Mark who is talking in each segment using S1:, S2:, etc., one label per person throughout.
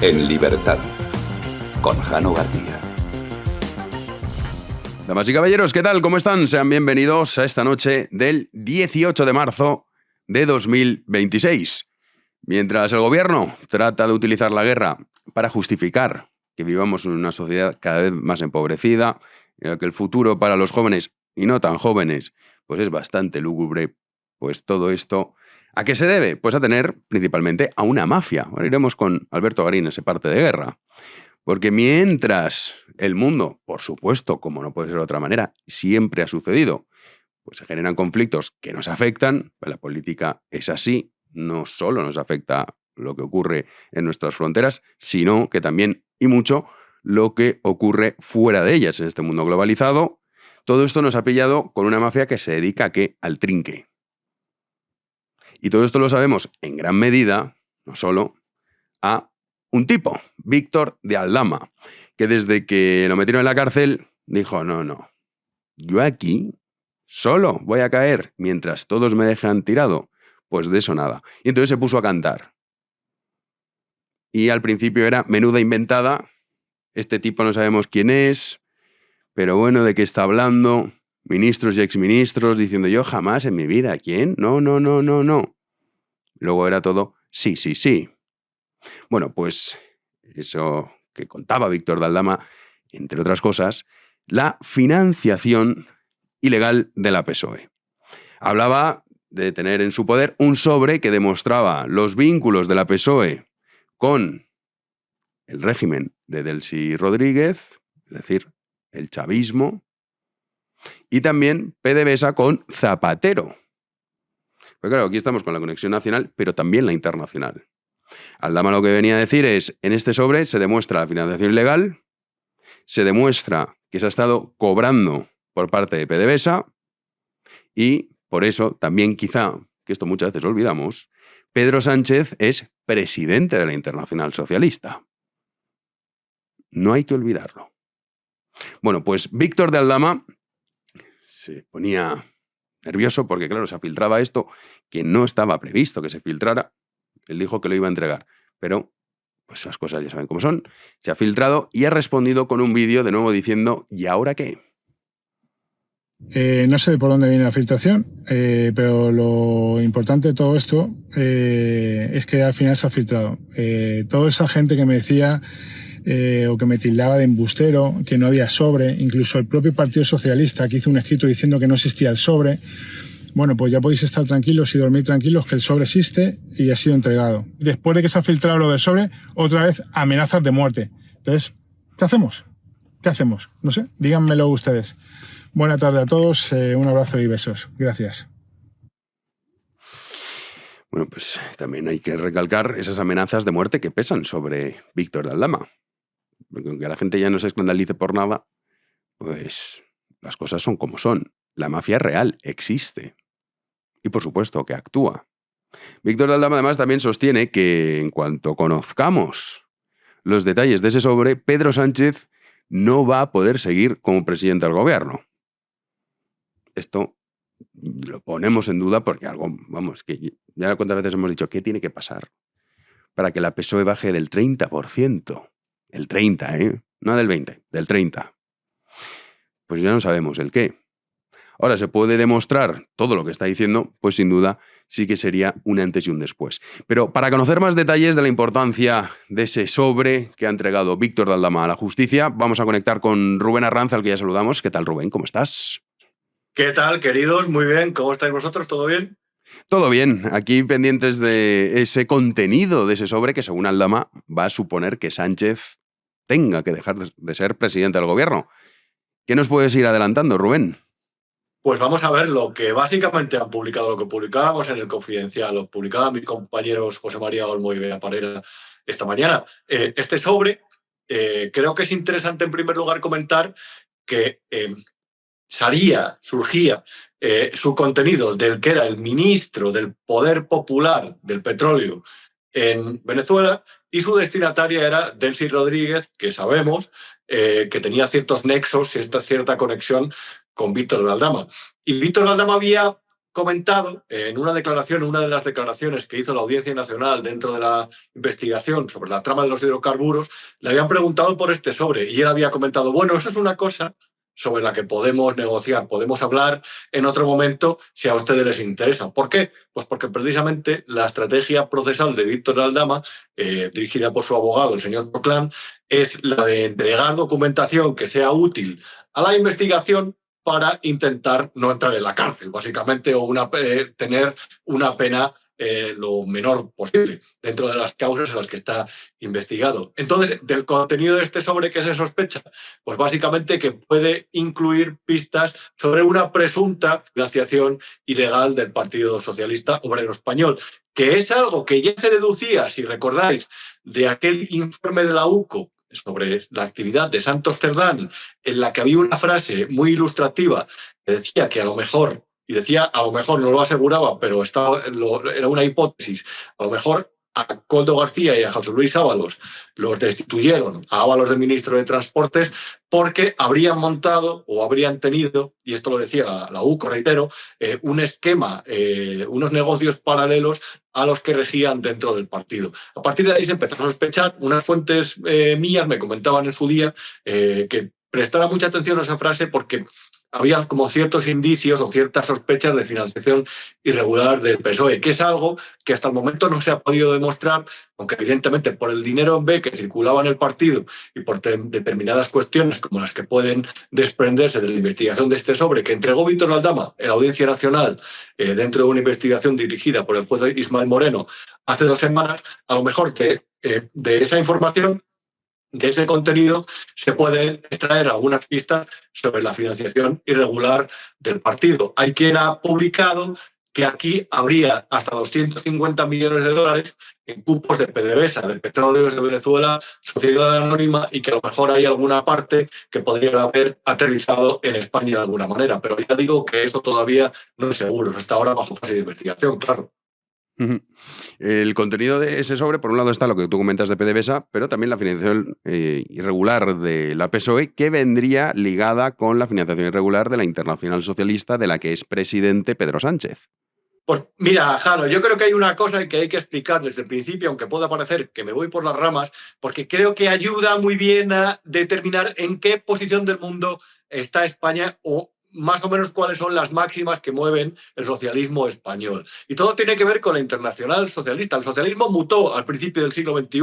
S1: En libertad, con Jano García.
S2: Damas y caballeros, ¿qué tal? ¿Cómo están? Sean bienvenidos a esta noche del 18 de marzo de 2026. Mientras el gobierno trata de utilizar la guerra para justificar que vivamos en una sociedad cada vez más empobrecida, en la que el futuro para los jóvenes y no tan jóvenes pues es bastante lúgubre, pues todo esto, ¿a qué se debe? Pues a tener principalmente a una mafia. Ahora iremos con Alberto Garín, ese parte de guerra. Porque mientras el mundo, por supuesto, como no puede ser de otra manera, siempre ha sucedido, pues se generan conflictos que nos afectan, pues la política es así, no solo nos afecta lo que ocurre en nuestras fronteras, sino que también, y mucho, lo que ocurre fuera de ellas, en este mundo globalizado. Todo esto nos ha pillado con una mafia que se dedica ¿a qué? Al trinque. Y todo esto lo sabemos en gran medida, no solo, a un tipo, Víctor de Aldama, que desde que lo metieron en la cárcel dijo, no, yo aquí solo voy a caer mientras todos me dejan tirado. Pues de eso nada. Y entonces se puso a cantar. Y al principio era menuda inventada, este tipo no sabemos quién es, pero bueno, ¿de qué está hablando? Ministros y exministros diciendo, yo jamás en mi vida, ¿quién? No. Luego era todo, sí. Bueno, pues eso que contaba Víctor de Aldama, entre otras cosas, la financiación ilegal de la PSOE. Hablaba de tener en su poder un sobre que demostraba los vínculos de la PSOE con el régimen de Delcy Rodríguez, es decir, el chavismo, y también PDVSA con Zapatero. Pero claro, aquí estamos con la conexión nacional, pero también la internacional. Aldama lo que venía a decir es, en este sobre se demuestra la financiación ilegal, se demuestra que se ha estado cobrando por parte de PDVSA y por eso también quizá, que esto muchas veces olvidamos, Pedro Sánchez es presidente de la Internacional Socialista. No hay que olvidarlo. Bueno, pues Víctor de Aldama se ponía nervioso porque, claro, se filtraba esto que no estaba previsto que se filtrara. Él dijo que lo iba a entregar, pero pues las cosas ya saben cómo son. Se ha filtrado y ha respondido con un vídeo de nuevo diciendo ¿y ahora qué?
S3: No sé por dónde viene la filtración, pero lo importante de todo esto es que al final se ha filtrado. Toda esa gente que me decía o que me tildaba de embustero, que no había sobre, incluso el propio Partido Socialista que hizo un escrito diciendo que no existía el sobre, bueno, pues ya podéis estar tranquilos y dormir tranquilos que el sobre existe y ha sido entregado. Después de que se ha filtrado lo del sobre, otra vez amenazas de muerte. Entonces, ¿qué hacemos? ¿Qué hacemos? No sé, díganmelo ustedes. Buena tarde a todos, un abrazo y besos. Gracias.
S2: Bueno, pues también hay que recalcar esas amenazas de muerte que pesan sobre Víctor de Aldama. Porque aunque la gente ya no se escandalice por nada, pues las cosas son como son. La mafia real existe. Y por supuesto que actúa. Víctor de Aldama además también sostiene que en cuanto conozcamos los detalles de ese sobre, Pedro Sánchez no va a poder seguir como presidente del gobierno. Esto lo ponemos en duda porque algo, vamos, que ya cuántas veces hemos dicho, ¿qué tiene que pasar para que la PSOE baje del 30%? El 30, no del 20, del 30. Pues ya no sabemos el qué. Ahora, se puede demostrar todo lo que está diciendo, pues sin duda sí que sería un antes y un después. Pero para conocer más detalles de la importancia de ese sobre que ha entregado Víctor de Aldama a la justicia, vamos a conectar con Rubén Arranz, al que ya saludamos. ¿Qué tal, Rubén? ¿Cómo estás?
S4: ¿Qué tal, queridos? Muy bien. ¿Cómo estáis vosotros? ¿Todo bien?
S2: Todo bien. Aquí pendientes de ese contenido de ese sobre que, según Aldama, va a suponer que Sánchez tenga que dejar de ser presidente del gobierno. ¿Qué nos puedes ir adelantando, Rubén?
S4: Pues vamos a ver lo que básicamente han publicado, lo que publicábamos en el Confidencial, lo publicaban mis compañeros José María Olmo y Bea Parera esta mañana. Este sobre, creo que es interesante en primer lugar comentar que surgía su contenido del que era el ministro del Poder Popular del Petróleo en Venezuela y su destinataria era Delcy Rodríguez, que sabemos que tenía ciertos nexos, cierta conexión con Víctor de Aldama. Y Víctor de Aldama había comentado en una de las declaraciones que hizo la Audiencia Nacional dentro de la investigación sobre la trama de los hidrocarburos, le habían preguntado por este sobre y él había comentado, bueno, eso es una cosa sobre la que podemos negociar, podemos hablar en otro momento si a ustedes les interesa. ¿Por qué? Pues porque precisamente la estrategia procesal de Víctor Aldama, dirigida por su abogado, el señor Proclán, es la de entregar documentación que sea útil a la investigación para intentar no entrar en la cárcel, básicamente, o tener una pena lo menor posible dentro de las causas en las que está investigado. Entonces, del contenido de este sobre, ¿qué se sospecha? Pues básicamente que puede incluir pistas sobre una presunta financiación ilegal del Partido Socialista Obrero Español, que es algo que ya se deducía, si recordáis, de aquel informe de la UCO sobre la actividad de Santos Cerdán, en la que había una frase muy ilustrativa que decía que a lo mejor, y decía a lo mejor, no lo aseguraba, pero era una hipótesis, a lo mejor a Koldo García y a José Luis Ábalos los destituyeron, a Ábalos de ministro de Transportes, porque habrían montado o habrían tenido, y esto lo decía la UCO, reitero, un esquema, unos negocios paralelos a los que regían dentro del partido. A partir de ahí se empezó a sospechar. Unas fuentes mías me comentaban en su día que prestara mucha atención a esa frase porque había como ciertos indicios o ciertas sospechas de financiación irregular del PSOE, que es algo que hasta el momento no se ha podido demostrar, aunque evidentemente por el dinero en B que circulaba en el partido y por determinadas cuestiones como las que pueden desprenderse de la investigación de este sobre que entregó Víctor Aldama en la Audiencia Nacional dentro de una investigación dirigida por el juez Ismael Moreno hace 2 semanas, a lo mejor de esa información, de ese contenido, se pueden extraer algunas pistas sobre la financiación irregular del partido. Hay quien ha publicado que aquí habría hasta 250 millones de dólares en cupos de PDVSA, de Petróleos de Venezuela, Sociedad Anónima, y que a lo mejor hay alguna parte que podría haber aterrizado en España de alguna manera. Pero ya digo que eso todavía no es seguro, está ahora bajo fase de investigación, claro.
S2: El contenido de ese sobre, por un lado está lo que tú comentas de PDVSA, pero también la financiación irregular de la PSOE, que vendría ligada con la financiación irregular de la Internacional Socialista, de la que es presidente Pedro Sánchez.
S4: Pues mira, Jano, yo creo que hay una cosa que hay que explicar desde el principio, aunque pueda parecer que me voy por las ramas, porque creo que ayuda muy bien a determinar en qué posición del mundo está España o más o menos cuáles son las máximas que mueven el socialismo español. Y todo tiene que ver con la Internacional Socialista. El socialismo mutó al principio del siglo XXI,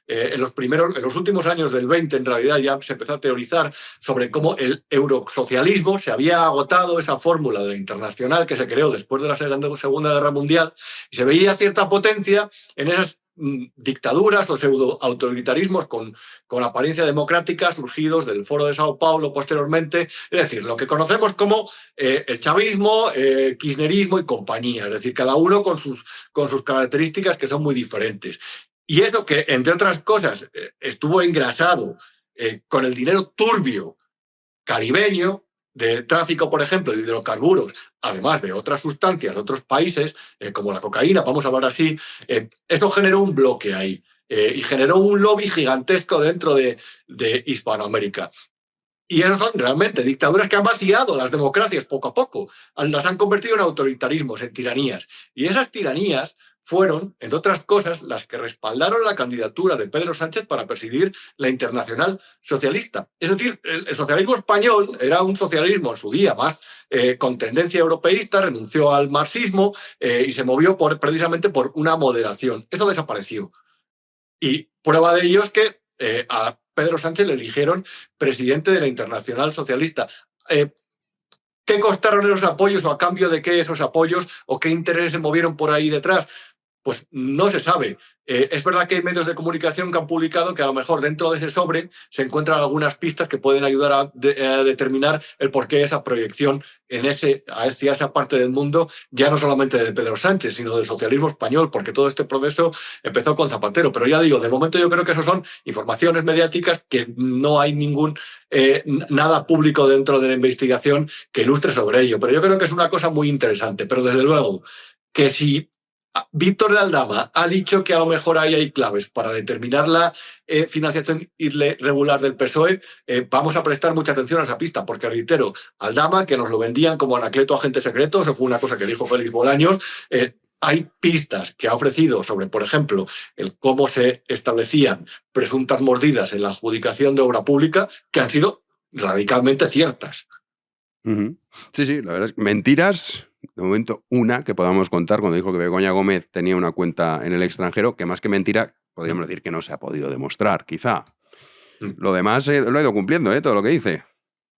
S4: en los últimos años del XX, en realidad ya se empezó a teorizar sobre cómo el eurosocialismo se había agotado esa fórmula de la Internacional que se creó después de la Segunda Guerra Mundial, y se veía cierta potencia en esas dictaduras o pseudo-autoritarismos con apariencia democrática surgidos del Foro de Sao Paulo posteriormente, es decir, lo que conocemos como el chavismo, kirchnerismo y compañía, es decir, cada uno con sus características que son muy diferentes. Y eso que, entre otras cosas, estuvo engrasado con el dinero turbio caribeño, de tráfico, por ejemplo, de hidrocarburos, además de otras sustancias de otros países, como la cocaína, vamos a hablar así, esto generó un bloque ahí y generó un lobby gigantesco dentro de Hispanoamérica. Y esos son realmente dictaduras que han vaciado las democracias poco a poco, las han convertido en autoritarismos, en tiranías. Y esas tiranías fueron, entre otras cosas, las que respaldaron la candidatura de Pedro Sánchez para presidir la Internacional Socialista. Es decir, el socialismo español era un socialismo en su día más con tendencia europeísta, renunció al marxismo y se movió precisamente por una moderación. Eso desapareció. Y prueba de ello es que a Pedro Sánchez le eligieron presidente de la Internacional Socialista. ¿Qué costaron esos apoyos o a cambio de qué esos apoyos o qué intereses se movieron por ahí detrás? Pues no se sabe. Es verdad que hay medios de comunicación que han publicado que a lo mejor dentro de ese sobre se encuentran algunas pistas que pueden ayudar a determinar el porqué de esa proyección hacia esa parte del mundo, ya no solamente de Pedro Sánchez, sino del socialismo español, porque todo este proceso empezó con Zapatero. Pero ya digo, de momento yo creo que eso son informaciones mediáticas que no hay nada público dentro de la investigación que ilustre sobre ello. Pero yo creo que es una cosa muy interesante. Pero desde luego que si Víctor de Aldama ha dicho que a lo mejor ahí hay claves para determinar la financiación irregular del PSOE. Vamos a prestar mucha atención a esa pista, porque reitero, Aldama, que nos lo vendían como Anacleto agente secreto, eso fue una cosa que dijo Félix Bolaños, hay pistas que ha ofrecido sobre, por ejemplo, el cómo se establecían presuntas mordidas en la adjudicación de obra pública que han sido radicalmente ciertas.
S2: Sí, la verdad es que mentiras, de momento una que podamos contar cuando dijo que Begoña Gómez tenía una cuenta en el extranjero, que más que mentira podríamos decir que no se ha podido demostrar, quizá. Lo demás lo ha ido cumpliendo, todo lo que dice.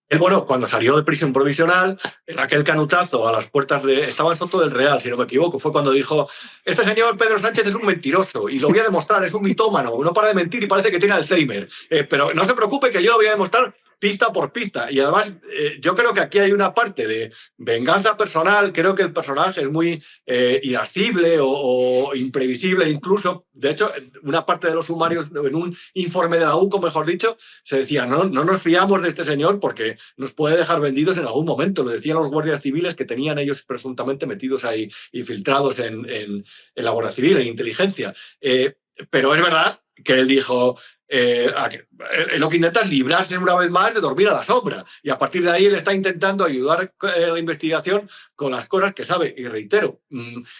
S4: Él, bueno, cuando salió de prisión provisional, en aquel canutazo a las puertas de... Estaba en Soto del Real, si no me equivoco, fue cuando dijo: este señor Pedro Sánchez es un mentiroso y lo voy a demostrar, es un mitómano, no para de mentir y parece que tiene Alzheimer. Pero no se preocupe que yo lo voy a demostrar pista por pista. Y además, yo creo que aquí hay una parte de venganza personal. Creo que el personaje es muy irascible o imprevisible incluso. De hecho, una parte de los sumarios, en un informe de la UCO, mejor dicho, se decía: no nos fiamos de este señor porque nos puede dejar vendidos en algún momento. Lo decían los guardias civiles que tenían ellos presuntamente metidos ahí, infiltrados en la Guardia Civil, en inteligencia. Pero es verdad que él dijo... lo que intenta es librarse una vez más de dormir a la sombra, y a partir de ahí él está intentando ayudar a la investigación con las cosas que sabe. Y reitero,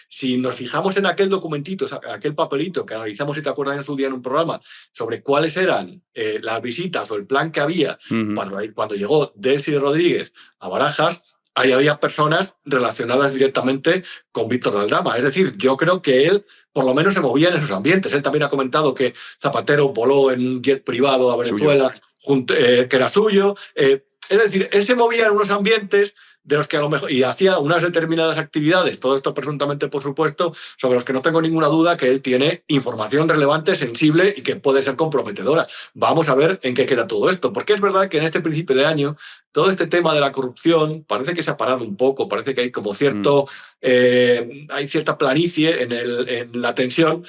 S4: si nos fijamos en aquel documentito, aquel papelito que analizamos, si te acuerdas, en su día en un programa, sobre cuáles eran las visitas o el plan que había cuando llegó Delcy Rodríguez a Barajas, ahí había personas relacionadas directamente con Víctor de Aldama. Es decir, yo creo que él por lo menos se movía en esos ambientes. Él también ha comentado que Zapatero voló en un jet privado a Venezuela, que era suyo. Es decir, él se movía en unos ambientes de los que a lo mejor... y hacía unas determinadas actividades, todo esto presuntamente, por supuesto, sobre los que no tengo ninguna duda que él tiene información relevante, sensible y que puede ser comprometedora. Vamos a ver en qué queda todo esto, porque es verdad que en este principio de año todo este tema de la corrupción parece que se ha parado un poco, parece que hay como cierto... hay cierta planicie en la tensión,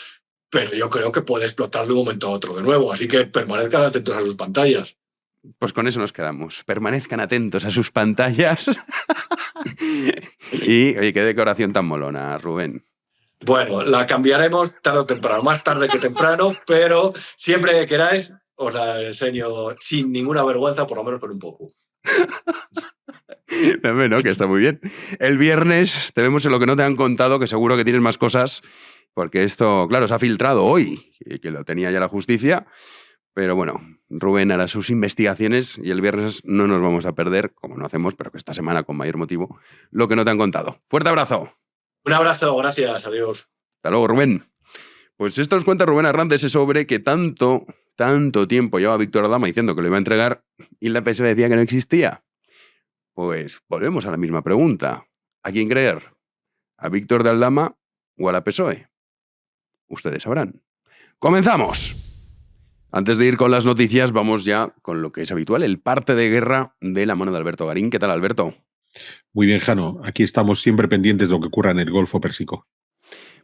S4: pero yo creo que puede explotar de un momento a otro de nuevo, así que permanezcan atentos a sus pantallas.
S2: Pues con eso nos quedamos. Permanezcan atentos a sus pantallas. Y, oye, qué decoración tan molona, Rubén.
S4: Bueno, la cambiaremos tarde o temprano, más tarde que temprano, pero siempre que queráis os la enseño sin ninguna vergüenza, por lo menos con un poco.
S2: No, que está muy bien. El viernes te vemos en Lo que no te han contado, que seguro que tienes más cosas, porque esto, claro, se ha filtrado hoy, y que lo tenía ya la justicia. Pero bueno, Rubén hará sus investigaciones y el viernes no nos vamos a perder, como no hacemos, pero que esta semana con mayor motivo, Lo que no te han contado. ¡Fuerte abrazo!
S4: Un abrazo, gracias, adiós.
S2: Hasta luego, Rubén. Pues esto nos cuenta Rubén Arranz, ese sobre que tanto tiempo llevaba Víctor Aldama diciendo que lo iba a entregar y la PSOE decía que no existía. Pues volvemos a la misma pregunta. ¿A quién creer? ¿A Víctor de Aldama o a la PSOE? Ustedes sabrán. ¡Comenzamos! Antes de ir con las noticias, vamos ya con lo que es habitual, el parte de guerra de la mano de Alberto Garín. ¿Qué tal, Alberto?
S5: Muy bien, Jano. Aquí estamos siempre pendientes de lo que ocurra en el Golfo Pérsico.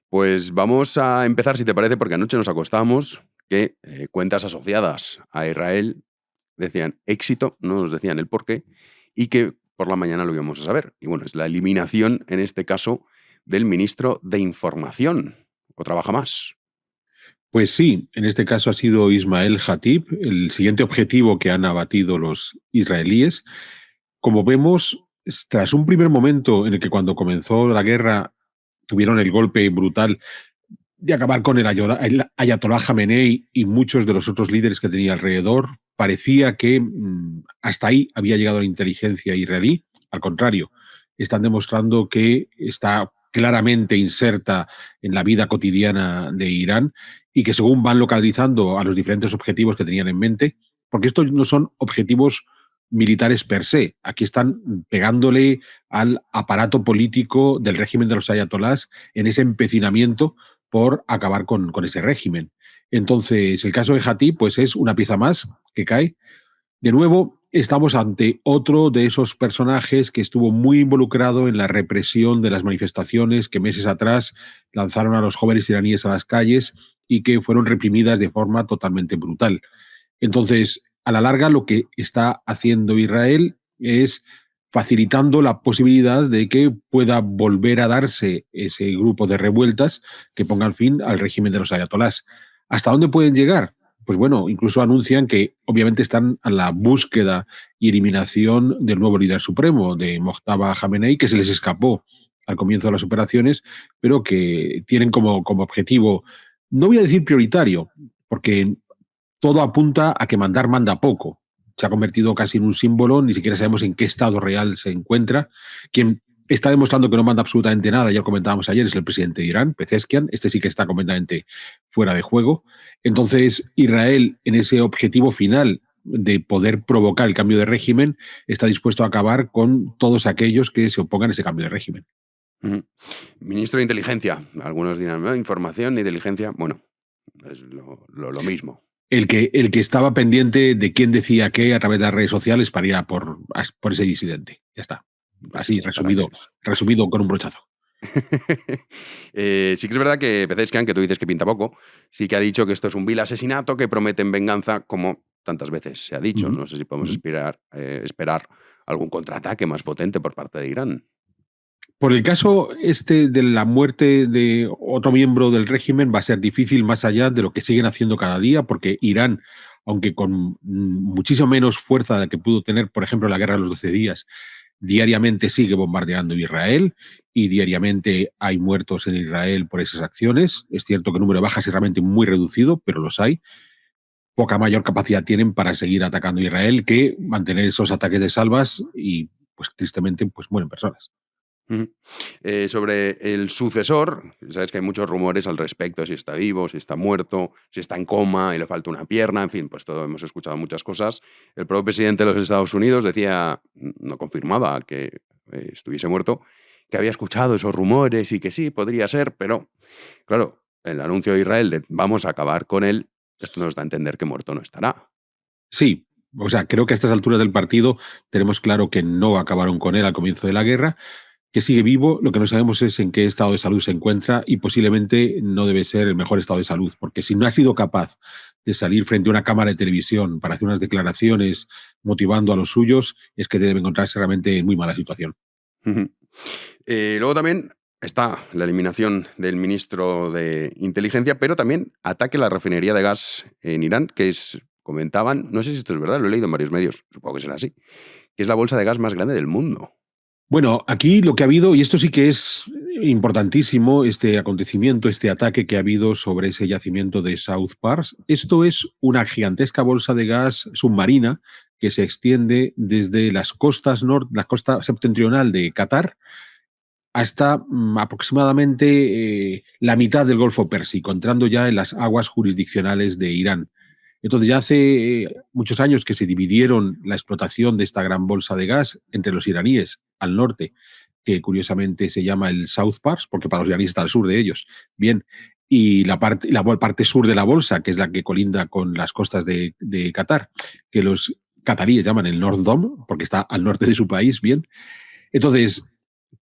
S2: Pues vamos a empezar, si te parece, porque anoche nos acostamos que cuentas asociadas a Israel decían éxito, no nos decían el porqué, y que por la mañana lo íbamos a saber. Y bueno, es la eliminación, en este caso, del ministro de Información. ¿Otra baja más?
S5: Pues sí, en este caso ha sido Ismael Hatib, el siguiente objetivo que han abatido los israelíes. Como vemos, tras un primer momento en el que cuando comenzó la guerra tuvieron el golpe brutal de acabar con el Ayatollah Jamenei y muchos de los otros líderes que tenía alrededor, parecía que hasta ahí había llegado la inteligencia israelí. Al contrario, están demostrando que está claramente inserta en la vida cotidiana de Irán y que según van localizando a los diferentes objetivos que tenían en mente, porque estos no son objetivos militares per se, aquí están pegándole al aparato político del régimen de los ayatolás en ese empecinamiento por acabar con ese régimen. Entonces, el caso de Hatib pues es una pieza más que cae. De nuevo, estamos ante otro de esos personajes que estuvo muy involucrado en la represión de las manifestaciones que meses atrás lanzaron a los jóvenes iraníes a las calles y que fueron reprimidas de forma totalmente brutal. Entonces, a la larga, lo que está haciendo Israel es facilitando la posibilidad de que pueda volver a darse ese grupo de revueltas que pongan fin al régimen de los ayatolás. ¿Hasta dónde pueden llegar? Pues bueno, incluso anuncian que obviamente están a la búsqueda y eliminación del nuevo líder supremo, de Mojtaba Khamenei, que se les escapó al comienzo de las operaciones, pero que tienen como objetivo, no voy a decir prioritario, porque todo apunta a que mandar manda poco. Se ha convertido casi en un símbolo, ni siquiera sabemos en qué estado real se encuentra. Quien está demostrando que no manda absolutamente nada, ya lo comentábamos ayer, es el presidente de Irán, Pezeshkian. Este sí que está completamente fuera de juego. Entonces, Israel, en ese objetivo final de poder provocar el cambio de régimen, está dispuesto a acabar con todos aquellos que se opongan a ese cambio de régimen.
S2: Ministro de Inteligencia. Algunos dirán, ¿no? Información, inteligencia. Bueno, es lo mismo.
S5: El que estaba pendiente de quién decía qué a través de las redes sociales para ir a por ese disidente. Ya está. Así, resumido con un brochazo.
S2: Sí que es verdad que Pezeshkian, que tú dices que pinta poco, sí que ha dicho que esto es un vil asesinato, que prometen venganza, como tantas veces se ha dicho. No sé si podemos esperar algún contraataque más potente por parte de Irán.
S5: Por el caso de la muerte de otro miembro del régimen va a ser difícil más allá de lo que siguen haciendo cada día, porque Irán, aunque con muchísimo menos fuerza de la que pudo tener, por ejemplo, la guerra de los 12 días, diariamente sigue bombardeando Israel y diariamente hay muertos en Israel por esas acciones. Es cierto que el número de bajas es realmente muy reducido, pero los hay. Poca mayor capacidad tienen para seguir atacando a Israel que mantener esos ataques de salvas y, pues tristemente, pues mueren personas.
S2: Sobre el sucesor, sabes que hay muchos rumores al respecto, si está vivo, si está muerto, si está en coma y le falta una pierna, en fin, pues todo hemos escuchado muchas cosas. El propio presidente de los Estados Unidos decía, no confirmaba que estuviese muerto, que había escuchado esos rumores y que sí, podría ser, pero claro, el anuncio de Israel de vamos a acabar con él, esto nos da a entender que muerto no estará.
S5: Sí, o sea, creo que a estas alturas del partido tenemos claro que no acabaron con él al comienzo de la guerra, que sigue vivo. Lo que no sabemos es en qué estado de salud se encuentra y posiblemente no debe ser el mejor estado de salud, porque si no ha sido capaz de salir frente a una cámara de televisión para hacer unas declaraciones motivando a los suyos, es que debe encontrarse realmente en muy mala situación.
S2: Luego también está la eliminación del ministro de Inteligencia, pero también ataque a la refinería de gas en Irán, que comentaban, no sé si esto es verdad, lo he leído en varios medios, supongo que será así, que es la bolsa de gas más grande del mundo.
S5: Bueno, aquí lo que ha habido, y esto sí que es importantísimo, este acontecimiento, este ataque que ha habido sobre ese yacimiento de South Pars, esto es una gigantesca bolsa de gas submarina que se extiende desde las costas la costa septentrional de Qatar hasta aproximadamente la mitad del Golfo Pérsico, entrando ya en las aguas jurisdiccionales de Irán. Entonces ya hace muchos años que se dividieron la explotación de esta gran bolsa de gas entre los iraníes al norte, que curiosamente se llama el South Pars, porque para los iraníes está al sur de ellos. Bien, y la parte sur de la bolsa, que es la que colinda con las costas de Qatar, que los cataríes llaman el North Dome, porque está al norte de su país. Bien, entonces,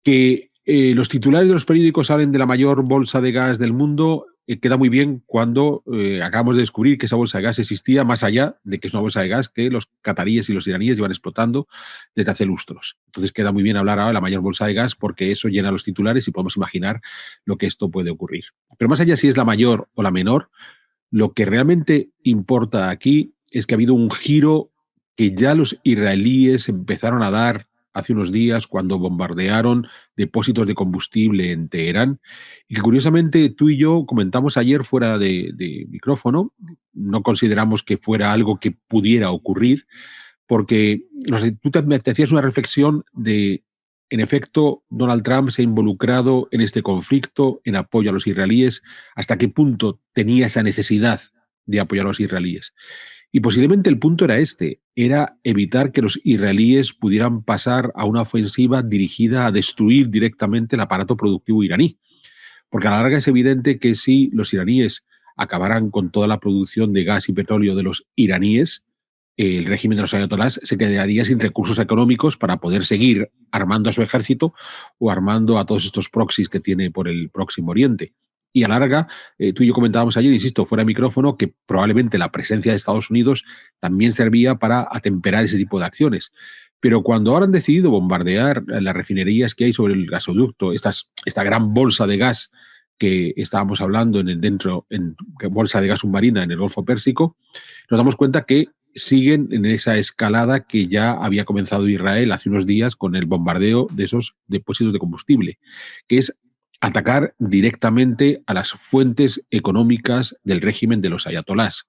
S5: que los titulares de los periódicos hablen de la mayor bolsa de gas del mundo queda muy bien cuando acabamos de descubrir que esa bolsa de gas existía más allá de que es una bolsa de gas que los cataríes y los iraníes llevan explotando desde hace lustros. Entonces queda muy bien hablar ahora de la mayor bolsa de gas porque eso llena los titulares y podemos imaginar lo que esto puede ocurrir. Pero más allá si es la mayor o la menor, lo que realmente importa aquí es que ha habido un giro que ya los israelíes empezaron a dar hace unos días cuando bombardearon depósitos de combustible en Teherán y que curiosamente tú y yo comentamos ayer fuera de micrófono, no consideramos que fuera algo que pudiera ocurrir porque tú te hacías una reflexión de, en efecto, Donald Trump se ha involucrado en este conflicto, en apoyo a los israelíes, hasta qué punto tenía esa necesidad de apoyar a los israelíes. Y posiblemente el punto era evitar que los israelíes pudieran pasar a una ofensiva dirigida a destruir directamente el aparato productivo iraní. Porque a la larga es evidente que si los iraníes acabaran con toda la producción de gas y petróleo de los iraníes, el régimen de los ayatolás se quedaría sin recursos económicos para poder seguir armando a su ejército o armando a todos estos proxies que tiene por el Próximo Oriente. Y a la larga, tú y yo comentábamos ayer, insisto, fuera de micrófono, que probablemente la presencia de Estados Unidos también servía para atemperar ese tipo de acciones. Pero cuando ahora han decidido bombardear las refinerías que hay sobre el gasoducto, esta gran bolsa de gas que estábamos hablando en bolsa de gas submarina en el Golfo Pérsico, nos damos cuenta que siguen en esa escalada que ya había comenzado Israel hace unos días con el bombardeo de esos depósitos de combustible, que es atacar directamente a las fuentes económicas del régimen de los ayatolás.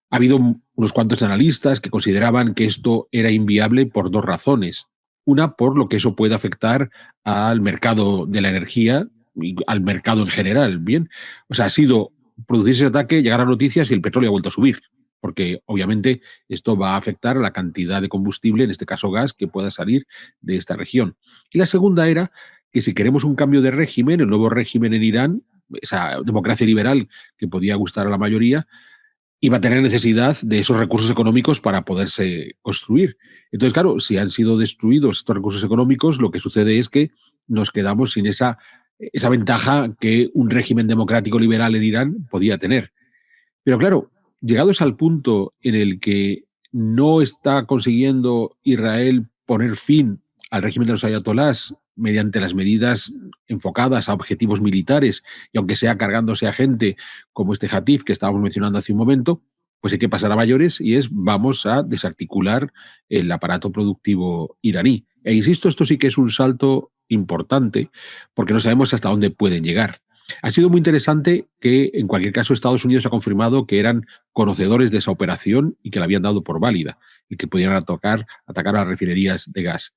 S5: Ha habido unos cuantos analistas que consideraban que esto era inviable por dos razones. Una, por lo que eso puede afectar al mercado de la energía y al mercado en general. Bien, o sea, ha sido producirse ese ataque, llegar a noticias y el petróleo ha vuelto a subir, porque obviamente esto va a afectar a la cantidad de combustible, en este caso gas, que pueda salir de esta región. Y la segunda era que si queremos un cambio de régimen, el nuevo régimen en Irán, esa democracia liberal que podía gustar a la mayoría, iba a tener necesidad de esos recursos económicos para poderse construir. Entonces, claro, si han sido destruidos estos recursos económicos, lo que sucede es que nos quedamos sin esa ventaja que un régimen democrático liberal en Irán podía tener. Pero claro, llegados al punto en el que no está consiguiendo Israel poner fin al régimen de los ayatolás mediante las medidas enfocadas a objetivos militares, y aunque sea cargándose a gente como este Hatif que estábamos mencionando hace un momento, pues hay que pasar a mayores y vamos a desarticular el aparato productivo iraní. E insisto, esto sí que es un salto importante porque no sabemos hasta dónde pueden llegar. Ha sido muy interesante que, en cualquier caso, Estados Unidos ha confirmado que eran conocedores de esa operación y que la habían dado por válida y que podían atacar a las refinerías de gas.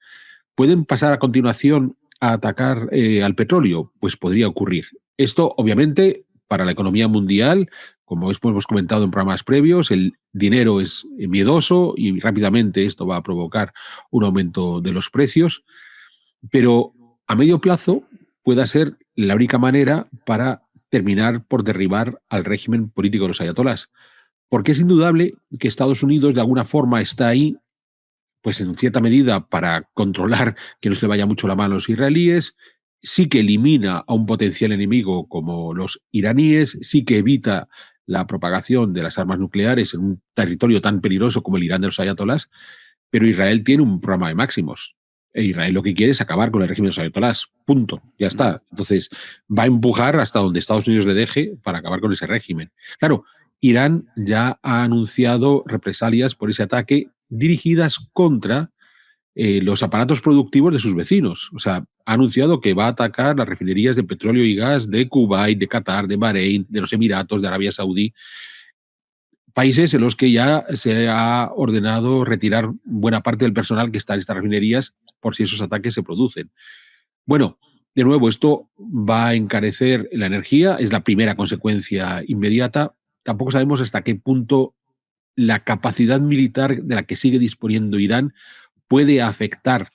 S5: ¿Pueden pasar a continuación a atacar al petróleo? Pues podría ocurrir. Esto, obviamente, para la economía mundial, como hemos comentado en programas previos, el dinero es miedoso y rápidamente esto va a provocar un aumento de los precios, pero a medio plazo pueda ser la única manera para terminar por derribar al régimen político de los ayatolás. Porque es indudable que Estados Unidos de alguna forma está ahí, pues en cierta medida para controlar que no se le vaya mucho la mano a los israelíes, sí que elimina a un potencial enemigo como los iraníes, sí que evita la propagación de las armas nucleares en un territorio tan peligroso como el Irán de los ayatolás, pero Israel tiene un programa de máximos. E Israel lo que quiere es acabar con el régimen de los ayatolás. Punto. Ya está. Entonces, va a empujar hasta donde Estados Unidos le deje para acabar con ese régimen. Claro, Irán ya ha anunciado represalias por ese ataque dirigidas contra los aparatos productivos de sus vecinos. O sea, ha anunciado que va a atacar las refinerías de petróleo y gas de Kuwait, de Qatar, de Bahrein, de los Emiratos, de Arabia Saudí. Países en los que ya se ha ordenado retirar buena parte del personal que está en estas refinerías por si esos ataques se producen. Bueno, de nuevo, esto va a encarecer la energía, es la primera consecuencia inmediata. Tampoco sabemos hasta qué punto la capacidad militar de la que sigue disponiendo Irán puede afectar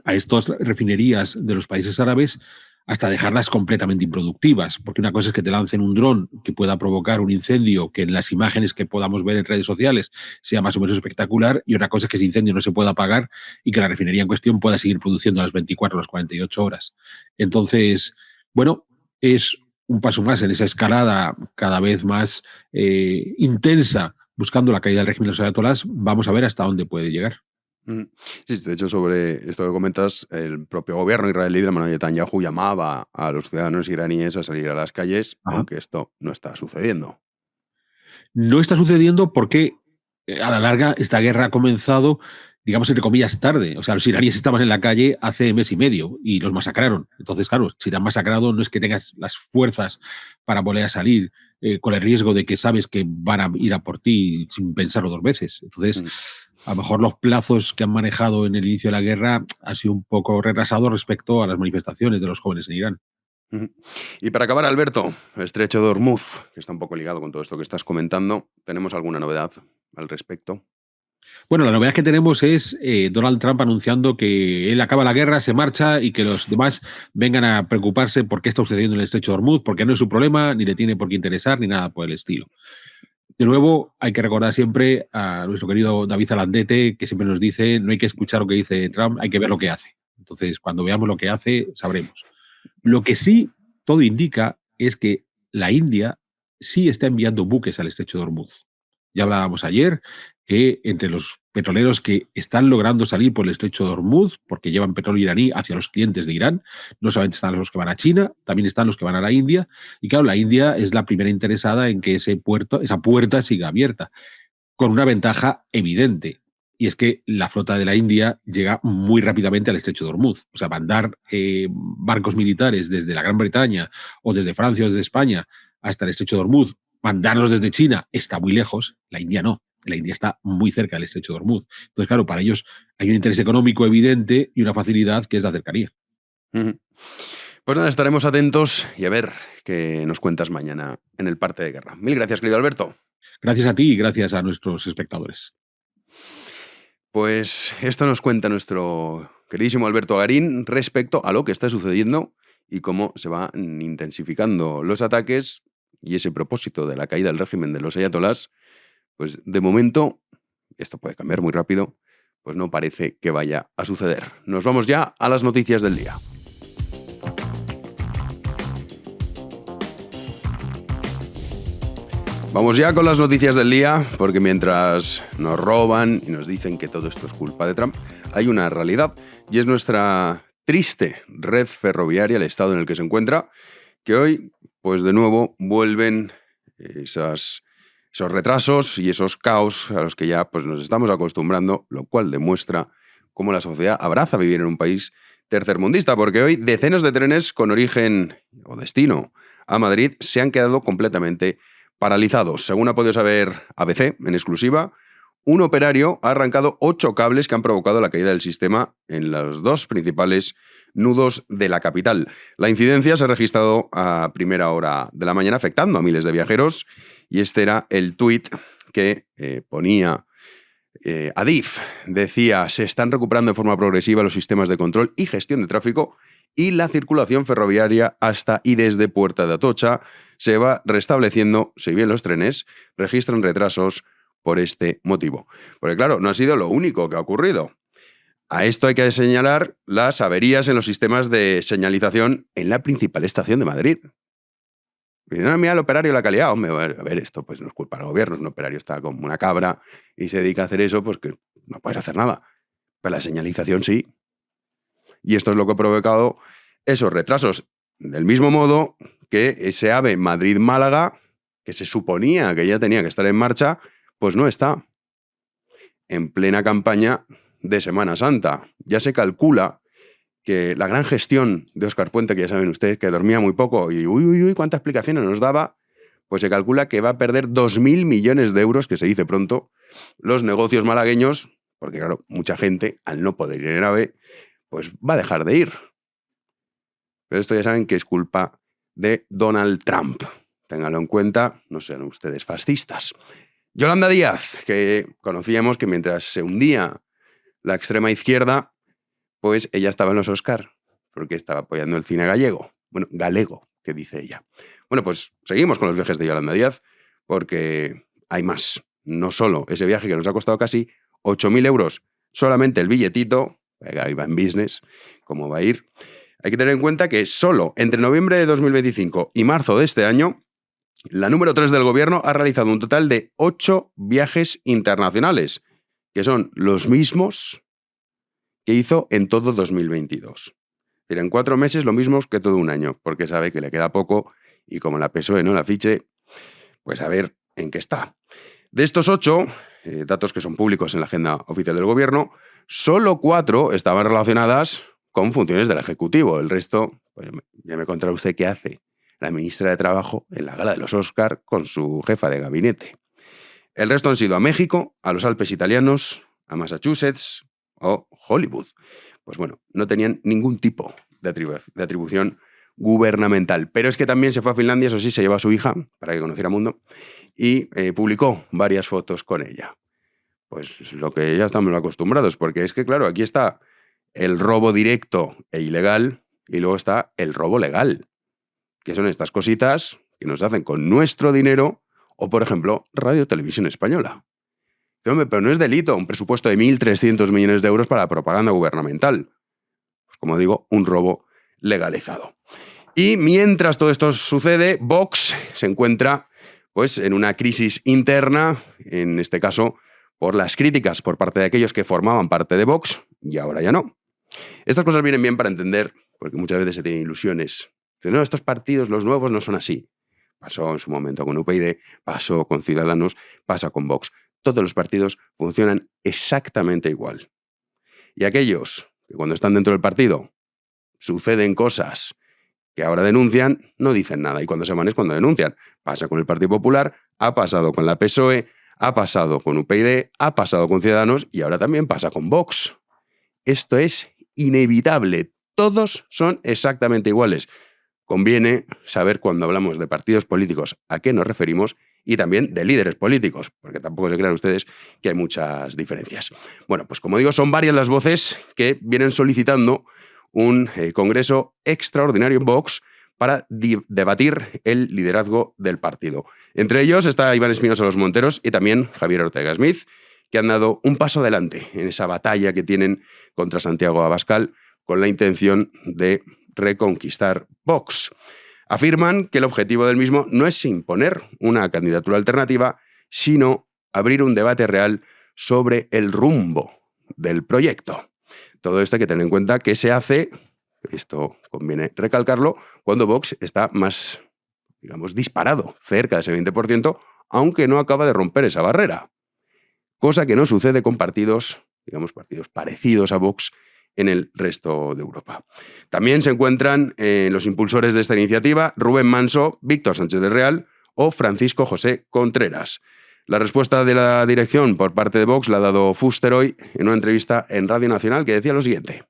S5: a estas refinerías de los países árabes hasta dejarlas completamente improductivas, porque una cosa es que te lancen un dron que pueda provocar un incendio que en las imágenes que podamos ver en redes sociales sea más o menos espectacular, y otra cosa es que ese incendio no se pueda apagar y que la refinería en cuestión pueda seguir produciendo a las 24 o las 48 horas. Entonces, bueno, es un paso más en esa escalada cada vez más intensa buscando la caída del régimen de los ayatolás. Vamos a ver hasta dónde puede llegar.
S2: Sí, de hecho, sobre esto que comentas, el propio gobierno israelí de Benjamin Netanyahu llamaba a los ciudadanos iraníes a salir a las calles,
S5: Ajá.
S2: aunque esto no está sucediendo.
S5: No está sucediendo porque a la larga esta guerra ha comenzado, digamos, entre comillas, tarde. O sea, los iraníes estaban en la calle hace mes y medio y los masacraron. Entonces, claro, si te han masacrado no es que tengas las fuerzas para volver a salir con el riesgo de que sabes que van a ir a por ti sin pensarlo dos veces. Entonces, a lo mejor los plazos que han manejado en el inicio de la guerra han sido un poco retrasados respecto a las manifestaciones de los jóvenes en Irán.
S2: Y para acabar, Alberto, el estrecho de Hormuz, que está un poco ligado con todo esto que estás comentando, ¿tenemos alguna novedad al respecto?
S5: Bueno, la novedad que tenemos es Donald Trump anunciando que él acaba la guerra, se marcha y que los demás vengan a preocuparse por qué está sucediendo en el estrecho de Hormuz, porque no es su problema, ni le tiene por qué interesar, ni nada por el estilo. De nuevo, hay que recordar siempre a nuestro querido David Zalandete, que siempre nos dice, no hay que escuchar lo que dice Trump, hay que ver lo que hace. Entonces, cuando veamos lo que hace, sabremos. Lo que sí todo indica es que la India sí está enviando buques al estrecho de Hormuz. Ya hablábamos ayer que entre los petroleros que están logrando salir por el estrecho de Hormuz porque llevan petróleo iraní hacia los clientes de Irán. No solamente están los que van a China, también están los que van a la India. Y claro, la India es la primera interesada en que esa puerta siga abierta, con una ventaja evidente. Y es que la flota de la India llega muy rápidamente al estrecho de Hormuz. O sea, mandar barcos militares desde la Gran Bretaña o desde Francia o desde España hasta el estrecho de Hormuz, mandarlos desde China está muy lejos. La India no. La India está muy cerca del estrecho de Hormuz. Entonces, claro, para ellos hay un interés económico evidente y una facilidad que es la cercanía.
S2: Pues nada, estaremos atentos y a ver qué nos cuentas mañana en el parte de guerra. Mil gracias, querido Alberto.
S5: Gracias a ti y gracias a nuestros espectadores.
S2: Pues esto nos cuenta nuestro queridísimo Alberto Garín respecto a lo que está sucediendo y cómo se van intensificando los ataques y ese propósito de la caída del régimen de los ayatolás. Pues de momento, esto puede cambiar muy rápido, pues no parece que vaya a suceder. Nos vamos ya a las noticias del día. Vamos ya con las noticias del día, porque mientras nos roban y nos dicen que todo esto es culpa de Trump, hay una realidad, y es nuestra triste red ferroviaria, el estado en el que se encuentra, que hoy, pues de nuevo, vuelven esos retrasos y esos caos a los que ya pues, nos estamos acostumbrando, lo cual demuestra cómo la sociedad abraza vivir en un país tercermundista, porque hoy decenas de trenes con origen o destino a Madrid se han quedado completamente paralizados. Según ha podido saber ABC en exclusiva, un operario ha arrancado 8 cables que han provocado la caída del sistema en los 2 principales nudos de la capital. La incidencia se ha registrado a primera hora de la mañana, afectando a miles de viajeros, y este era el tuit que ponía Adif. Decía: se están recuperando de forma progresiva los sistemas de control y gestión de tráfico y la circulación ferroviaria hasta y desde Puerta de Atocha se va restableciendo, si bien los trenes registran retrasos por este motivo. Porque claro, no ha sido lo único que ha ocurrido. A esto hay que señalar las averías en los sistemas de señalización en la principal estación de Madrid. Y dicen: mira, el operario la calidad. Hombre, a ver, esto pues no es culpa del gobierno, un operario está como una cabra y se dedica a hacer eso, pues que no puedes hacer nada. Pero la señalización sí. Y esto es lo que ha provocado esos retrasos. Del mismo modo que ese AVE Madrid-Málaga, que se suponía que ya tenía que estar en marcha, pues no está. En plena campaña de Semana Santa. Ya se calcula que la gran gestión de Óscar Puente, que ya saben ustedes que dormía muy poco y cuántas explicaciones nos daba, pues se calcula que va a perder 2.000 millones de euros, que se dice pronto, los negocios malagueños, porque claro, mucha gente, al no poder ir en AVE, pues va a dejar de ir. Pero esto ya saben que es culpa de Donald Trump. Ténganlo en cuenta, no sean ustedes fascistas. Yolanda Díaz, que conocíamos que mientras se hundía la extrema izquierda, pues ella estaba en los Oscar, porque estaba apoyando el cine gallego. Bueno, galego, que dice ella. Bueno, pues seguimos con los viajes de Yolanda Díaz, porque hay más. No solo ese viaje que nos ha costado casi 8.000 euros, solamente el billetito, iba en business, ¿cómo va a ir? Hay que tener en cuenta que solo entre noviembre de 2025 y marzo de este año, la número 3 del gobierno ha realizado un total de 8 viajes internacionales, que son los mismos que hizo en todo 2022. Es decir, en 4 meses lo mismo que todo un año, porque sabe que le queda poco y como la PSOE no la fiche, pues a ver en qué está. De estos 8, datos que son públicos en la agenda oficial del gobierno, solo 4 estaban relacionadas con funciones del Ejecutivo. El resto, pues ya me contará usted qué hace la ministra de Trabajo en la gala de los Oscar con su jefa de gabinete. El resto han sido a México, a los Alpes italianos, a Massachusetts o Hollywood. Pues bueno, no tenían ningún tipo de atribución gubernamental. Pero es que también se fue a Finlandia, eso sí, se llevó a su hija para que conociera el mundo y publicó varias fotos con ella. Pues lo que ya estamos acostumbrados, porque es que claro, aquí está el robo directo e ilegal y luego está el robo legal, que son estas cositas que nos hacen con nuestro dinero o, por ejemplo, Radio Televisión Española. Hombre, pero no es delito un presupuesto de 1.300 millones de euros para la propaganda gubernamental. Pues como digo, un robo legalizado. Y mientras todo esto sucede, Vox se encuentra pues, en una crisis interna, en este caso por las críticas por parte de aquellos que formaban parte de Vox y ahora ya no. Estas cosas vienen bien para entender, porque muchas veces se tienen ilusiones. No, estos partidos, los nuevos, no son así. Pasó en su momento con UPyD, pasó con Ciudadanos, pasa con Vox. Todos los partidos funcionan exactamente igual. Y aquellos que cuando están dentro del partido suceden cosas que ahora denuncian, no dicen nada. Y cuando se van es cuando denuncian. Pasa con el Partido Popular, ha pasado con la PSOE, ha pasado con UPyD, ha pasado con Ciudadanos y ahora también pasa con Vox. Esto es inevitable. Todos son exactamente iguales. Conviene saber cuando hablamos de partidos políticos a qué nos referimos y también de líderes políticos, porque tampoco se crean ustedes que hay muchas diferencias. Bueno, pues como digo, son varias las voces que vienen solicitando un congreso extraordinario en Vox para debatir el liderazgo del partido. Entre ellos está Iván Espinosa Los Monteros y también Javier Ortega Smith, que han dado un paso adelante en esa batalla que tienen contra Santiago Abascal con la intención de reconquistar Vox. Afirman que el objetivo del mismo no es imponer una candidatura alternativa, sino abrir un debate real sobre el rumbo del proyecto. Todo esto hay que tener en cuenta que se hace, esto conviene recalcarlo, cuando Vox está más, digamos, disparado, cerca de ese 20%, aunque no acaba de romper esa barrera. Cosa que no sucede con partidos, digamos, partidos parecidos a Vox en el resto de Europa. También se encuentran los impulsores de esta iniciativa Rubén Manso, Víctor Sánchez del Real o Francisco José Contreras. La respuesta de la dirección por parte de Vox la ha dado Fuster hoy en una entrevista en Radio Nacional que decía lo siguiente.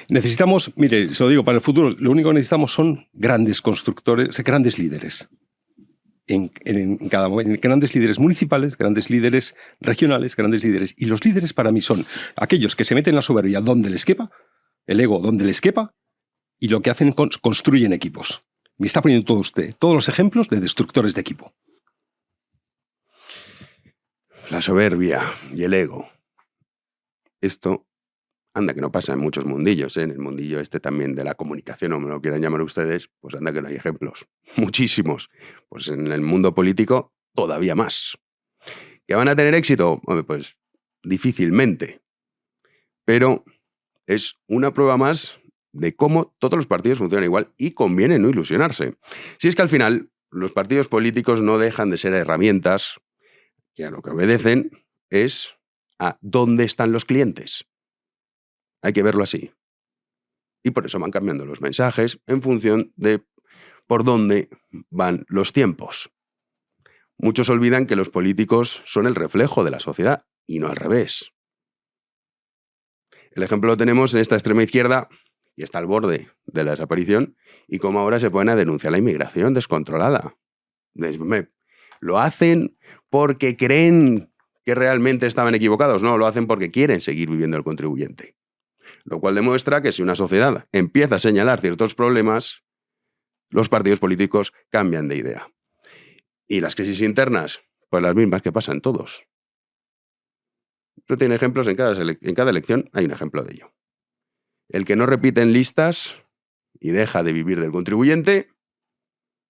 S6: Necesitamos, mire, se lo digo, para el futuro, lo único que necesitamos son grandes constructores, grandes líderes. Grandes líderes municipales, grandes líderes regionales, grandes líderes. Y los líderes para mí son aquellos que se meten la soberbia donde les quepa, el ego donde les quepa, y lo que hacen construyen equipos. Me está poniendo todo usted, todos los ejemplos de destructores de equipo.
S2: La soberbia y el ego. Esto, anda que no pasa en muchos mundillos, ¿eh? En el mundillo este también de la comunicación, o me lo quieran llamar ustedes, pues anda que no hay ejemplos. Muchísimos. Pues en el mundo político, todavía más. ¿Que van a tener éxito? Hombre, pues difícilmente. Pero es una prueba más de cómo todos los partidos funcionan igual y conviene no ilusionarse. Si es que al final los partidos políticos no dejan de ser herramientas que a lo que obedecen es a dónde están los clientes. Hay que verlo así. Y por eso van cambiando los mensajes en función de por dónde van los tiempos. Muchos olvidan que los políticos son el reflejo de la sociedad y no al revés. El ejemplo lo tenemos en esta extrema izquierda y está al borde de la desaparición y cómo ahora se ponen a denunciar la inmigración descontrolada. Lo hacen porque creen que realmente estaban equivocados. No, lo hacen porque quieren seguir viviendo el contribuyente. Lo cual demuestra que si una sociedad empieza a señalar ciertos problemas, los partidos políticos cambian de idea. Y las crisis internas, pues las mismas que pasan todos. Usted tiene ejemplos en cada elección, hay un ejemplo de ello. El que no repite en listas y deja de vivir del contribuyente.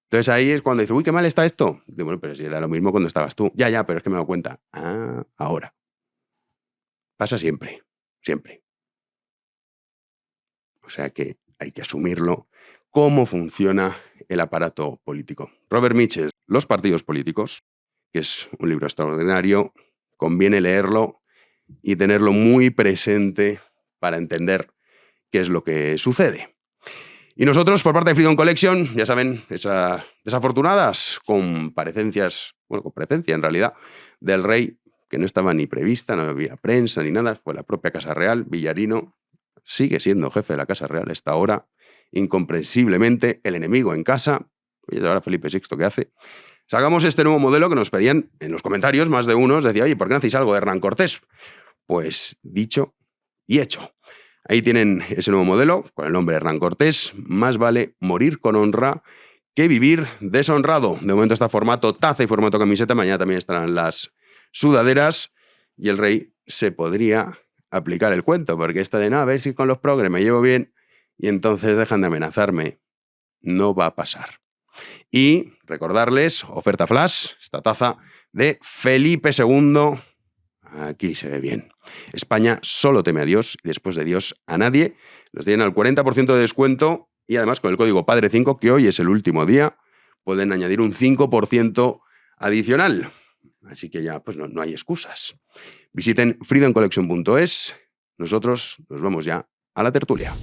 S2: Entonces ahí es cuando dice, uy, qué mal está esto. Digo, bueno, pero si era lo mismo cuando estabas tú. Ya, pero es que me he dado cuenta. Ah, ahora. Pasa siempre, siempre. O sea que hay que asumirlo, cómo funciona el aparato político. Robert Michels, Los partidos políticos, que es un libro extraordinario, conviene leerlo y tenerlo muy presente para entender qué es lo que sucede. Y nosotros, por parte de Freedom Collection, ya saben, esas desafortunadas comparecencia en realidad, del rey, que no estaba ni prevista, no había prensa ni nada, fue la propia Casa Real, Villarino, sigue siendo jefe de la Casa Real hasta ahora, incomprensiblemente, el enemigo en casa, y ahora Felipe VI, ¿qué hace? Sacamos este nuevo modelo que nos pedían en los comentarios, más de unos, decía, oye, ¿por qué no hacéis algo de Hernán Cortés? Pues dicho y hecho. Ahí tienen ese nuevo modelo, con el nombre de Hernán Cortés. Más vale morir con honra que vivir deshonrado. De momento está formato taza y formato camiseta. Mañana también estarán las sudaderas. Y el rey se podría aplicar el cuento, porque esto de, no, a ver si con los progres me llevo bien y entonces dejan de amenazarme. No va a pasar. Y recordarles, oferta flash, esta taza de Felipe II, Aquí se ve bien. España solo teme a Dios y después de Dios a nadie. Nos tienen al 40% de descuento y además con el código PADRE5, que hoy es el último día, pueden añadir un 5% adicional. Así que ya pues no hay excusas. Visiten freedomcollection.es. Nosotros nos vamos ya a la tertulia.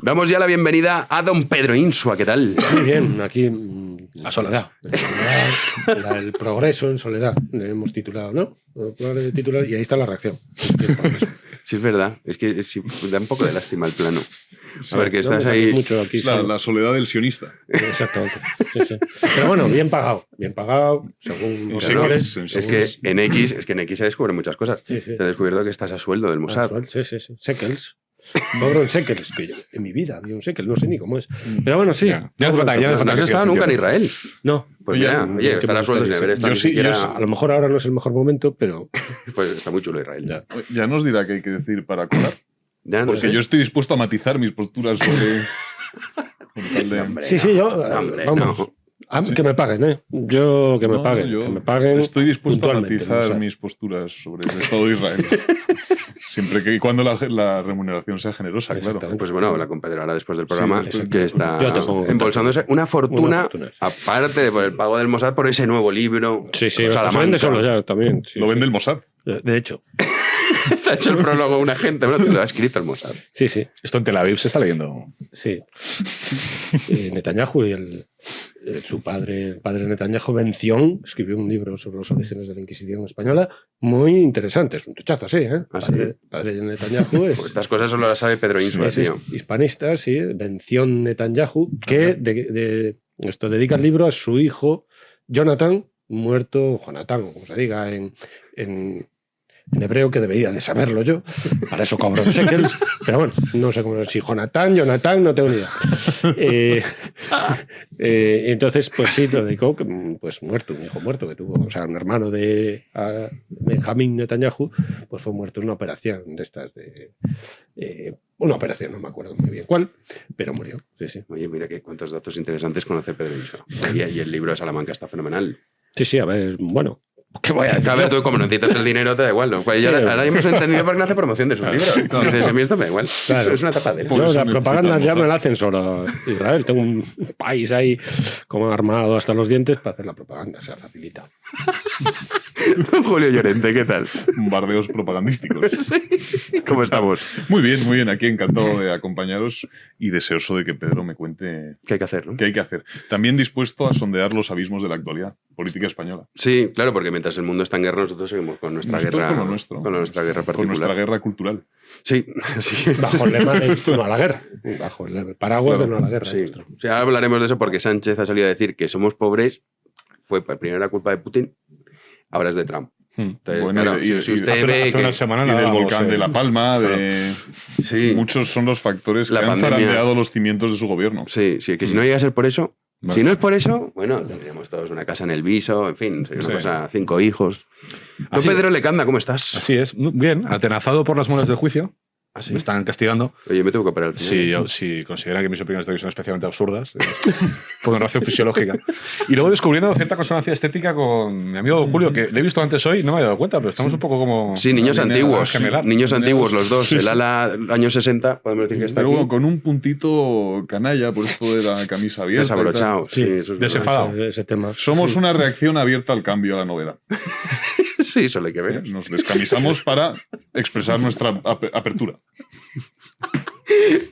S2: Damos ya la bienvenida a don Pedro Insua. ¿Qué tal?
S7: Muy bien, aquí en soledad. El progreso en soledad. Le hemos titulado, ¿no? Y ahí está la reacción.
S2: Sí, es verdad. Es que da un poco de lástima el plano.
S7: Sí,
S2: a ver, que
S7: no
S2: estás
S7: me
S2: ahí...
S7: mucho aquí,
S8: la soledad del sionista.
S7: Exactamente. Sí. Pero bueno, bien pagado, según los señores.
S2: Es que en X se descubren muchas cosas.
S7: Sí.
S2: Se ha descubierto que estás a sueldo del Mossad.
S7: Sí. Shekels. Cobro en shekels, que en mi vida había un shekel, no sé ni cómo es. Pero bueno, sí.
S8: Ya hace falta
S2: ¿No has estado nunca en Israel?
S7: No.
S2: Pues mira, oye, estar a sueldo sin haber estado ni siquiera...
S7: A lo mejor ahora no es el mejor momento, pero...
S2: Pues está muy chulo Israel.
S8: Ya nos dirá qué hay que decir para colar.
S2: Ya, no
S8: Porque
S2: sé.
S8: yo estoy dispuesto a matizar mis posturas sobre...
S2: Hombre,
S7: Sí, yo...
S2: hombre,
S7: vamos.
S2: no.
S7: Que me paguen, ¿eh? Que me paguen.
S8: Estoy dispuesto a
S7: puntualmente,
S8: matizar
S7: ¿no?
S8: mis posturas sobre el Estado de Israel. Siempre que y cuando la remuneración sea generosa, claro.
S7: Exactamente.
S2: Pues bueno, la compañera ahora después del programa
S8: Sí,
S2: que está
S7: Yo te pongo
S2: embolsándose una fortuna,
S7: fortuna.
S2: aparte de por el pago del Mossad, por ese nuevo libro.
S7: Sí,
S2: Salamanca.
S7: se vende solo ya también. Sí,
S8: Lo vende el Mossad.
S7: De hecho.
S2: Te ha hecho el prólogo un agente, bueno, te lo ha escrito el Mossad.
S7: Sí.
S9: Esto en Tel Aviv se está leyendo.
S7: Sí. Netanyahu y su padre, el padre de Netanyahu, Ben-Zion, escribió un libro sobre los orígenes de la Inquisición española muy interesante. Es un tochazo así, ¿eh?
S2: ¿Ah, sí?
S7: Padre de Netanyahu es...
S2: Pues estas cosas solo las sabe Pedro Insua,
S7: es
S2: tío.
S7: hispanista, sí, Ben-Zion Netanyahu, que esto dedica el libro a su hijo Jonathan, muerto, Jonathan, como se diga en hebreo, que debería de saberlo yo, para eso cobro en shekels, pero bueno, no sé cómo, si Jonathan, no tengo ni idea. Entonces, pues sí, lo dedicó, pues muerto, un hijo muerto que tuvo, o sea, un hermano de Benjamín Netanyahu, pues fue muerto en una operación de estas una operación, no me acuerdo muy bien cuál, pero murió, sí.
S2: Oye, mira que cuántos datos interesantes conoce Pedro Insua. Y el libro de Salamanca está fenomenal.
S7: Sí, a ver, bueno, ¿qué voy a decir?
S2: A ver, tú como no necesitas el dinero, te da igual, ¿no? Pues
S7: Sí,
S2: ahora hemos entendido por qué no hace promoción de sus libros. Dices, a mí esto me da igual.
S7: Claro.
S2: Es una tapadera.
S8: Por
S7: Yo,
S8: eso
S7: la propaganda
S8: necesitamos,
S7: ya me la hacen solo Israel. Tengo un país ahí como armado hasta los dientes para hacer la propaganda, o sea, facilita.
S2: Julio Llorente, ¿qué tal?
S8: Bombardeos propagandísticos.
S2: ¿Cómo estamos?
S8: Muy bien. Aquí encantado de acompañaros y deseoso de que Pedro me cuente
S2: ¿Qué hay que hacer, no?
S8: qué hay que hacer. También dispuesto a sondear los abismos de la actualidad política española.
S2: Sí, claro, porque mientras el mundo está en guerra, nosotros seguimos con nuestra
S8: Nosotros
S2: guerra.
S8: con lo nuestro.
S2: Con nuestra guerra particular.
S8: Con nuestra guerra cultural.
S2: Sí, sí.
S7: Bajo el lema de no a la guerra. Bajo el paraguas
S8: Claro,
S7: de no a la guerra.
S2: Sí.
S7: nuestro.
S2: O sea, ahora hablaremos de eso porque Sánchez ha salido a decir que somos pobres. Fue primero la culpa de Putin, ahora es de Trump. Entonces,
S8: Bueno,
S2: claro,
S8: y-
S2: si
S8: y-
S2: usted
S9: hace
S2: ve
S9: una
S2: que...
S9: semana
S8: Y del
S9: hablábamos,
S8: volcán de La Palma, de...
S2: Sí,
S8: Muchos son los factores que
S2: La
S8: han
S2: pandemia.
S8: zarandeado los cimientos de su gobierno.
S2: sí, que si no llega a ser por eso...
S8: Vale.
S2: Si no es por eso, bueno, tendríamos todos una casa en el Viso, en fin, sería una
S9: Sí.
S2: cosa, 5 hijos. Don
S9: Así-
S2: Pedro Lecanda, ¿cómo estás?
S9: Así es. Bien, atenazado por las muelas del juicio.
S2: ¿Ah, sí?
S9: Me están castigando.
S2: Oye, me tengo que operar al final.
S9: Si consideran que mis opiniones de hoy son especialmente absurdas, por una razón fisiológica. Y luego descubriendo cierta consonancia estética con mi amigo Julio, que le he visto antes hoy, no me había dado cuenta, pero estamos un poco como...
S2: Sí, niños
S8: También
S2: antiguos.
S9: gemelar.
S2: Niños antiguos, los dos.
S9: Sí,
S2: El
S9: sí.
S2: ala años 60, podemos decir que está
S8: Pero
S2: aquí.
S8: bueno, con un puntito canalla por esto de la camisa abierta. y tal.
S2: Desabrochado. Sí, eso es verdad.
S9: desenfadado.
S7: Ese tema.
S8: Somos una reacción abierta al cambio, a la novedad.
S2: Sí, solo hay que ver.
S8: Nos descamisamos para expresar nuestra apertura.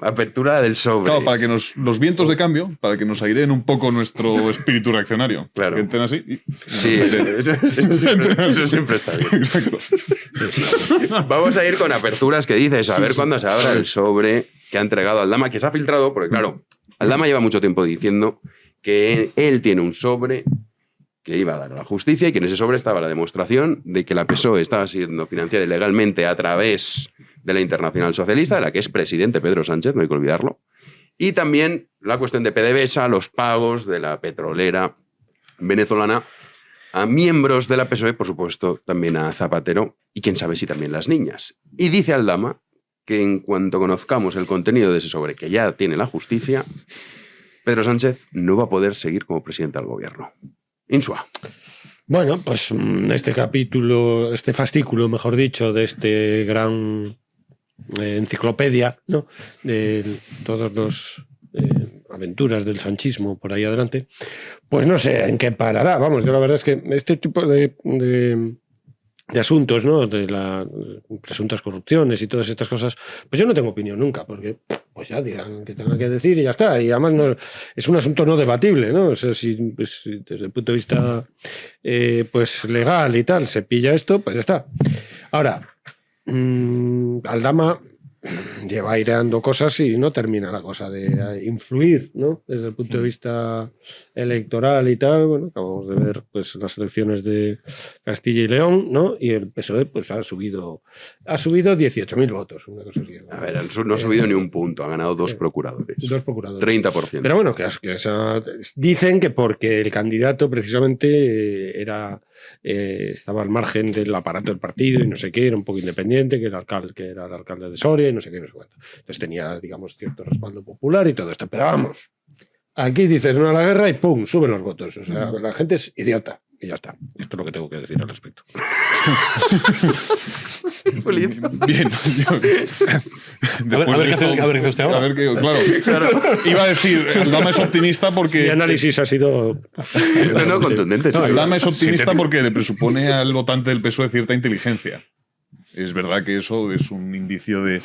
S2: Apertura del sobre.
S8: Claro, para que los vientos de cambio, para que nos aireen un poco nuestro espíritu reaccionario.
S2: Claro.
S8: Que entren así.
S2: Sí, eso siempre está bien.
S8: Exacto.
S2: Vamos a ir con aperturas que dices, a ver cuándo se abra el sobre que ha entregado Aldama, que se ha filtrado, porque claro, Aldama lleva mucho tiempo diciendo que él tiene un sobre que iba a dar a la justicia y que en ese sobre estaba la demostración de que la PSOE estaba siendo financiada ilegalmente a través de la Internacional Socialista, de la que es presidente Pedro Sánchez, no hay que olvidarlo, y también la cuestión de PDVSA, los pagos de la petrolera venezolana a miembros de la PSOE, por supuesto, también a Zapatero y quién sabe si también las niñas. Y dice Aldama que en cuanto conozcamos el contenido de ese sobre que ya tiene la justicia, Pedro Sánchez no va a poder seguir como presidente del gobierno. Insua.
S7: Bueno, pues este capítulo, este fascículo, mejor dicho, de este gran enciclopedia, ¿no? De todos los aventuras del sanchismo por ahí adelante, pues no sé en qué parará. Vamos, yo la verdad es que este tipo de asuntos, ¿no? De las presuntas corrupciones y todas estas cosas, pues yo no tengo opinión nunca, porque pues ya dirán que tenga que decir y ya está. Y además no, es un asunto no debatible, ¿no? O sea, si desde el punto de vista pues legal y tal se pilla esto, pues ya está. Ahora, Aldama lleva aireando cosas y no termina la cosa de influir, ¿no? Desde el punto de vista electoral y tal. Bueno, acabamos de ver pues las elecciones de Castilla y León, ¿no? Y el PSOE pues ha subido 18.000 votos, una cosa así.
S2: A ver, el sur no ha subido ni un punto, ha ganado 2 procuradores.
S7: 2 procuradores.
S2: 30%.
S7: Pero bueno, dicen que porque el candidato precisamente estaba al margen del aparato del partido y no sé qué, era un poco independiente, que era el alcalde de Soria y no sé qué, no sé cuánto. Entonces tenía, digamos, cierto respaldo popular y todo esto. Pero vamos, aquí dices no a la guerra y ¡pum! Suben los votos. O sea, la gente es idiota. Y ya está. Esto es lo que tengo que decir al respecto.
S8: Bien.
S9: A ver qué hace usted ahora.
S8: A ver claro. Iba a decir, Aldama es optimista porque...
S7: Mi análisis ha sido...
S2: No, contundente.
S8: No,
S2: Sí.
S8: Aldama es optimista porque le presupone al votante del PSOE cierta inteligencia. Es verdad que eso es un indicio de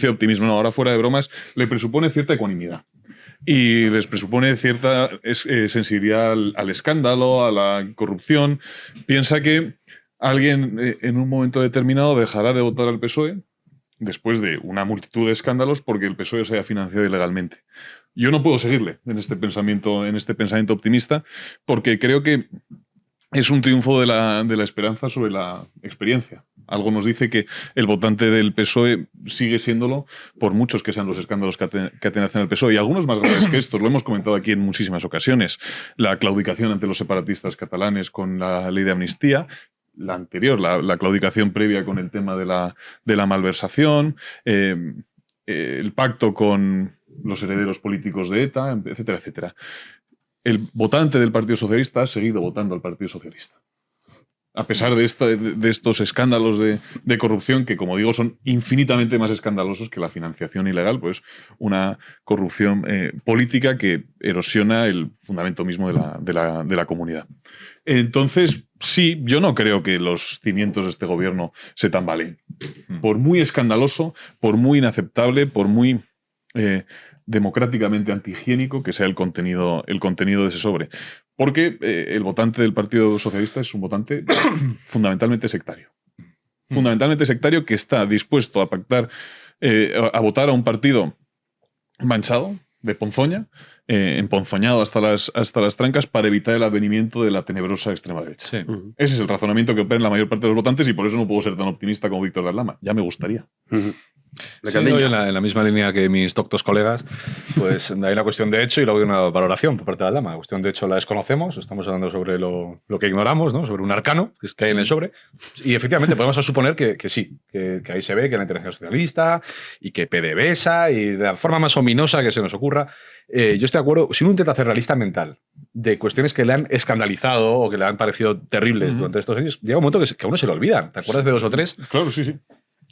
S8: optimismo. No, ahora fuera de bromas, le presupone cierta ecuanimidad. Y les presupone cierta sensibilidad al escándalo, a la corrupción. Piensa que alguien en un momento determinado dejará de votar al PSOE después de una multitud de escándalos porque el PSOE se haya financiado ilegalmente. Yo no puedo seguirle en este pensamiento optimista porque creo que es un triunfo de la esperanza sobre la experiencia. Algo nos dice que el votante del PSOE sigue siéndolo por muchos que sean los escándalos que atenazan al PSOE y algunos más graves que estos. Lo hemos comentado aquí en muchísimas ocasiones. La claudicación ante los separatistas catalanes con la ley de amnistía, la anterior, la claudicación previa con el tema de la malversación, el pacto con los herederos políticos de ETA, etcétera, etcétera. El votante del Partido Socialista ha seguido votando al Partido Socialista. A pesar de estos escándalos de corrupción, que como digo son infinitamente más escandalosos que la financiación ilegal, pues una corrupción política que erosiona el fundamento mismo de la comunidad. Entonces, sí, yo no creo que los cimientos de este gobierno se tambaleen. Por muy escandaloso, por muy inaceptable, por muy democráticamente antihigiénico que sea el contenido de ese sobre. Porque el votante del Partido Socialista es un votante fundamentalmente sectario. Fundamentalmente sectario que está dispuesto a pactar, a votar a un partido manchado, de ponzoña, emponzoñado hasta las trancas para evitar el advenimiento de la tenebrosa extrema derecha.
S9: Sí.
S8: Ese es el razonamiento que opera en la mayor parte de los votantes y por eso no puedo ser tan optimista como Víctor de Aldama. Ya me gustaría.
S9: Sí, no, yo en la misma línea que mis doctos colegas, pues hay una cuestión de hecho y luego hay una valoración por parte de Aldama. La cuestión de hecho la desconocemos, estamos hablando sobre lo que ignoramos, ¿no? Sobre un arcano que hay en el sobre. Y efectivamente podemos suponer que sí, que ahí se ve que la inteligencia socialista y que PDVSA y de la forma más ominosa que se nos ocurra. Yo estoy de acuerdo, si uno intenta hacer la lista mental de cuestiones que le han escandalizado o que le han parecido terribles durante estos años, llega un momento que a uno se le olvidan. ¿Te acuerdas de 2 o 3?
S8: Claro, sí, sí.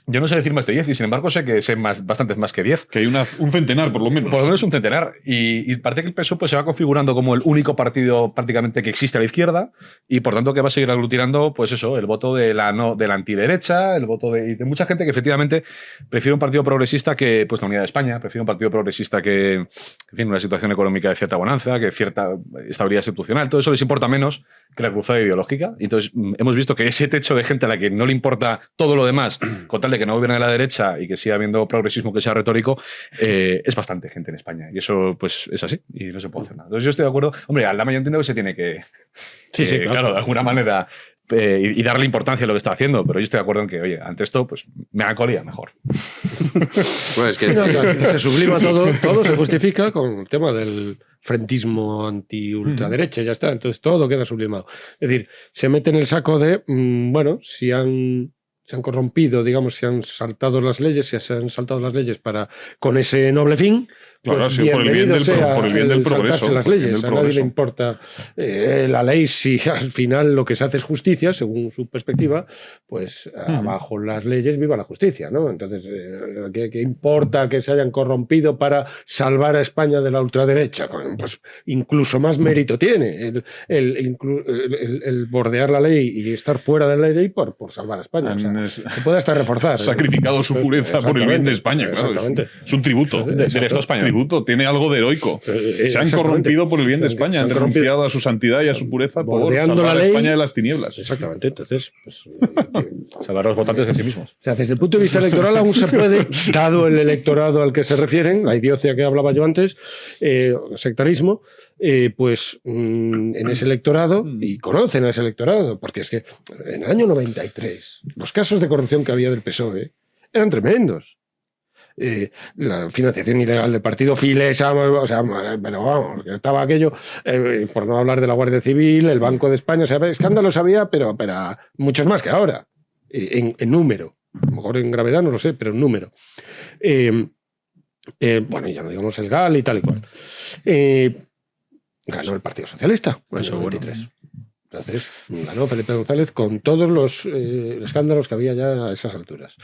S9: Yo no sé decir más de 10 y sin embargo sé que sé bastantes más que 10.
S8: Que hay un centenar, por lo menos.
S9: Por lo menos un centenar. Y parece que el PSOE pues, se va configurando como el único partido prácticamente que existe a la izquierda y por tanto que va a seguir aglutinando pues eso, el voto de la antiderecha, el voto de mucha gente que efectivamente prefiere un partido progresista que pues, la unidad de España, prefiere un partido progresista que, en fin, una situación económica de cierta bonanza, que cierta estabilidad institucional. Todo eso les importa menos que la cruzada ideológica. Y entonces hemos visto que ese techo de gente a la que no le importa todo lo demás, con tal de que no gobierne la derecha y que siga habiendo progresismo que sea retórico, es bastante gente en España. Y eso pues es así y no se puede hacer nada. Entonces yo estoy de acuerdo. Hombre, Aldama yo entiendo que se tiene que...
S7: Sí,
S9: claro, de alguna manera... y darle importancia a lo que está haciendo, pero yo estoy de acuerdo en que, oye, ante esto, pues melancolía mejor.
S2: Bueno, es que
S7: Se sublima todo se justifica con el tema del frentismo anti-ultraderecha, ya está. Entonces todo queda sublimado. Es decir, se mete en el saco de, bueno, si han se han corrompido, digamos, se han saltado las leyes con ese noble fin.
S8: Claro,
S7: Pues
S8: ha sido por el bien
S7: bienvenido sea
S8: del progreso.
S7: saltarse las
S8: por el bien
S7: leyes.
S8: del
S7: A nadie le
S8: progreso.
S7: importa la ley si al final lo que se hace es justicia, según su perspectiva, pues abajo las leyes, viva la justicia, ¿no? Entonces, ¿qué importa que se hayan corrompido para salvar a España de la ultraderecha? Pues incluso más mérito tiene el bordear la ley y estar fuera de la ley por salvar a España. O sea, se puede hasta reforzar.
S8: Sacrificado su pureza por el bien de España, claro.
S7: Exactamente.
S8: Es un tributo.
S9: Del Estado español.
S8: Tiene algo de heroico. Se han
S7: Exactamente.
S8: corrompido por el bien de España, han renunciado a su santidad y a su pureza por
S7: Bordeando
S8: salvar
S7: la
S8: a
S7: ley.
S8: España de las tinieblas.
S7: Exactamente. Entonces, pues,
S9: Salvar a los votantes de sí mismos.
S7: o sea, desde el punto de vista electoral aún se puede, dado el electorado al que se refieren, la idiocia que hablaba yo antes, sectarismo, pues en ese electorado, y conocen a ese electorado, porque es que en el año 93 los casos de corrupción que había del PSOE eran tremendos. La financiación ilegal del partido Filesa, o sea, pero vamos, que estaba aquello, por no hablar de la Guardia Civil, el Banco de España, o sea, escándalos había, pero muchos más que ahora, en número. A lo mejor en gravedad no lo sé, pero en número. Bueno, ya no digamos el GAL y tal y cual. Ganó el Partido Socialista en el 93. Entonces, ganó Felipe González con todos los escándalos que había ya a esas alturas.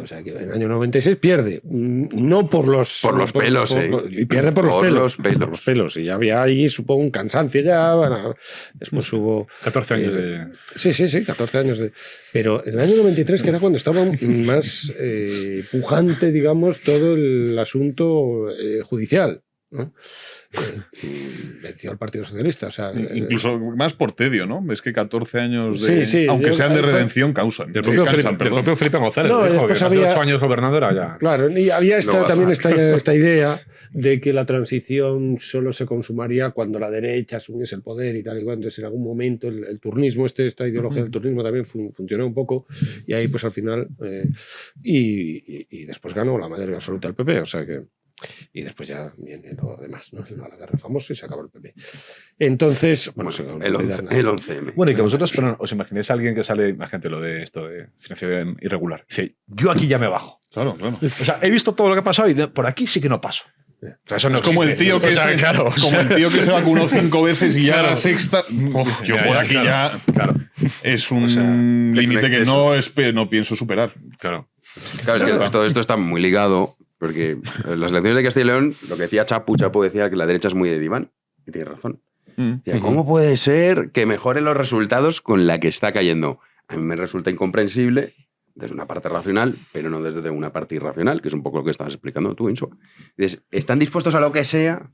S7: O sea que en el año 96 pierde. No por los...
S2: Por los pelos,
S7: y pierde por los
S2: Por
S7: pelos.
S2: los pelos.
S7: Por los pelos. Y ya había ahí, supongo, un cansancio ya. Bueno, después hubo...
S9: 14 años de...
S7: Sí, 14 años de... Pero en el año 93, que era cuando estaba más pujante, digamos, todo el asunto judicial, ¿no? Venció al Partido Socialista. O sea,
S8: Incluso más por tedio, ¿no? Es que 14 años
S7: Sí,
S8: de...
S7: sí,
S8: aunque
S7: yo-
S8: sean de
S7: ahí fue-
S8: redención, causan.
S9: Del propio,
S8: Descansan,
S9: del propio Felipe González.
S7: No,
S9: dijo
S7: y después
S9: que más de
S7: había-
S9: 8 años gobernando era ya...
S7: Claro, y había
S2: No baja.
S7: también esta idea de que la transición solo se consumaría cuando la derecha asumiese el poder y tal y cual. Entonces, en algún momento, el turnismo, esta ideología del turnismo también funcionó un poco, y ahí, pues al final, y después ganó la mayoría absoluta del PP, o sea que. Y después ya viene lo demás, ¿no? El Malaguerre famoso y se acabó el PP. Entonces, bueno,
S2: El 11M.
S9: Bueno, y que vosotros, pero os imagináis a alguien que sale, imagínate lo de esto de financiación irregular. Dice, yo aquí ya me bajo.
S8: Claro, claro.
S9: O sea, he visto todo lo que ha pasado y por aquí sí que no paso. O sea, eso no
S8: Es como el
S9: existe.
S8: tío que
S9: O sea,
S8: se,
S9: claro, o
S8: como
S9: sea,
S8: el tío que se vacunó 5 veces y ya
S9: Claro.
S8: la sexta. Yo
S9: Ya,
S8: por
S9: ya,
S8: aquí
S9: claro,
S8: ya
S9: Claro,
S8: es un
S9: O sea,
S8: límite que
S2: exceso.
S8: no pienso superar.
S9: claro.
S2: Claro, es que todo esto está muy ligado, porque en las elecciones de Castilla y León, lo que decía Chapu decía que la derecha es muy de diván, y tiene razón. Decía, ¿cómo puede ser que mejoren los resultados con la que está cayendo? A mí me resulta incomprensible desde una parte racional, pero no desde una parte irracional, que es un poco lo que estabas explicando tú, Inso. Dices, están dispuestos a lo que sea,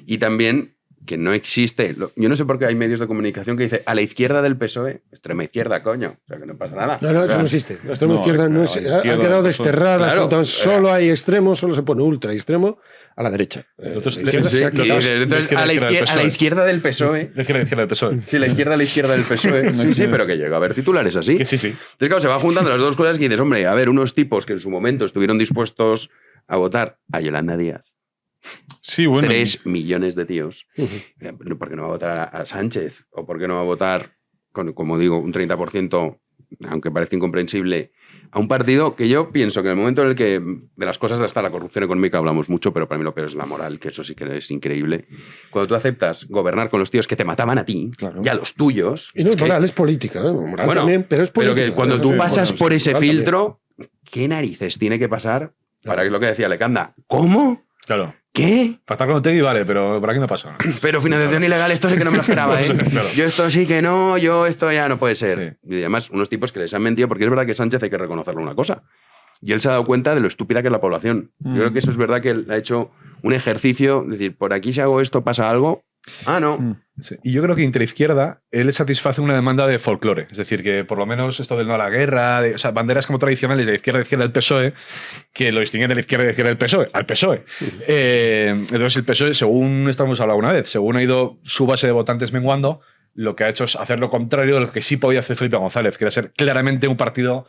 S2: y también que no existe. Yo no sé por qué hay medios de comunicación que dicen a la izquierda del PSOE, extrema izquierda, coño. O sea, que no pasa nada.
S7: No,
S2: O sea,
S7: eso no existe. La extrema
S8: no,
S7: izquierda no
S8: la
S7: es,
S8: izquierda
S7: ha quedado
S8: del PSOE.
S7: desterrada.
S2: Claro.
S7: Entonces, solo hay extremo, solo se pone ultra extremo a la derecha.
S9: Entonces,
S7: La izquierda
S2: Sí,
S7: se ha
S2: y
S7: quitado.
S2: entonces, a la izquierda del PSOE.
S9: La izquierda del PSOE.
S2: Sí, la izquierda a la izquierda del PSOE. Sí, sí, pero que llega a haber titulares así.
S9: Que sí, sí.
S2: Entonces, claro, se van juntando las dos cosas que dices, hombre, a ver, unos tipos que en su momento estuvieron dispuestos a votar a Yolanda Díaz.
S8: Sí, bueno.
S2: 3 millones de tíos.
S7: Ujú.
S2: ¿Por qué no va a votar a Sánchez? ¿O por qué no va a votar, como digo, un 30%, aunque parezca incomprensible, a un partido que yo pienso que en el momento en el que de las cosas hasta la corrupción económica hablamos mucho, pero para mí lo peor es la moral, que eso sí que es increíble. Cuando tú aceptas gobernar con los tíos que te mataban a ti
S8: Claro.
S2: y a los tuyos...
S7: Y no es
S2: que-
S7: moral, es política. Moral
S2: Bueno,
S7: también, pero es
S2: pero
S7: política.
S2: que cuando
S7: Eso
S2: tú
S7: sí,
S2: pasas
S7: bueno,
S2: por
S7: sí,
S2: ese
S7: moral también.
S2: filtro, ¿qué narices tiene que pasar para que lo que decía Lecanda? ¿Cómo?
S9: Claro.
S2: ¿Qué?
S9: Para estar con Tegui vale, pero por aquí no pasa.
S2: Pero financiación ilegal, esto sí que no me lo esperaba, ¿eh?
S9: Claro.
S2: Yo esto sí que no, yo esto ya no puede ser.
S9: Sí.
S2: Y además, unos tipos que les han mentido, porque es verdad que Sánchez hay que reconocerle una cosa. Y él se ha dado cuenta de lo estúpida que es la población. Yo creo que eso es verdad que él ha hecho un ejercicio, es decir, por aquí si hago esto pasa algo. Ah, no.
S9: Sí. Y yo creo que Interizquierda, él le satisface una demanda de folclore. Es decir, que por lo menos esto del no a la guerra, o sea, banderas como tradicionales de izquierda del PSOE, que lo distinguen de la izquierda del PSOE, al PSOE. Entonces el PSOE, según estamos hablando una vez, según ha ido su base de votantes menguando, lo que ha hecho es hacer lo contrario de lo que sí podía hacer Felipe González, que era ser claramente un partido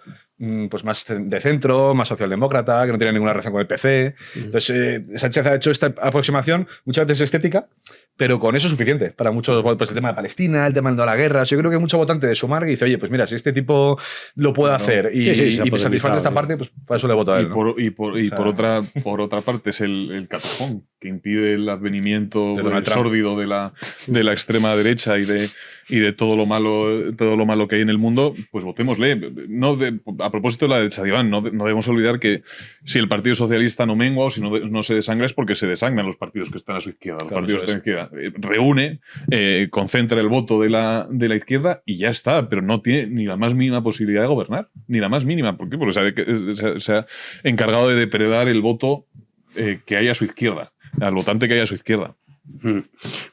S9: pues más de centro, más socialdemócrata, que no tiene ninguna relación con el PC. Entonces, Sánchez ha hecho esta aproximación, muchas veces estética, pero con eso es suficiente para muchos, pues el tema de Palestina, el tema de la guerra. Yo creo que hay mucho votante de Sumar que dice, oye, pues mira, si este tipo lo puede hacer y satisface esta parte, pues para eso le voto a él.
S8: Por otra parte es el catafón que impide el advenimiento sórdido de la extrema derecha y de todo lo malo que hay en el mundo, pues votémosle. A propósito de la derecha de Iván, no debemos olvidar que si el Partido Socialista no mengua o si no se desangra es porque se desangran los partidos que están a su izquierda. Los partidos que están a la izquierda. Reúne, concentra el voto de la izquierda y ya está, pero no tiene ni la más mínima posibilidad de gobernar. Ni la más mínima. ¿Por qué? Porque se ha encargado de depredar el voto que hay a su izquierda, al votante que hay a su izquierda.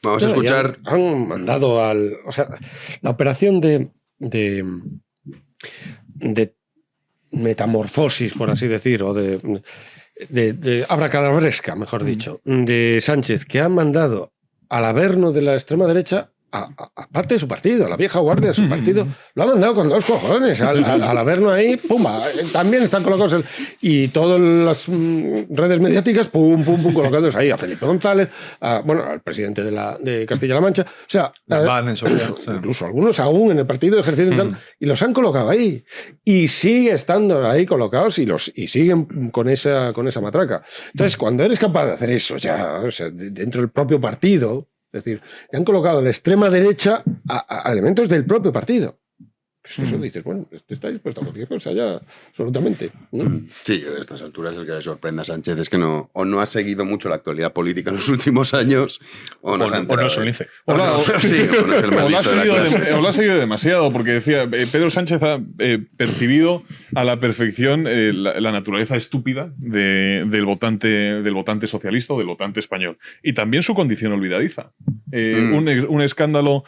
S2: Vamos a escuchar.
S7: Han mandado o sea, la operación de metamorfosis, por así decir, o de abracadabresca, mejor dicho, de Sánchez, que han mandado al averno de la extrema derecha a parte de su partido, a la vieja guardia de su partido, lo ha mandado con 2 cojones al averno ahí, pumba, también están colocados y todas las redes mediáticas, pum, colocados ahí a Felipe González, al presidente de Castilla-La Mancha, o sea, incluso algunos aún en el partido ejerciendo tal, y los han colocado ahí, y sigue estando ahí colocados y siguen con esa matraca. Entonces, cuando eres capaz de hacer eso ya, o sea, dentro del propio partido, es decir, le han colocado la extrema derecha a elementos del propio partido. Pues eso dices, bueno, está dispuesto a cualquier cosa ya, absolutamente, ¿no?
S2: Sí, a estas alturas el que le sorprenda a Sánchez es que no ha seguido mucho la actualidad política en los últimos años o no es un lince.
S8: O lo ha seguido demasiado, porque decía, Pedro Sánchez ha percibido a la perfección la naturaleza estúpida del votante socialista o del votante español. Y también su condición olvidadiza. Un escándalo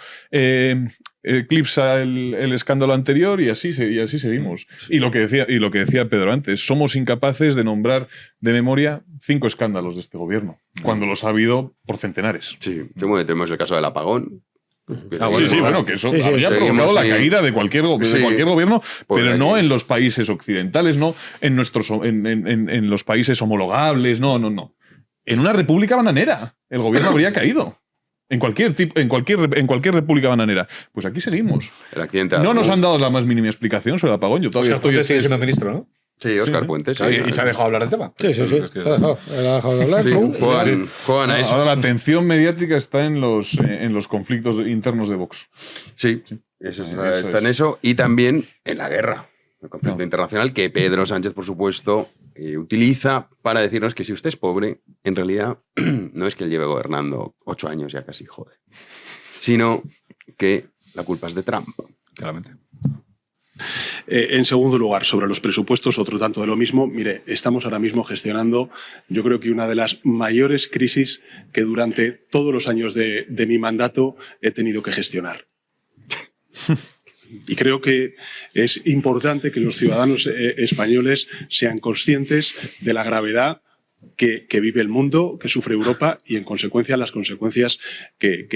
S8: eclipsa el escándalo anterior y así seguimos. Y lo que decía Pedro antes, somos incapaces de nombrar de memoria 5 escándalos de este gobierno, cuando los ha habido por centenares.
S2: Sí, tenemos el caso del apagón.
S8: Que eso habría provocado la caída de cualquier gobierno, pero no en los países occidentales, no en los países homologables, no. En una república bananera, el gobierno habría caído. En cualquier república bananera. Pues aquí seguimos.
S2: El accidente
S8: no nos han dado la más mínima explicación sobre el apagón. Yo todavía
S9: estoy siendo ministro, ¿no?
S2: Sí, Óscar Puente. Sí.
S9: ¿Y se ha dejado hablar del tema?
S7: Sí. Se ha dejado hablar.
S2: Sí, juegan a eso.
S8: Ahora la atención mediática está en los conflictos internos de Vox.
S2: Sí. Eso está en eso. Y también en la guerra. El conflicto internacional que Pedro Sánchez, por supuesto, utiliza para decirnos que si usted es pobre, en realidad no es que él lleve gobernando 8 años ya casi, joder, sino que la culpa es de Trump.
S9: Claramente.
S10: En segundo lugar, sobre los presupuestos, otro tanto de lo mismo. Mire, estamos ahora mismo gestionando, yo creo que una de las mayores crisis que durante todos los años de mi mandato he tenido que gestionar. Y creo que es importante que los ciudadanos españoles sean conscientes de la gravedad que vive el mundo, que sufre Europa y, en consecuencia, las consecuencias que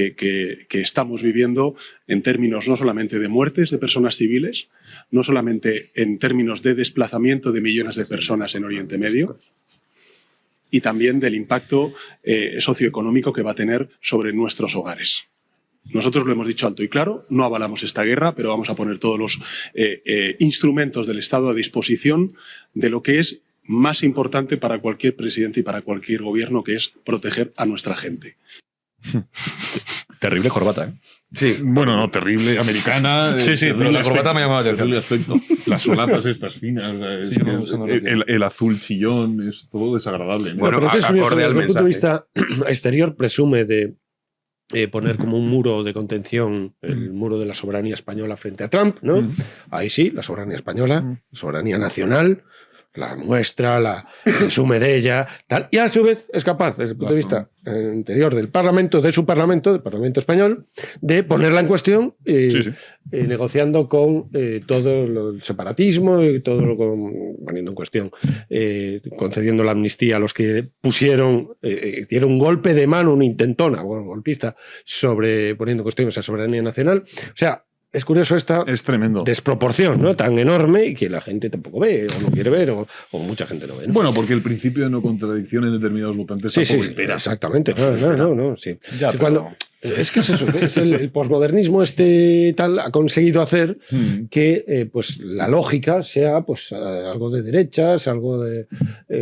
S10: estamos viviendo en términos no solamente de muertes de personas civiles, no solamente en términos de desplazamiento de millones de personas en Oriente Medio, y también del impacto socioeconómico que va a tener sobre nuestros hogares. Nosotros lo hemos dicho alto y claro, no avalamos esta guerra, pero vamos a poner todos los instrumentos del Estado a disposición de lo que es más importante para cualquier presidente y para cualquier gobierno, que es proteger a nuestra gente.
S9: Terrible corbata, ¿eh?
S8: Sí, bueno, no, terrible, americana.
S9: Sí, pero la corbata me ha llamado la atención.
S8: Aspecto. Las solapas estas finas, el azul chillón, es todo desagradable, ¿no?
S7: Bueno, pero desde el punto de vista exterior presume de poner como un muro de contención el muro de la soberanía española frente a Trump, ¿no? Ahí sí, la soberanía española, la soberanía nacional, la muestra, la presume de ella, tal, y a su vez es capaz, desde el punto de vista interior del Parlamento, del Parlamento español, de ponerla en cuestión, negociando con todo el separatismo y todo lo poniendo en cuestión, concediendo la amnistía a los que dieron un golpe de mano, una intentona, golpista, poniendo en cuestión esa soberanía nacional. O sea, es curioso esta
S8: Es tremendo.
S7: desproporción, ¿no? Tan enorme y que la gente tampoco ve o no quiere ver o mucha gente no ve, ¿no?
S8: Bueno, porque el principio de no contradicción en determinados votantes
S7: Sí,
S8: tampoco
S7: sí,
S8: impera.
S7: exactamente. No, sí.
S9: Ya,
S7: Sí,
S9: pero-
S7: es que es eso, es el posmodernismo tal ha conseguido hacer que pues la lógica sea pues algo de derechas, algo de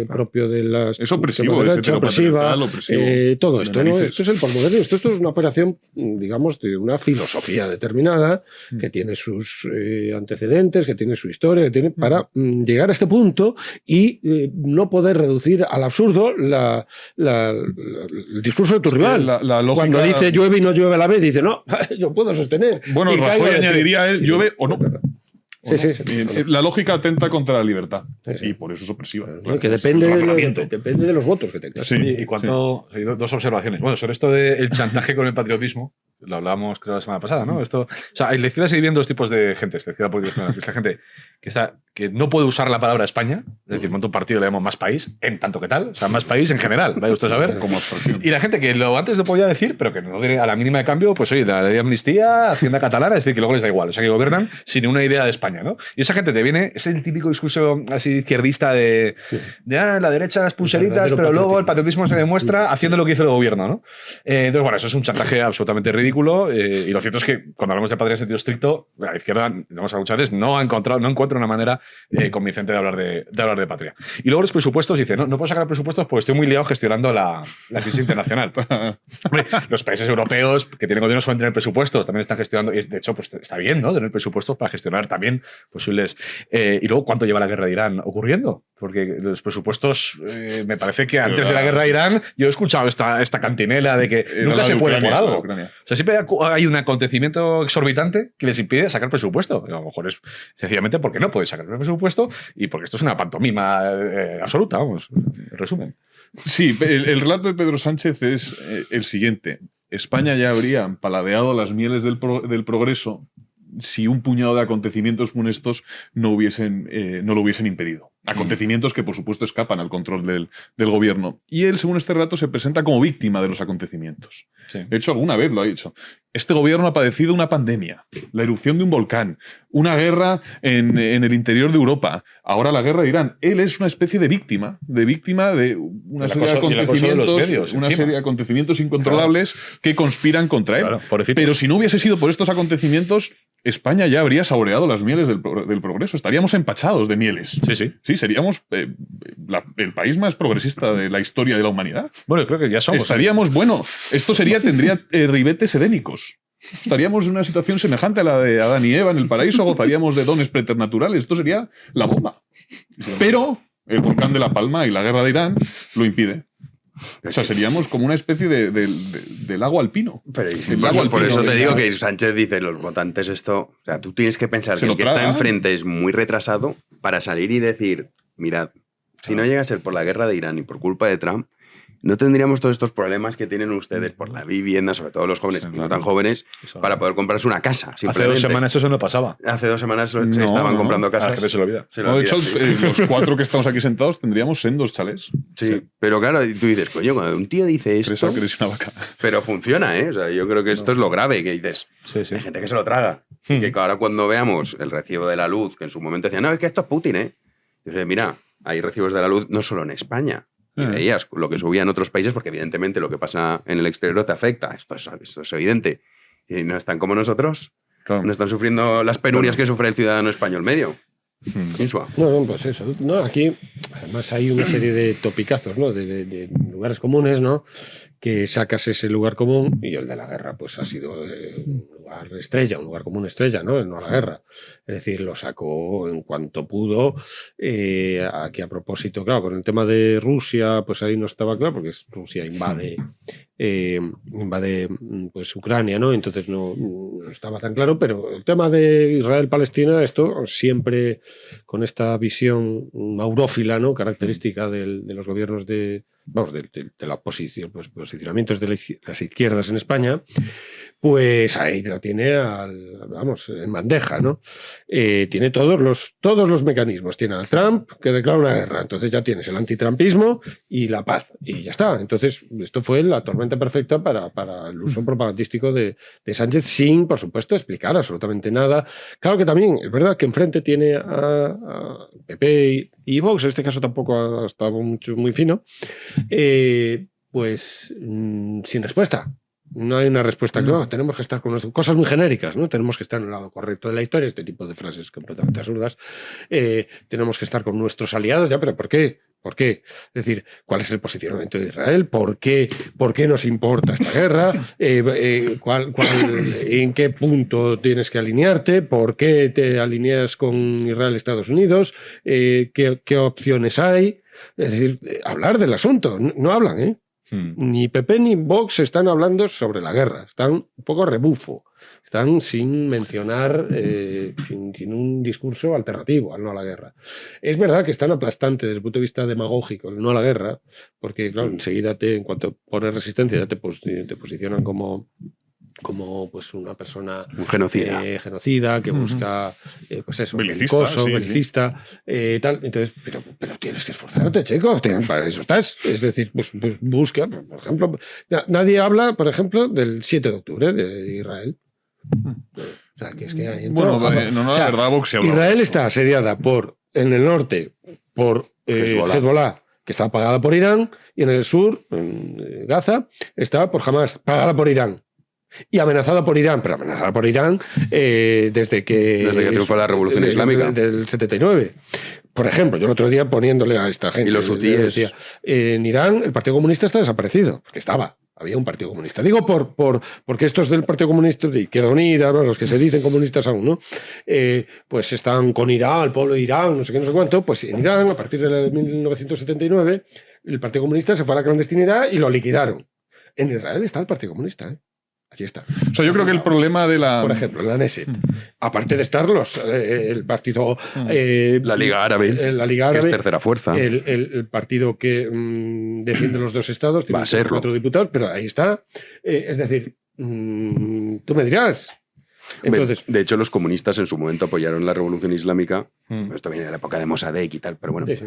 S7: propio de las
S8: Es opresivo,
S7: de
S8: es
S7: derecha, opresiva,
S8: heteropatriarcal, opresivo.
S7: todo
S8: De
S7: esto, ¿no?
S8: narices.
S7: Esto es el posmodernismo, esto es una operación, digamos, de una filosofía determinada que tiene sus antecedentes, que tiene su historia, que tiene para llegar a este punto y no poder reducir al absurdo el discurso de tu rival.
S8: La lógica...
S7: Cuando dice llueve y no llueve a la vez, dice, no, yo puedo sostener.
S8: Bueno,
S7: Y caigo
S8: Rajoy
S7: de pie.
S8: añadiría él, llueve o no.
S7: Sí, sí, sí.
S8: La lógica atenta contra la libertad.
S7: Sí, sí.
S8: Y por eso es opresiva.
S7: ¿No?
S8: Claro.
S7: Que depende,
S9: es un razonamiento.
S7: depende de los votos que tengas.
S8: Sí.
S9: Y cuanto, dos observaciones. Bueno, sobre esto del chantaje con el patriotismo, lo hablábamos creo la semana pasada, ¿no? Esto, o sea, en la izquierda se dividen dos tipos de gente. La izquierda política, que esta gente que no puede usar la palabra España, es decir, monta un partido y le llamamos más país, en tanto que tal, o sea, más país en general, vaya usted a saber.
S8: Como abstracción.
S9: Y la gente que lo antes lo podía decir, pero que no tiene a la mínima de cambio, pues oye, la ley de amnistía, Hacienda catalana, es decir, que luego les da igual, o sea, que gobiernan sin una idea de España, ¿no? Y esa gente te viene, es el típico discurso así izquierdista de la derecha las pulseritas,
S7: verdadero
S9: pero luego el
S7: patriotismo.
S9: patriotismo se demuestra haciendo lo que hizo el gobierno, ¿no? Entonces, bueno, eso es un chantaje absolutamente ridículo y lo cierto es que cuando hablamos de patria en sentido estricto, la izquierda, lo hemos hablado muchas veces, no encuentra una manera convincente de hablar de patria. Y luego los presupuestos, dice, no puedo sacar presupuestos porque estoy muy liado gestionando la crisis internacional. Hombre, los países europeos que tienen gobierno suelen tener presupuestos, también están gestionando, y de hecho, pues está bien, ¿no? Tener presupuestos para gestionar también posibles... y luego, ¿cuánto lleva la guerra de Irán ocurriendo? Porque los presupuestos, me parece que antes de la guerra de Irán, yo he escuchado esta cantinela de que
S8: Era
S9: nunca
S8: la
S9: se
S8: de
S9: puede
S8: Ucrania,
S9: por
S8: la de
S9: algo.
S8: Ucrania.
S9: O sea, siempre hay un acontecimiento exorbitante que les impide sacar presupuesto. A lo mejor es sencillamente porque no pueden sacar el presupuesto y porque esto es una pantomima absoluta, vamos, en resumen.
S8: Sí, el relato de Pedro Sánchez es el siguiente. España ya habría paladeado las mieles del progreso si un puñado de acontecimientos funestos no lo hubiesen impedido. Acontecimientos que, por supuesto, escapan al control del gobierno. Y él, según este relato, se presenta como víctima de los acontecimientos.
S9: Sí.
S8: De hecho, alguna vez lo ha dicho. Este gobierno ha padecido una pandemia, la erupción de un volcán, una guerra en el interior de Europa, ahora la guerra de Irán. Él es una especie de víctima de una
S9: El
S8: serie de
S9: acoso- y el acoso de los
S8: acontecimientos,
S9: medios,
S8: una
S9: encima.
S8: serie de acontecimientos incontrolables que conspiran contra él.
S9: Claro, pobrecitos.
S8: Pero si no hubiese sido por estos acontecimientos, España ya habría saboreado las mieles del progreso. Estaríamos empachados de mieles.
S9: Sí, sí.
S8: Sí, seríamos el país más progresista de la historia de la humanidad.
S9: Bueno, creo que ya somos.
S8: Estaríamos, bueno, esto tendría ribetes edénicos. Estaríamos en una situación semejante a la de Adán y Eva en el paraíso, gozaríamos de dones preternaturales. Esto sería la bomba. Pero el volcán de La Palma y la guerra de Irán lo impide. O sea, seríamos como una especie de lago alpino.
S2: Pero
S8: El lago
S2: por
S8: alpino
S2: eso te
S8: de-
S2: digo que Sánchez dice, los votantes esto... O sea, tú tienes que pensar
S8: Se
S2: que
S8: lo
S2: el que está
S8: tragan.
S2: enfrente es muy retrasado para salir y decir, mirad, si no llega a ser por la guerra de Irán y por culpa de Trump, no tendríamos todos estos problemas que tienen ustedes por la vivienda, sobre todo los jóvenes
S8: Sí,
S2: y no
S8: claro.
S2: tan jóvenes,
S9: Eso.
S2: para poder comprarse una casa.
S9: Hace
S2: Simplemente.
S9: 2 semanas eso no pasaba.
S2: Hace 2 semanas se
S8: No,
S2: estaban
S8: no.
S2: comprando
S9: A la
S2: casas.
S9: gente se lo olvida.
S2: Se lo
S8: No, de hecho,
S2: olvida, sí.
S8: los 4 que estamos aquí sentados tendríamos sendos chalés.
S2: Sí, pero claro, tú dices, coño, cuando un tío dice esto,
S8: Que eres una vaca.
S2: pero funciona, ¿eh? O sea, yo creo que esto es lo grave, que dices,
S9: Sí, sí.
S2: hay gente que se lo traga. Y que ahora cuando veamos el recibo de la luz, que en su momento decían, no, es que esto es Putin, ¿eh? Dices, mira, hay recibos de la luz no solo en España. Y veías lo que subía en otros países, porque evidentemente lo que pasa en el exterior te afecta. Esto es evidente. Y no están como nosotros.
S8: Claro.
S2: No están sufriendo las penurias que sufre el ciudadano español medio. Insua.
S7: No, pues eso. No, aquí además hay una serie de topicazos, ¿no? De lugares comunes, ¿no? Que sacas ese lugar común y el de la guerra, pues ha sido un lugar estrella, un lugar común estrella, ¿no? No la guerra. Es decir, lo sacó en cuanto pudo. Aquí a propósito, claro, con el tema de Rusia, pues ahí no estaba claro, porque Rusia invade pues Ucrania, ¿no? Entonces no estaba tan claro, pero el tema de Israel-Palestina, esto siempre con esta visión maurófila, ¿no? Característica de los gobiernos de la oposición, pues posicionamientos de las izquierdas en España, pues ahí lo tiene en bandeja, ¿no? Tiene todos los mecanismos. Tiene a Trump, que declara una guerra. Entonces ya tienes el antitrampismo y la paz. Y ya está. Entonces, esto fue la tormenta perfecta para el uso propagandístico de Sánchez, sin, por supuesto, explicar absolutamente nada. Claro que también es verdad que enfrente tiene a PP y Vox, en este caso tampoco ha estado muy fino, pues sin respuesta. No hay una respuesta claro. Tenemos que estar con cosas muy genéricas, ¿no? Tenemos que estar en el lado correcto de la historia, este tipo de frases completamente absurdas. Tenemos que estar con nuestros aliados, ya, pero ¿por qué? ¿Por qué? Es decir, ¿cuál es el posicionamiento de Israel? ¿Por qué nos importa esta guerra? ¿En qué punto tienes que alinearte? ¿Por qué te alineas con Israel y Estados Unidos? ¿Qué opciones hay? Es decir, hablar del asunto. No hablan, ¿eh? Ni PP ni Vox están hablando sobre la guerra, están un poco rebufo, están sin mencionar, sin un discurso alternativo al no a la guerra. Es verdad que es tan aplastante desde el punto de vista demagógico el no a la guerra, porque claro, enseguida en cuanto pones resistencia ya te posicionan como pues una persona genocida que busca pues eso, belicista, tal. Entonces, pero tienes que esforzarte, chicos, para eso estás. Es decir, pues busca, por ejemplo, nadie habla, por ejemplo, del 7 de octubre de Israel. O sea, que es que hay
S8: la verdad, Vox
S7: Israel está asediada en el norte por Hezbollah, que está pagada por Irán, y en el sur, en Gaza, está por Hamas, pagada por Irán. Y amenazada por Irán, pero amenazada por Irán desde que
S2: triunfó la Revolución Islámica.
S7: Del 79. Por ejemplo, yo el otro día poniéndole a esta gente...
S2: Y los hutíes.
S7: Decía, en Irán el Partido Comunista está desaparecido, porque había un Partido Comunista. Digo porque estos del Partido Comunista de Izquierda Unida, ¿no? Los que se dicen comunistas aún, ¿no? Pues están con Irán, el pueblo de Irán, no sé qué, no sé cuánto. Pues en Irán, a partir de 1979, el Partido Comunista se fue a la clandestinidad y lo liquidaron. En Israel está el Partido Comunista, ¿eh? Así está.
S8: O sea, yo creo que el problema de la...
S7: Por ejemplo, la Knesset. Aparte de estar el partido...
S2: la Liga Árabe, que es tercera fuerza.
S7: El partido que defiende los dos estados, tiene 4 diputados, pero ahí está. Es decir, tú me dirás... Entonces,
S2: de hecho, los comunistas en su momento apoyaron la Revolución Islámica. Esto viene de la época de Mossadegh y tal, pero bueno... Sí.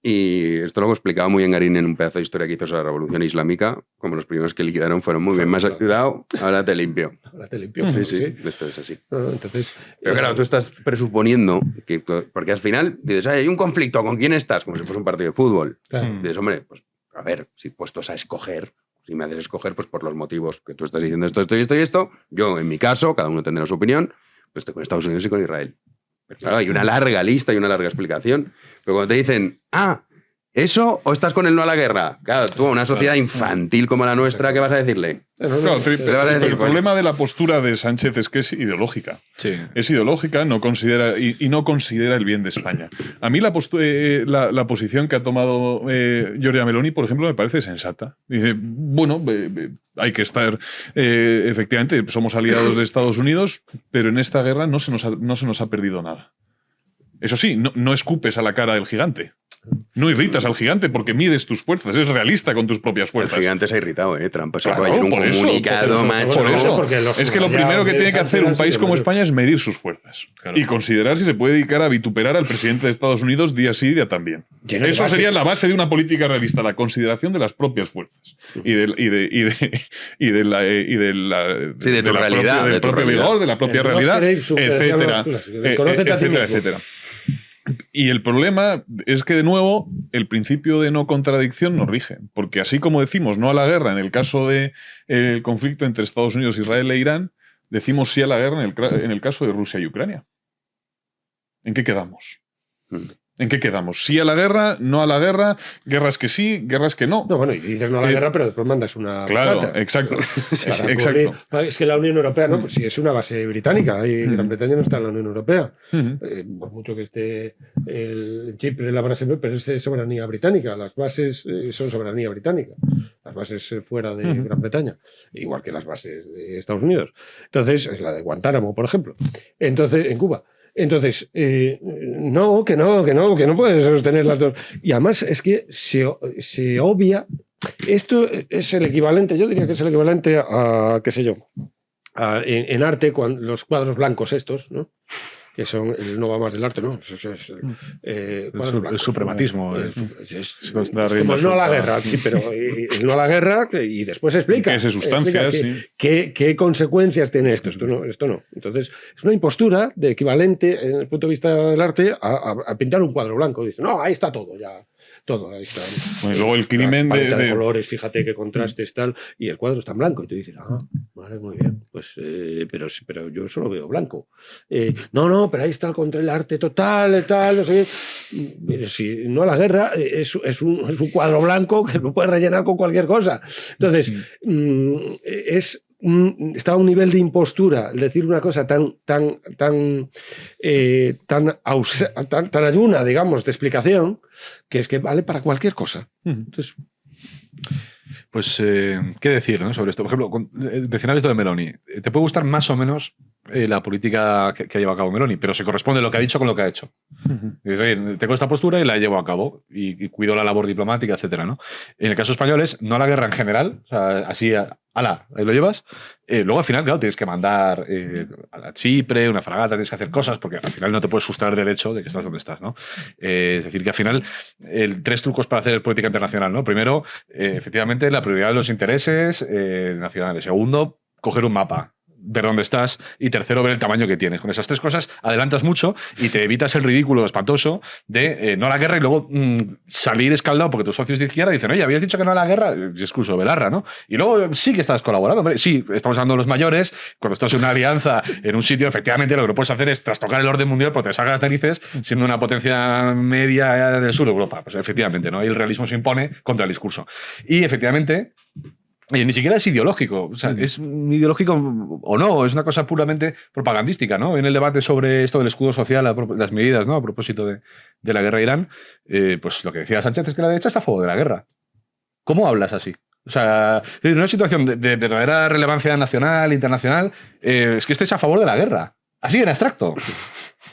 S2: Y esto lo explicaba muy bien Garín en un pedazo de historia que hizo sobre la Revolución Islámica. Como los primeros que liquidaron fueron muy bien, más cuidado, ahora te limpio.
S7: Ahora te limpio.
S2: Sí, esto es así.
S7: Entonces,
S2: pero claro, tú estás presuponiendo que... Porque al final dices, hay un conflicto, ¿con quién estás? Como si fuese un partido de fútbol. Claro. Dices, hombre, pues a ver, si puestos a escoger, si me haces escoger, pues por los motivos que tú estás diciendo esto y esto, yo, en mi caso, cada uno tendrá su opinión, pues estoy con Estados Unidos y con Israel. Pero claro, hay una larga lista y una larga explicación. Pero cuando te dicen, ¿eso o estás con el no a la guerra? Claro, tú a una sociedad infantil como la nuestra, ¿qué vas a decirle?
S8: Claro, el problema de la postura de Sánchez es que es ideológica. Sí. Es ideológica, no considera el bien de España. A mí la posición que ha tomado Giorgia Meloni, por ejemplo, me parece sensata. Dice, bueno, hay que estar... efectivamente, somos aliados de Estados Unidos, pero en esta guerra no se nos ha perdido nada. Eso sí, no escupes a la cara del gigante. No irritas al gigante porque mides tus fuerzas. Eres realista con tus propias fuerzas.
S2: El gigante se ha irritado, Trump sacó ayer un comunicado, macho.
S8: Por eso. Es que lo primero que tiene que hacer un país como España es medir sus fuerzas. Claro. Y considerar si se puede dedicar a vituperar al presidente de Estados Unidos día sí, día también. Eso sería la base de una política realista, la consideración de las propias fuerzas. Del propio vigor, de la propia realidad, etcétera. Etcétera. Y el problema es que, de nuevo, el principio de no contradicción nos rige. Porque así como decimos no a la guerra en el caso del conflicto entre Estados Unidos, Israel e Irán, decimos sí a la guerra en el caso de Rusia y Ucrania. ¿En qué quedamos? ¿En qué quedamos? ¿Sí a la guerra? ¿No a la guerra? ¿Guerras que sí? ¿Guerras que no?
S7: No, bueno, y dices no a la guerra, pero después mandas una...
S8: Claro,
S7: plata.
S8: Exacto.
S7: Exacto. Es que la Unión Europea, no, pues sí, es una base británica. Y Gran Bretaña no está en la Unión Europea. Por mucho que esté el Chipre, la base, pero es soberanía británica. Las bases son soberanía británica. Las bases fuera de Gran Bretaña. Igual que las bases de Estados Unidos. Entonces, es la de Guantánamo, por ejemplo. Entonces, en Cuba. Entonces, no puedes sostener las dos. Y además es que se obvia. Esto es el equivalente, yo diría que es el equivalente a, qué sé yo, en arte, los cuadros blancos estos, ¿no? Que son, no va más del arte, ¿no?
S9: El suprematismo.
S7: Es como el no a la guerra, sí, pero el no a la guerra y después explica.
S8: Que se sustancia, sí.
S7: ¿Qué consecuencias tiene esto? Esto no. Entonces, es una impostura de equivalente, desde el punto de vista del arte, a pintar un cuadro blanco. Dice, no, ahí está todo, ya. Todo, ahí está.
S8: Bueno, luego el crimen
S7: de colores, fíjate qué contrastes, tal, y el cuadro está en blanco. Y tú dices, vale, muy bien, pues, pero yo solo veo blanco. No, pero ahí está el arte total, tal, no sé qué. Si no a la guerra, es un cuadro blanco que lo puedes rellenar con cualquier cosa. Entonces, está a un nivel de impostura decir una cosa tan ayuna, digamos, de explicación, que es que vale para cualquier cosa. Entonces,
S9: pues, ¿qué decir, ¿no? Sobre esto? Por ejemplo, mencionar esto de Meloni. Te puede gustar más o menos la política que ha llevado a cabo Meloni, pero se corresponde lo que ha dicho con lo que ha hecho. Tengo esta postura y la llevo a cabo y cuido la labor diplomática, etcétera, ¿no? En el caso español es no a la guerra en general, o sea, así, ala, ahí lo llevas. Luego al final, claro, tienes que mandar a la Chipre, una fragata, tienes que hacer cosas porque al final no te puedes sustraer del hecho de que estás donde estás, ¿no? Es decir, que al final, 3 trucos para hacer política internacional, ¿no? Primero, efectivamente, la prioridad de los intereses nacionales. Segundo, coger un mapa, ver dónde estás, y tercero, ver el tamaño que tienes. Con esas 3 cosas adelantas mucho y te evitas el ridículo espantoso de no a la guerra y luego salir escaldado porque tus socios de izquierda dicen, oye, habías dicho que no a la guerra, discurso Belarra, ¿no? Y luego sí que estás colaborando, hombre. Sí, estamos hablando de los mayores, cuando estás en una alianza en un sitio, efectivamente lo que no puedes hacer es trastocar el orden mundial porque te salgas las narices siendo una potencia media del sur de Europa. Pues efectivamente, ¿no? Ahí el realismo se impone contra el discurso. Y efectivamente, ni siquiera es ideológico, o sea, es ideológico o no, es una cosa puramente propagandística, ¿no? En el debate sobre esto del escudo social, las medidas, ¿no? A propósito de la guerra de Irán, pues lo que decía Sánchez es que la derecha está a favor de la guerra. ¿Cómo hablas así? O sea, en una situación de verdadera relevancia nacional, internacional, es que estés a favor de la guerra. Así en abstracto.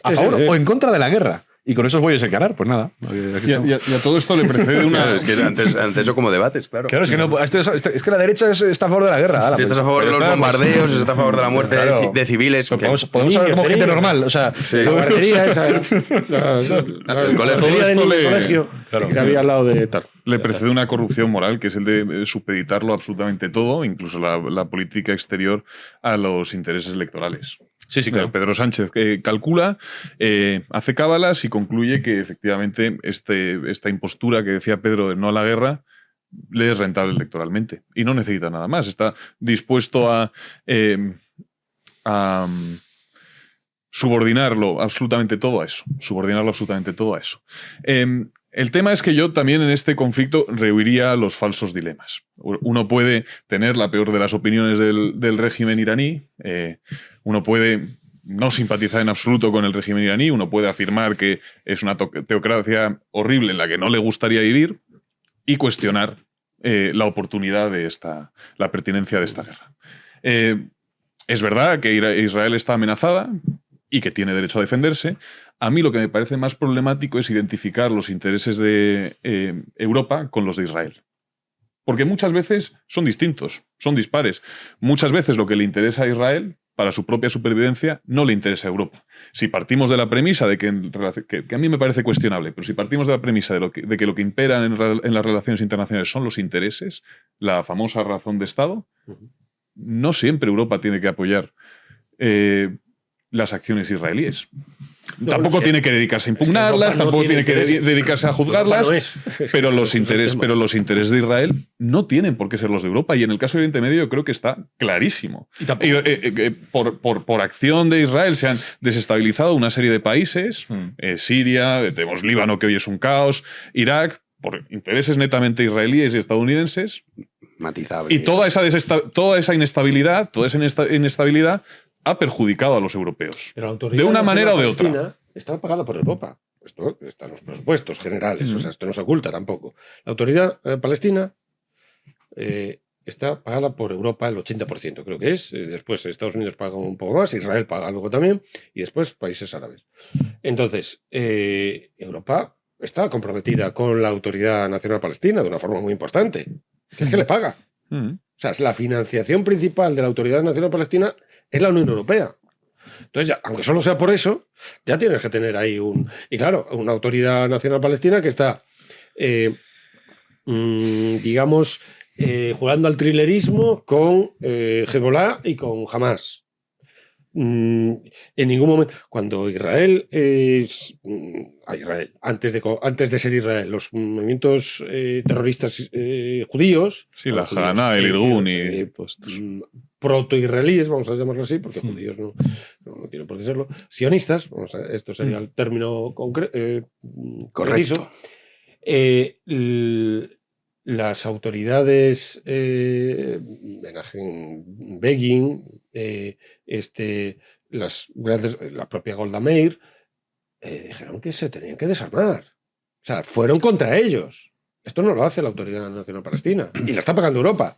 S9: A favor o en contra de la guerra. Y con eso os voy a encarar, pues nada.
S8: Y a todo esto le precede una...
S2: Claro, es que antes eso como debates, claro.
S9: Claro, es que, no, es que la derecha está a favor de la guerra.
S2: Si estás a favor de los bombardeos, estás a favor de la muerte de civiles.
S9: Podemos hablar como gente normal. O sea,
S7: la guardería esa. El colegio. Que había al lado de tal.
S8: Le precede una corrupción moral, que es el de supeditarlo absolutamente todo, incluso la política exterior, a los intereses electorales.
S9: Sí, claro.
S8: Pedro Sánchez calcula, hace cábalas y concluye que efectivamente esta impostura que decía Pedro de no a la guerra le es rentable electoralmente y no necesita nada más. Está dispuesto a subordinarlo absolutamente todo a eso. El tema es que yo también en este conflicto rehuiría los falsos dilemas. Uno puede tener la peor de las opiniones del régimen iraní, uno puede no simpatizar en absoluto con el régimen iraní, uno puede afirmar que es una teocracia horrible en la que no le gustaría vivir y cuestionar la oportunidad de la pertinencia de esta guerra. Es verdad que Israel está amenazada y que tiene derecho a defenderse. A mí lo que me parece más problemático es identificar los intereses de Europa con los de Israel. Porque muchas veces son distintos, son dispares. Muchas veces lo que le interesa a Israel, para su propia supervivencia, no le interesa a Europa. Si partimos de la premisa de que a mí me parece cuestionable, pero si partimos de la premisa de que lo que impera en las relaciones internacionales son los intereses, la famosa razón de Estado, no siempre Europa tiene que apoyar las acciones israelíes. Tampoco tiene que dedicarse a impugnarlas, tampoco tiene que dedicarse a juzgarlas, pero los intereses de Israel no tienen por qué ser los de Europa. Y en el caso de Oriente Medio yo creo que está clarísimo. Por acción de Israel se han desestabilizado una serie de países, Siria, tenemos Líbano, que hoy es un caos, Irak, por intereses netamente israelíes y estadounidenses.
S2: Matizable.
S8: Y toda esa inestabilidad ha perjudicado a los europeos. De una manera o de otra.
S7: Está pagada por Europa. Esto está en los presupuestos generales. O sea, esto no se oculta tampoco. La autoridad palestina está pagada por Europa el 80%, creo que es. Después Estados Unidos paga un poco más, Israel paga luego también, y después países árabes. Entonces, Europa está comprometida con la Autoridad Nacional Palestina de una forma muy importante, que es que le paga. O sea, la financiación principal de la Autoridad Nacional Palestina es la Unión Europea. Entonces, ya, aunque solo sea por eso, ya tienes que tener ahí y claro, una autoridad nacional palestina que está, digamos, jugando al trilerismo con Hezbollah y con Hamas. En ningún momento, cuando Israel antes de ser Israel, los movimientos terroristas judíos,
S8: Sí, la Haganah, el Irgun y todos estos.
S7: Proto-israelíes, vamos a llamarlo así, porque judíos no tienen por qué serlo, sionistas, esto sería el término preciso. Las autoridades Begin, la propia Golda Meir, dijeron que se tenían que desarmar. O sea, fueron contra ellos. Esto no lo hace la Autoridad Nacional Palestina. Y la está pagando Europa.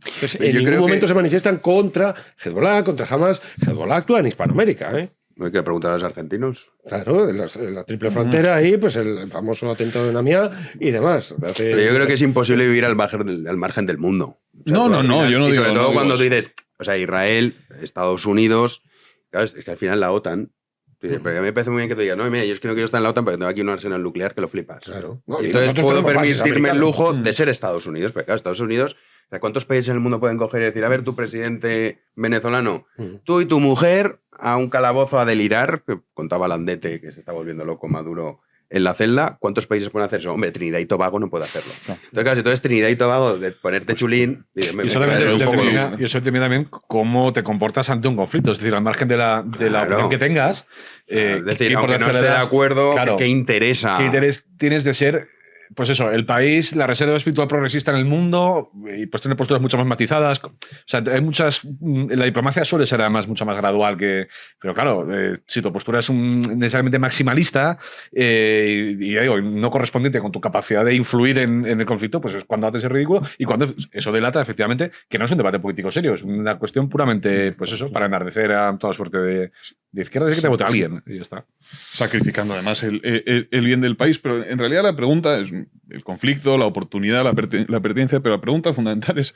S7: Entonces, en ningún momento se manifiestan contra Hezbollah, contra Hamas. Hezbollah actúa en Hispanoamérica, ¿eh?
S2: Hay que preguntar a los argentinos.
S7: Claro, en la triple frontera ahí, pues el famoso atentado de Namia y demás.
S2: Pero yo creo que es imposible vivir al margen del mundo. O sea,
S8: No, yo no
S2: y
S8: digo.
S2: sobre todo
S8: no
S2: cuando
S8: digo
S2: tú dices, o sea, Israel, Estados Unidos, claro, es que al final la OTAN. Pero a mí me parece muy bien que tú digas, no, mira, yo es que no quiero estar en la OTAN porque tengo aquí un arsenal nuclear que lo flipas.
S7: Claro.
S2: Y entonces puedo permitirme el lujo de ser Estados Unidos. Pero claro, Estados Unidos, o sea, ¿cuántos países en el mundo pueden coger y decir, a ver, tu presidente venezolano, tú y tu mujer a un calabozo a delirar, que contaba Landete que se está volviendo loco Maduro en la celda? ¿Cuántos países pueden hacer eso? Hombre, Trinidad y Tobago no puede hacerlo. Entonces, claro, si tú eres Trinidad y Tobago, de ponerte chulín...
S9: Y eso determina también cómo te comportas ante un conflicto. Es decir, al margen de la opinión que tengas...
S2: es decir, aunque no esté de acuerdo,
S9: claro,
S2: ¿qué interesa?
S9: ¿Qué interés tienes de ser... Pues eso, el país, la reserva espiritual progresista en el mundo, y pues tiene posturas mucho más matizadas. O sea, hay muchas. La diplomacia suele ser además mucho más gradual que. Pero claro, si tu postura es necesariamente maximalista y digo, no correspondiente con tu capacidad de influir en el conflicto, pues es cuando haces el ridículo y cuando eso delata efectivamente que no es un debate político serio, es una cuestión puramente, pues eso, para enardecer a toda suerte de izquierdas y que te vote alguien y ya está.
S8: Sacrificando además el bien del país, pero en realidad la pregunta es el conflicto, la oportunidad, la pertinencia, pero la pregunta fundamental es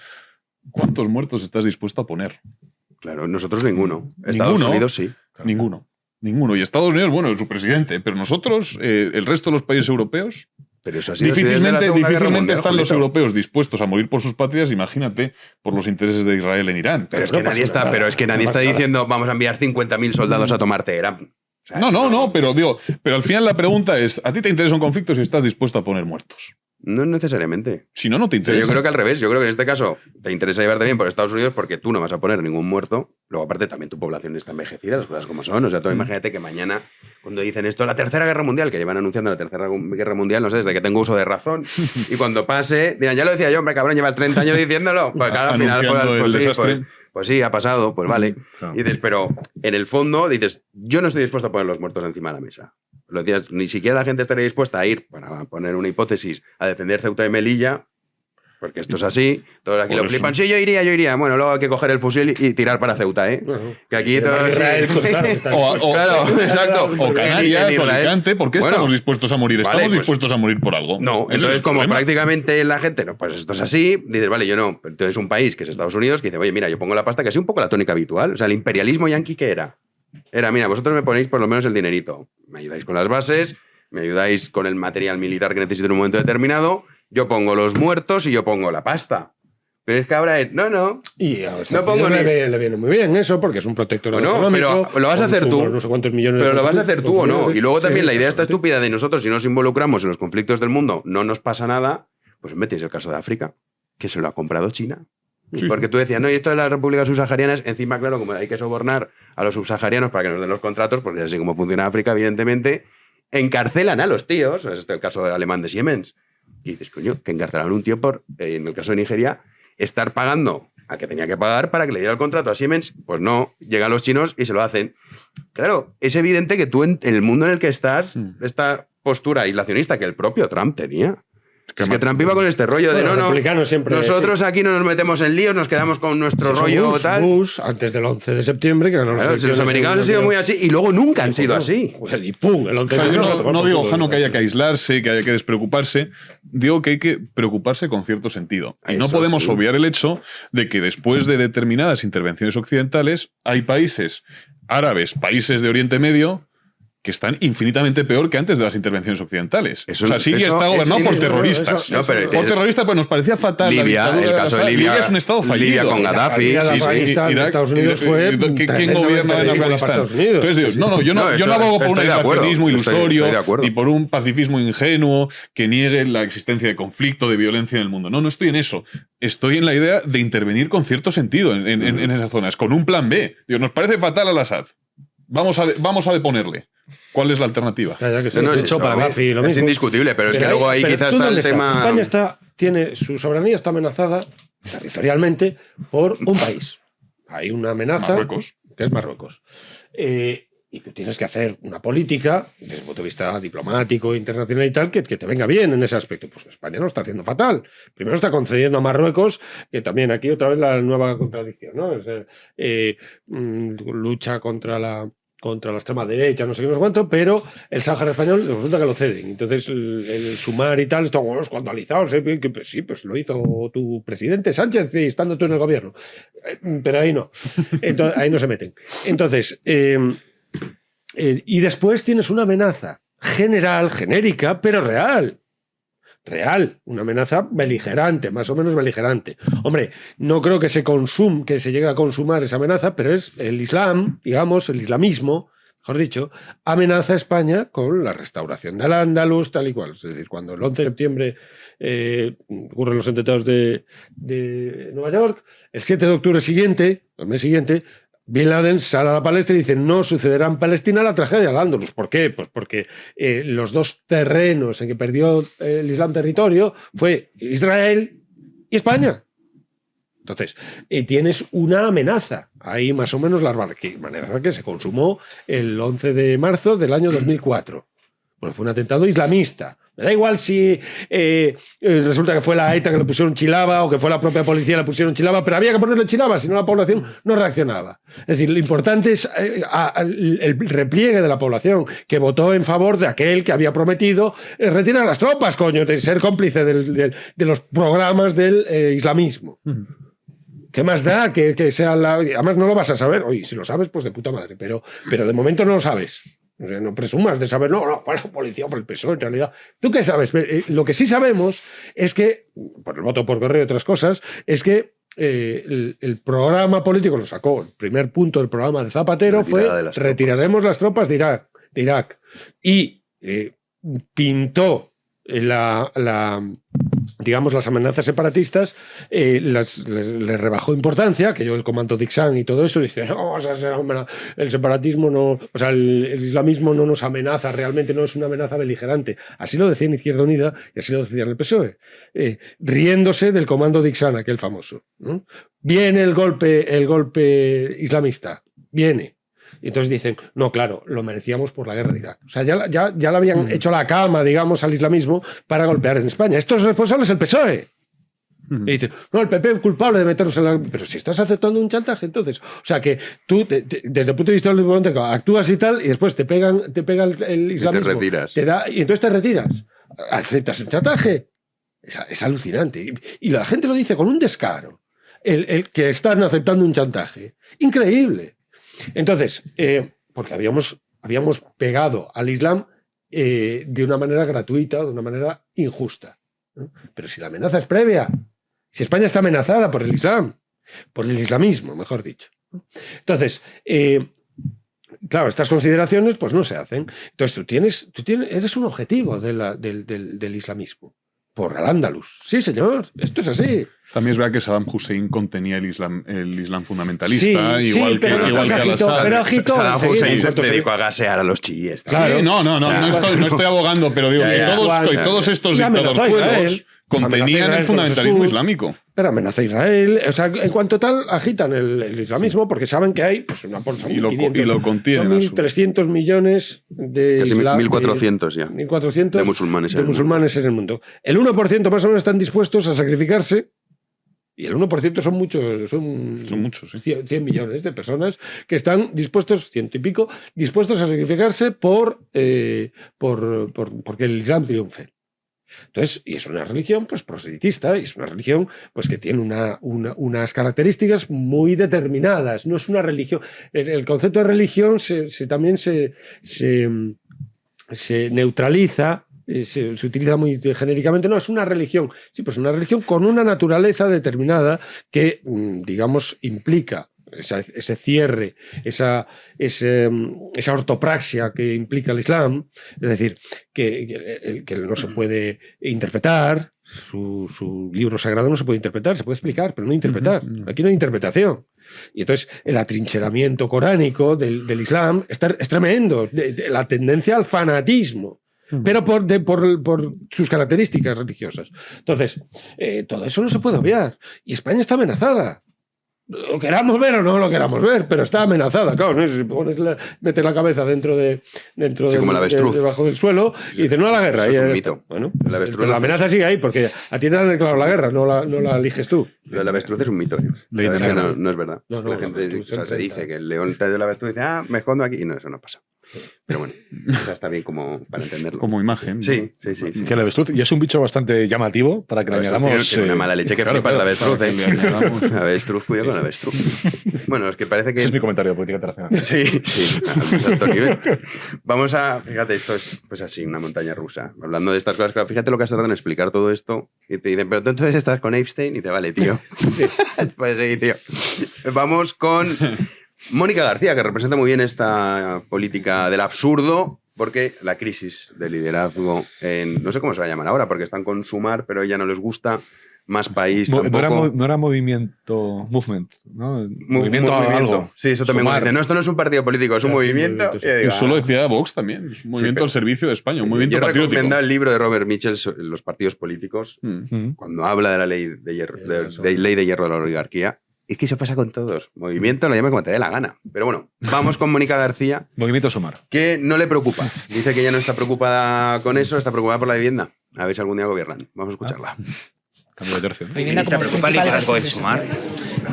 S8: ¿cuántos muertos estás dispuesto a poner?
S2: Claro, nosotros ninguno. Estados Unidos sí.
S8: Claro. Ninguno. Y Estados Unidos, bueno, es su presidente, pero nosotros, el resto de los países europeos,
S2: pero eso ha sido difícilmente
S8: están los europeos dispuestos a morir por sus patrias, imagínate, por los intereses de Israel en Irán.
S2: Pero es que nadie está diciendo vamos a enviar 50.000 soldados a tomar Teherán. O sea,
S8: no, pero al final la pregunta es, ¿a ti te interesa un conflicto si estás dispuesto a poner muertos?
S2: No necesariamente.
S8: Si no te interesa.
S2: Yo creo que al revés. Yo creo que en este caso te interesa llevarte bien por Estados Unidos porque tú no vas a poner ningún muerto. Luego, aparte, también tu población está envejecida, las cosas como son. O sea, tú imagínate que mañana, cuando dicen esto, la Tercera Guerra Mundial, que llevan anunciando la Tercera Guerra Mundial, no sé, desde que tengo uso de razón, y cuando pase, dirán, ya lo decía yo, hombre, cabrón, llevas 30 años diciéndolo. Pues claro, al final, pues sí, ha pasado, pues vale. Y dices, pero en el fondo dices, yo no estoy dispuesto a poner los muertos encima de la mesa. Lo decías, ni siquiera la gente estaría dispuesta a ir, para poner una hipótesis, a defender Ceuta y Melilla, porque esto es así. Todos aquí lo flipan. Sí, yo iría. Bueno, luego hay que coger el fusil y tirar para Ceuta, ¿eh? Bueno, que aquí todo es...
S8: Claro, exacto. O Canarias, o Alicante. ¿Por qué estamos dispuestos a morir? ¿Estamos dispuestos a morir por algo?
S2: No, entonces como prácticamente la gente, no, pues esto es así, dices, vale, yo no. Pero entonces un país que es Estados Unidos que dice, oye, mira, yo pongo la pasta, que es un poco la tónica habitual. O sea, el imperialismo yanqui, ¿qué era? Era, mira, vosotros me ponéis por lo menos el dinerito. Me ayudáis con las bases, me ayudáis con el material militar que necesito en un momento determinado, yo pongo los muertos y yo pongo la pasta. Pero es que ahora es, no.
S7: Y a no pongo le viene muy bien eso, porque es un protectorado económico.
S2: Pero lo vas a hacer tú.
S7: No sé cuántos millones
S2: pero lo vas a hacer tú o no. Y luego también la idea está estúpida de nosotros, si nos involucramos en los conflictos del mundo, no nos pasa nada. Pues metéis el caso de África, que se lo ha comprado China. Sí. Porque tú decías, no, y esto de las repúblicas subsaharianas, encima, claro, como hay que sobornar a los subsaharianos para que nos den los contratos, porque así como funciona África, evidentemente, encarcelan a los tíos. Es el caso del alemán de Siemens. Y dices, coño, que encarcelaron a un tío por, en el caso de Nigeria, estar pagando a que tenía que pagar para que le diera el contrato a Siemens. Pues no, llegan los chinos y se lo hacen. Claro, es evidente que tú en el mundo en el que estás, esta postura aislacionista que el propio Trump tenía. Es que Trump iba con este rollo de
S7: Bueno,
S2: no,
S7: republicanos siempre,
S2: nosotros aquí no nos metemos en líos, nos quedamos con nuestro
S7: Eso
S2: rollo
S7: Bush,
S2: tal.
S7: Bush, antes del 11 de septiembre, que ganó las
S2: Claro, si los
S7: elecciones
S2: americanos
S7: en
S2: han sido
S7: el
S2: muy así y luego nunca han sido así.
S7: Y pum, el 11
S8: O sea,
S7: de
S8: yo
S7: septiembre.
S8: no digo, Jano, que haya que aislarse, que haya que despreocuparse. Digo que hay que preocuparse con cierto sentido. Y no
S2: Eso
S8: podemos
S2: sí.
S8: obviar el hecho de que después de determinadas intervenciones occidentales hay países árabes, países de Oriente Medio, que están infinitamente peor que antes de las intervenciones occidentales.
S2: Eso-
S8: o sea, Siria
S2: eso
S8: está
S2: es
S8: gobernado por
S2: indiscutible.
S8: terroristas.
S2: No, pero-
S8: por terroristas, pues nos parecía fatal. la
S2: Libia,
S8: dictadura
S2: el
S8: de
S2: caso de
S8: Assad.
S2: Libia,
S8: es un estado fallido.
S2: Libia con Gaddafi,
S7: La
S2: sí, sí.
S7: Afganistán de Estados Unidos fue
S8: ¿Quién
S7: tremendamente
S8: gobierna en
S7: ridícula para
S8: Afganistán?
S7: Estados Unidos.
S8: Entonces digo, no, yo
S2: No,
S8: no
S2: eso-
S8: abogo por un
S2: estoy de acuerdo,
S8: aislacionismo ilusorio
S2: estoy de acuerdo.
S8: ni por un pacifismo ingenuo que niegue la existencia de conflicto, de violencia en el mundo. No estoy en eso. Estoy en la idea de intervenir con cierto sentido en esas zonas, con un plan B. Digo, nos parece fatal al Assad. Vamos a deponerle. ¿Cuál es la alternativa?
S7: Ya, que sí,
S2: No,
S7: de
S2: es
S7: hecho,
S2: eso,
S7: para Gaddafi lo
S2: es
S7: mismo.
S2: indiscutible, pero es que
S7: ahí-
S2: luego ahí
S7: pero
S2: quizás
S7: ¿tú
S2: está
S7: dónde
S2: el
S7: estás?
S2: tema.
S7: España tiene su soberanía está amenazada territorialmente por un país. Hay una amenaza
S8: Marruecos.
S7: que es Marruecos. Y tú tienes que hacer una política, desde el punto de vista diplomático, internacional y tal, que te venga bien en ese aspecto. Pues España lo está haciendo fatal. Primero está concediendo a Marruecos, que también aquí otra vez la nueva contradicción, ¿no? Lucha contra la extrema derecha, no sé qué, no sé cuánto, pero el Sáhara español resulta que lo ceden. Entonces el sumar y tal, está bueno, escandalizados, que pues sí, pues lo hizo tu presidente Sánchez estando tú en el gobierno. Pero ahí no. Entonces, ahí no se meten. Entonces, y después tienes una amenaza general, genérica, pero real. Real, una amenaza beligerante, más o menos beligerante. Hombre, no creo que se llegue a consumar esa amenaza, pero es el Islam, digamos, el islamismo, mejor dicho, amenaza a España con la restauración del Andalus, tal y cual. Es decir, cuando el 11 de septiembre ocurren los atentados de Nueva York, el 7 de octubre siguiente, el mes siguiente, Bin Laden sale a la palestra y dice: no sucederá en Palestina la tragedia del Andalus. ¿Por qué? Pues porque los dos terrenos en que perdió el Islam territorio fue Israel y España. Entonces, tienes una amenaza. Ahí más o menos la amenaza que se consumó el 11 de marzo del año 2004. Bueno, fue un atentado islamista. Me da igual si resulta que fue la ETA que le pusieron chilaba o que fue la propia policía que le pusieron chilaba, pero había que ponerle chilaba, si no la población no reaccionaba. Es decir, lo importante es el repliegue de la población que votó en favor de aquel que había prometido retirar las tropas, coño, de ser cómplice de los programas del islamismo. ¿Qué más da que sea la...? Además no lo vas a saber. Oye, si lo sabes, pues de puta madre, pero de momento no lo sabes. O sea, no presumas de saber, no, fue la policía por el PSOE, en realidad. ¿Tú qué sabes? Lo que sí sabemos es que, por el voto por correo y otras cosas, es que el programa político lo sacó. El primer punto del programa de Zapatero fue: retiraremos las tropas de Irak. Y pintó digamos, las amenazas separatistas, le rebajó importancia, que yo el comando Dixan y todo eso, dice: no, o sea, el separatismo no, o sea, el islamismo no nos amenaza, realmente no es una amenaza beligerante. Así lo decía en Izquierda Unida y así lo decía en el PSOE, riéndose del comando Dixan, aquel famoso, ¿no? Viene el golpe islamista, viene. Y entonces dicen: no, claro, lo merecíamos por la guerra de Irak. O sea, ya le habían hecho la cama, digamos, al islamismo para golpear en España. Esto es responsable es el PSOE. Y dicen: no, el PP es culpable de meternos en la... Pero si estás aceptando un chantaje, entonces. O sea, que tú, desde el punto de vista del diplomático, actúas y tal, y después te pega el islamismo.
S2: Y te retiras.
S7: Y entonces te retiras. Aceptas el chantaje. Es alucinante. Y la gente lo dice con un descaro. El que están aceptando un chantaje. Increíble. Entonces, porque habíamos pegado al Islam de una manera gratuita, de una manera injusta, ¿no? Pero si la amenaza es previa, si España está amenazada por el Islam, por el islamismo, mejor dicho, ¿no? Entonces, claro, estas consideraciones pues no se hacen. Entonces eres un objetivo del islamismo. Por al-Ándalus. Sí, señor, esto es así.
S8: También es verdad que Saddam Hussein contenía el Islam fundamentalista,
S7: sí,
S8: igual que al-Assad.
S7: Pero agitó
S2: Saddam Hussein se
S7: enseguida,
S2: dedicó a gasear a los chiíes.
S7: Claro.
S8: Sí, no estoy abogando, pero digo que todos estos
S7: Ya
S8: dictadores
S7: amenazó a Israel.
S8: contenían el fundamentalismo islámico.
S7: pero amenaza a Israel. O sea, en cuanto tal, agitan el islamismo porque saben que hay pues, una son
S8: Y lo
S7: 1.500,
S8: contienen.
S7: son 1.300 millones de
S2: Casi
S7: isla-
S2: 1.400 ya.
S7: 1.400
S2: De musulmanes en
S7: de
S2: el mundo.
S7: musulmanes en el mundo. El 1% más o menos están dispuestos a sacrificarse. Y el 1% son muchos,
S8: Son muchos, sí.
S7: 100 millones de personas que están dispuestos, 100 y pico, dispuestos a sacrificarse porque el Islam triunfe. Entonces, y es una religión pues proselitista, y es una religión pues que tiene unas características muy determinadas. No es una religión. El concepto de religión también se neutraliza. Se utiliza muy genéricamente, no, es una religión. Sí, pues una religión con una naturaleza determinada que, digamos, implica ese cierre, esa ortopraxia que implica el Islam, es decir, que no se puede interpretar, su libro sagrado no se puede interpretar, se puede explicar, pero no interpretar. Aquí no hay interpretación. Y entonces el atrincheramiento coránico del Islam es tremendo, la tendencia al fanatismo. Pero por sus características religiosas. Entonces, todo eso no se puede obviar. Y España está amenazada. Lo queramos ver o no lo queramos ver, pero está amenazada. Claro, ¿no? Si metes la cabeza dentro
S2: como la avestruz.
S7: debajo del suelo y dices, no a la guerra.
S2: Eso
S7: y
S2: es
S7: ya
S2: un
S7: está.
S2: mito.
S7: Bueno,
S2: El avestruz
S7: pero la amenaza sigue ahí, porque a ti te han declarado la guerra, no la eliges tú.
S2: Pero el avestruz es un mito.
S9: Ley
S2: ¿Sabes?
S9: de
S2: Que
S9: negra.
S2: no es verdad.
S7: No,
S2: La
S7: la
S2: gente
S7: avestruz
S2: se
S7: siempre
S2: dice
S7: está.
S2: que el león te dio el avestruz y dice, me escondo aquí. Y no, eso no pasa. Pero bueno, esa está bien como para entenderlo.
S8: Como imagen. ¿no?
S2: Sí.
S9: Que el avestruz, y es un bicho bastante llamativo para que le
S2: La avestruz
S9: añadamos.
S2: tiene una mala leche que
S9: claro,
S2: flipa el
S9: claro,
S2: avestruz.
S8: para que le añadamos.
S2: Avestruz, cuidado con el avestruz. Bueno, es que parece que...
S9: Ese es mi comentario de política internacional.
S2: Sí, al más alto nivel. Vamos a, fíjate, esto es pues así, una montaña rusa. Hablando de estas cosas, claro, fíjate lo que has tardado en explicar todo esto y te dicen, pero tú entonces estás con Epstein y te vale, tío. Pues sí, tío. Vamos con Mónica García, que representa muy bien esta política del absurdo, porque la crisis de liderazgo no sé cómo se va a llamar ahora, porque están con Sumar, pero a ella no les gusta. Más País tampoco.
S9: No era movement, ¿no? Movimiento a algo.
S2: Sí, eso también
S9: Sumar.
S2: me dice. No, esto no es un partido político, es un movimiento. Y digo,
S8: Eso lo decía Vox también. Es un movimiento
S2: pero-
S8: al servicio de España, un movimiento
S2: Yo
S8: patriótico.
S2: recomiendo el libro de Robert Mitchell, Los partidos políticos,
S8: Mm.
S2: cuando habla de la ley de hierro, ley de hierro de la oligarquía. Es que eso pasa con todos. Movimiento lo llame como te dé la gana. Pero bueno, vamos con Mónica García,
S9: Movimiento Sumar.
S2: que no le preocupa. Dice que ella no está preocupada con eso, está preocupada por la vivienda. A ver si algún día gobiernan. Vamos a escucharla.
S9: Cambio de tercio. ¿no?
S11: ¿Vivienda como
S12: preocupa el
S11: principal
S12: liderazgo de
S11: base de
S12: Sumar?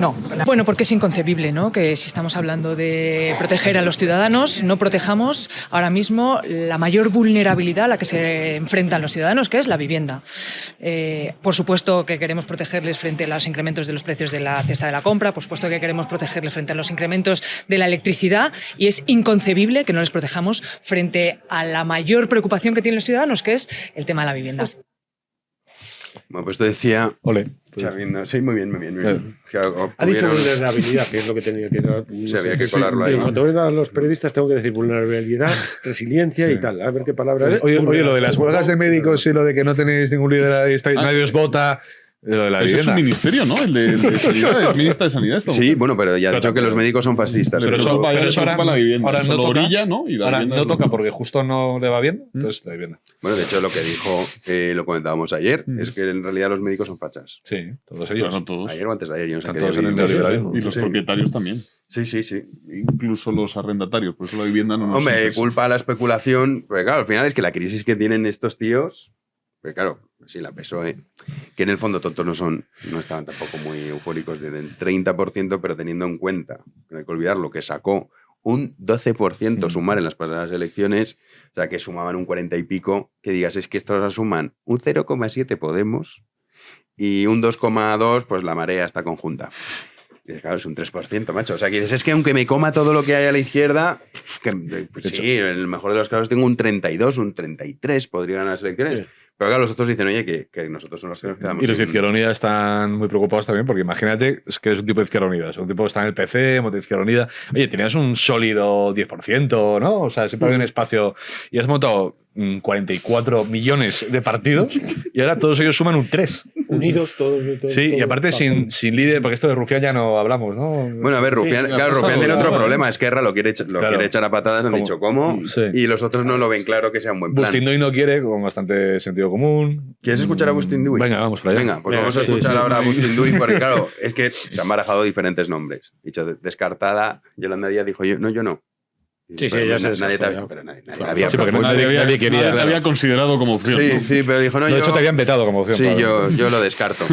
S11: No. Bueno, porque es inconcebible, ¿no? Que si estamos hablando de proteger a los ciudadanos, no protejamos ahora mismo la mayor vulnerabilidad a la que se enfrentan los ciudadanos, que es la vivienda. Por supuesto que queremos protegerles frente a los incrementos de los precios de la cesta de la compra, por supuesto que queremos protegerles frente a los incrementos de la electricidad, y es inconcebible que no les protejamos frente a la mayor preocupación que tienen los ciudadanos, que es el tema de la vivienda.
S2: Bueno, pues esto decía...
S9: Ole.
S2: Sabiendo, sí, muy bien, muy bien. Muy bien. O sea,
S7: Ha dicho
S2: hubieron-
S7: vulnerabilidad, que es lo que tenía que dar.
S2: Sí, había que colarlo ahí, ¿no?
S7: Cuando vengan los periodistas tengo que decir vulnerabilidad, resiliencia y tal. A ver qué palabra es.
S9: Oye, lo de las huelgas de médicos y lo de que no tenéis ningún líder, nadie os vota. Lo de la
S8: Ese es
S9: vivienda.
S8: un ministerio, ¿no? El de Sanidad, el ministro de Sanidad. esta
S2: Sí,
S8: mujer.
S2: bueno, pero ya ha dicho que los médicos son fascistas.
S8: Pero
S2: Eso-
S8: eso para
S9: pero eso ahora-
S8: la vivienda.
S9: ahora
S8: Eso
S9: no
S8: lo
S9: toca.
S8: orilla, ¿no? Y la
S9: Ahora
S8: vivienda
S9: no
S8: es-
S9: toca porque justo no le va bien, entonces la vivienda.
S2: Bueno, de hecho, lo que dijo, lo comentábamos ayer, es que en realidad los médicos son fachas.
S9: Sí, todos ellos.
S8: Claro, todos.
S2: Ayer o antes de ayer, yo no sé
S9: Están
S2: qué
S9: todos
S2: día
S9: en el
S2: vivimos.
S9: neoliberalismo.
S8: Y los
S2: Sí.
S8: propietarios también.
S2: Sí, sí, sí.
S8: Incluso los arrendatarios. Por eso la vivienda no nos
S2: Hombre,
S8: interesa.
S2: culpa a la especulación. Porque claro, al final es que la crisis que tienen estos tíos, pues claro, sí, la PSOE, que en el fondo tontos no estaban tampoco muy eufóricos del 30%, pero teniendo en cuenta, no hay que olvidar lo que sacó un 12% Sumar en las pasadas elecciones, o sea, que sumaban un 40 y pico, que digas, es que estos suman un 0,7 Podemos y un 2,2, pues la Marea está conjunta. Y dices, claro, es un 3%, macho. O sea, que dices, es que aunque me coma todo lo que hay a la izquierda, que, pues sí, en el mejor de los casos tengo un 32, un 33, podría ganar las elecciones.
S7: Sí.
S2: Pero claro, los otros dicen, oye, que nosotros somos los que nos quedamos.
S9: Y los de
S2: sin-
S9: Izquierda Unida están muy preocupados también, porque imagínate es que es un tipo de Izquierda Unida, es un tipo que está en el PC, de Izquierda Unida. Oye, tenías un sólido 10%, ¿no? O sea, siempre había un espacio y has montado 44 millones de partidos y ahora todos ellos suman un 3.
S7: unidos todos.
S9: Sí, y aparte sin líder, porque esto de Rufián ya no hablamos, ¿no?
S2: Bueno, a ver, Rufián, claro, Rufián tiene otro problema. Esquerra lo quiere echar a patadas, han
S9: ¿Cómo?
S2: dicho cómo,
S9: Sí.
S2: y los otros no lo ven claro que sea un buen plan.
S9: Bustinduy no quiere, con bastante sentido común.
S2: ¿Quieres escuchar a Bustinduy?
S9: Venga, vamos para allá.
S2: Venga, pues vamos a escuchar ahora a Bustinduy, porque claro, es que se han barajado diferentes nombres. Dicho, descartada, Yolanda Díaz dijo, yo no.
S7: Sí,
S2: Pero
S7: ya se
S2: nadie
S7: descartó,
S2: pero nadie
S9: Claro,
S2: había
S9: sí, porque
S2: propuesto.
S9: nadie quería.
S8: Nadie te había considerado como opción.
S2: Sí,
S8: ¿no?
S2: sí, pero dijo, no,
S9: De hecho, te habían vetado como opción.
S2: Sí,
S9: para-
S2: yo lo descarto.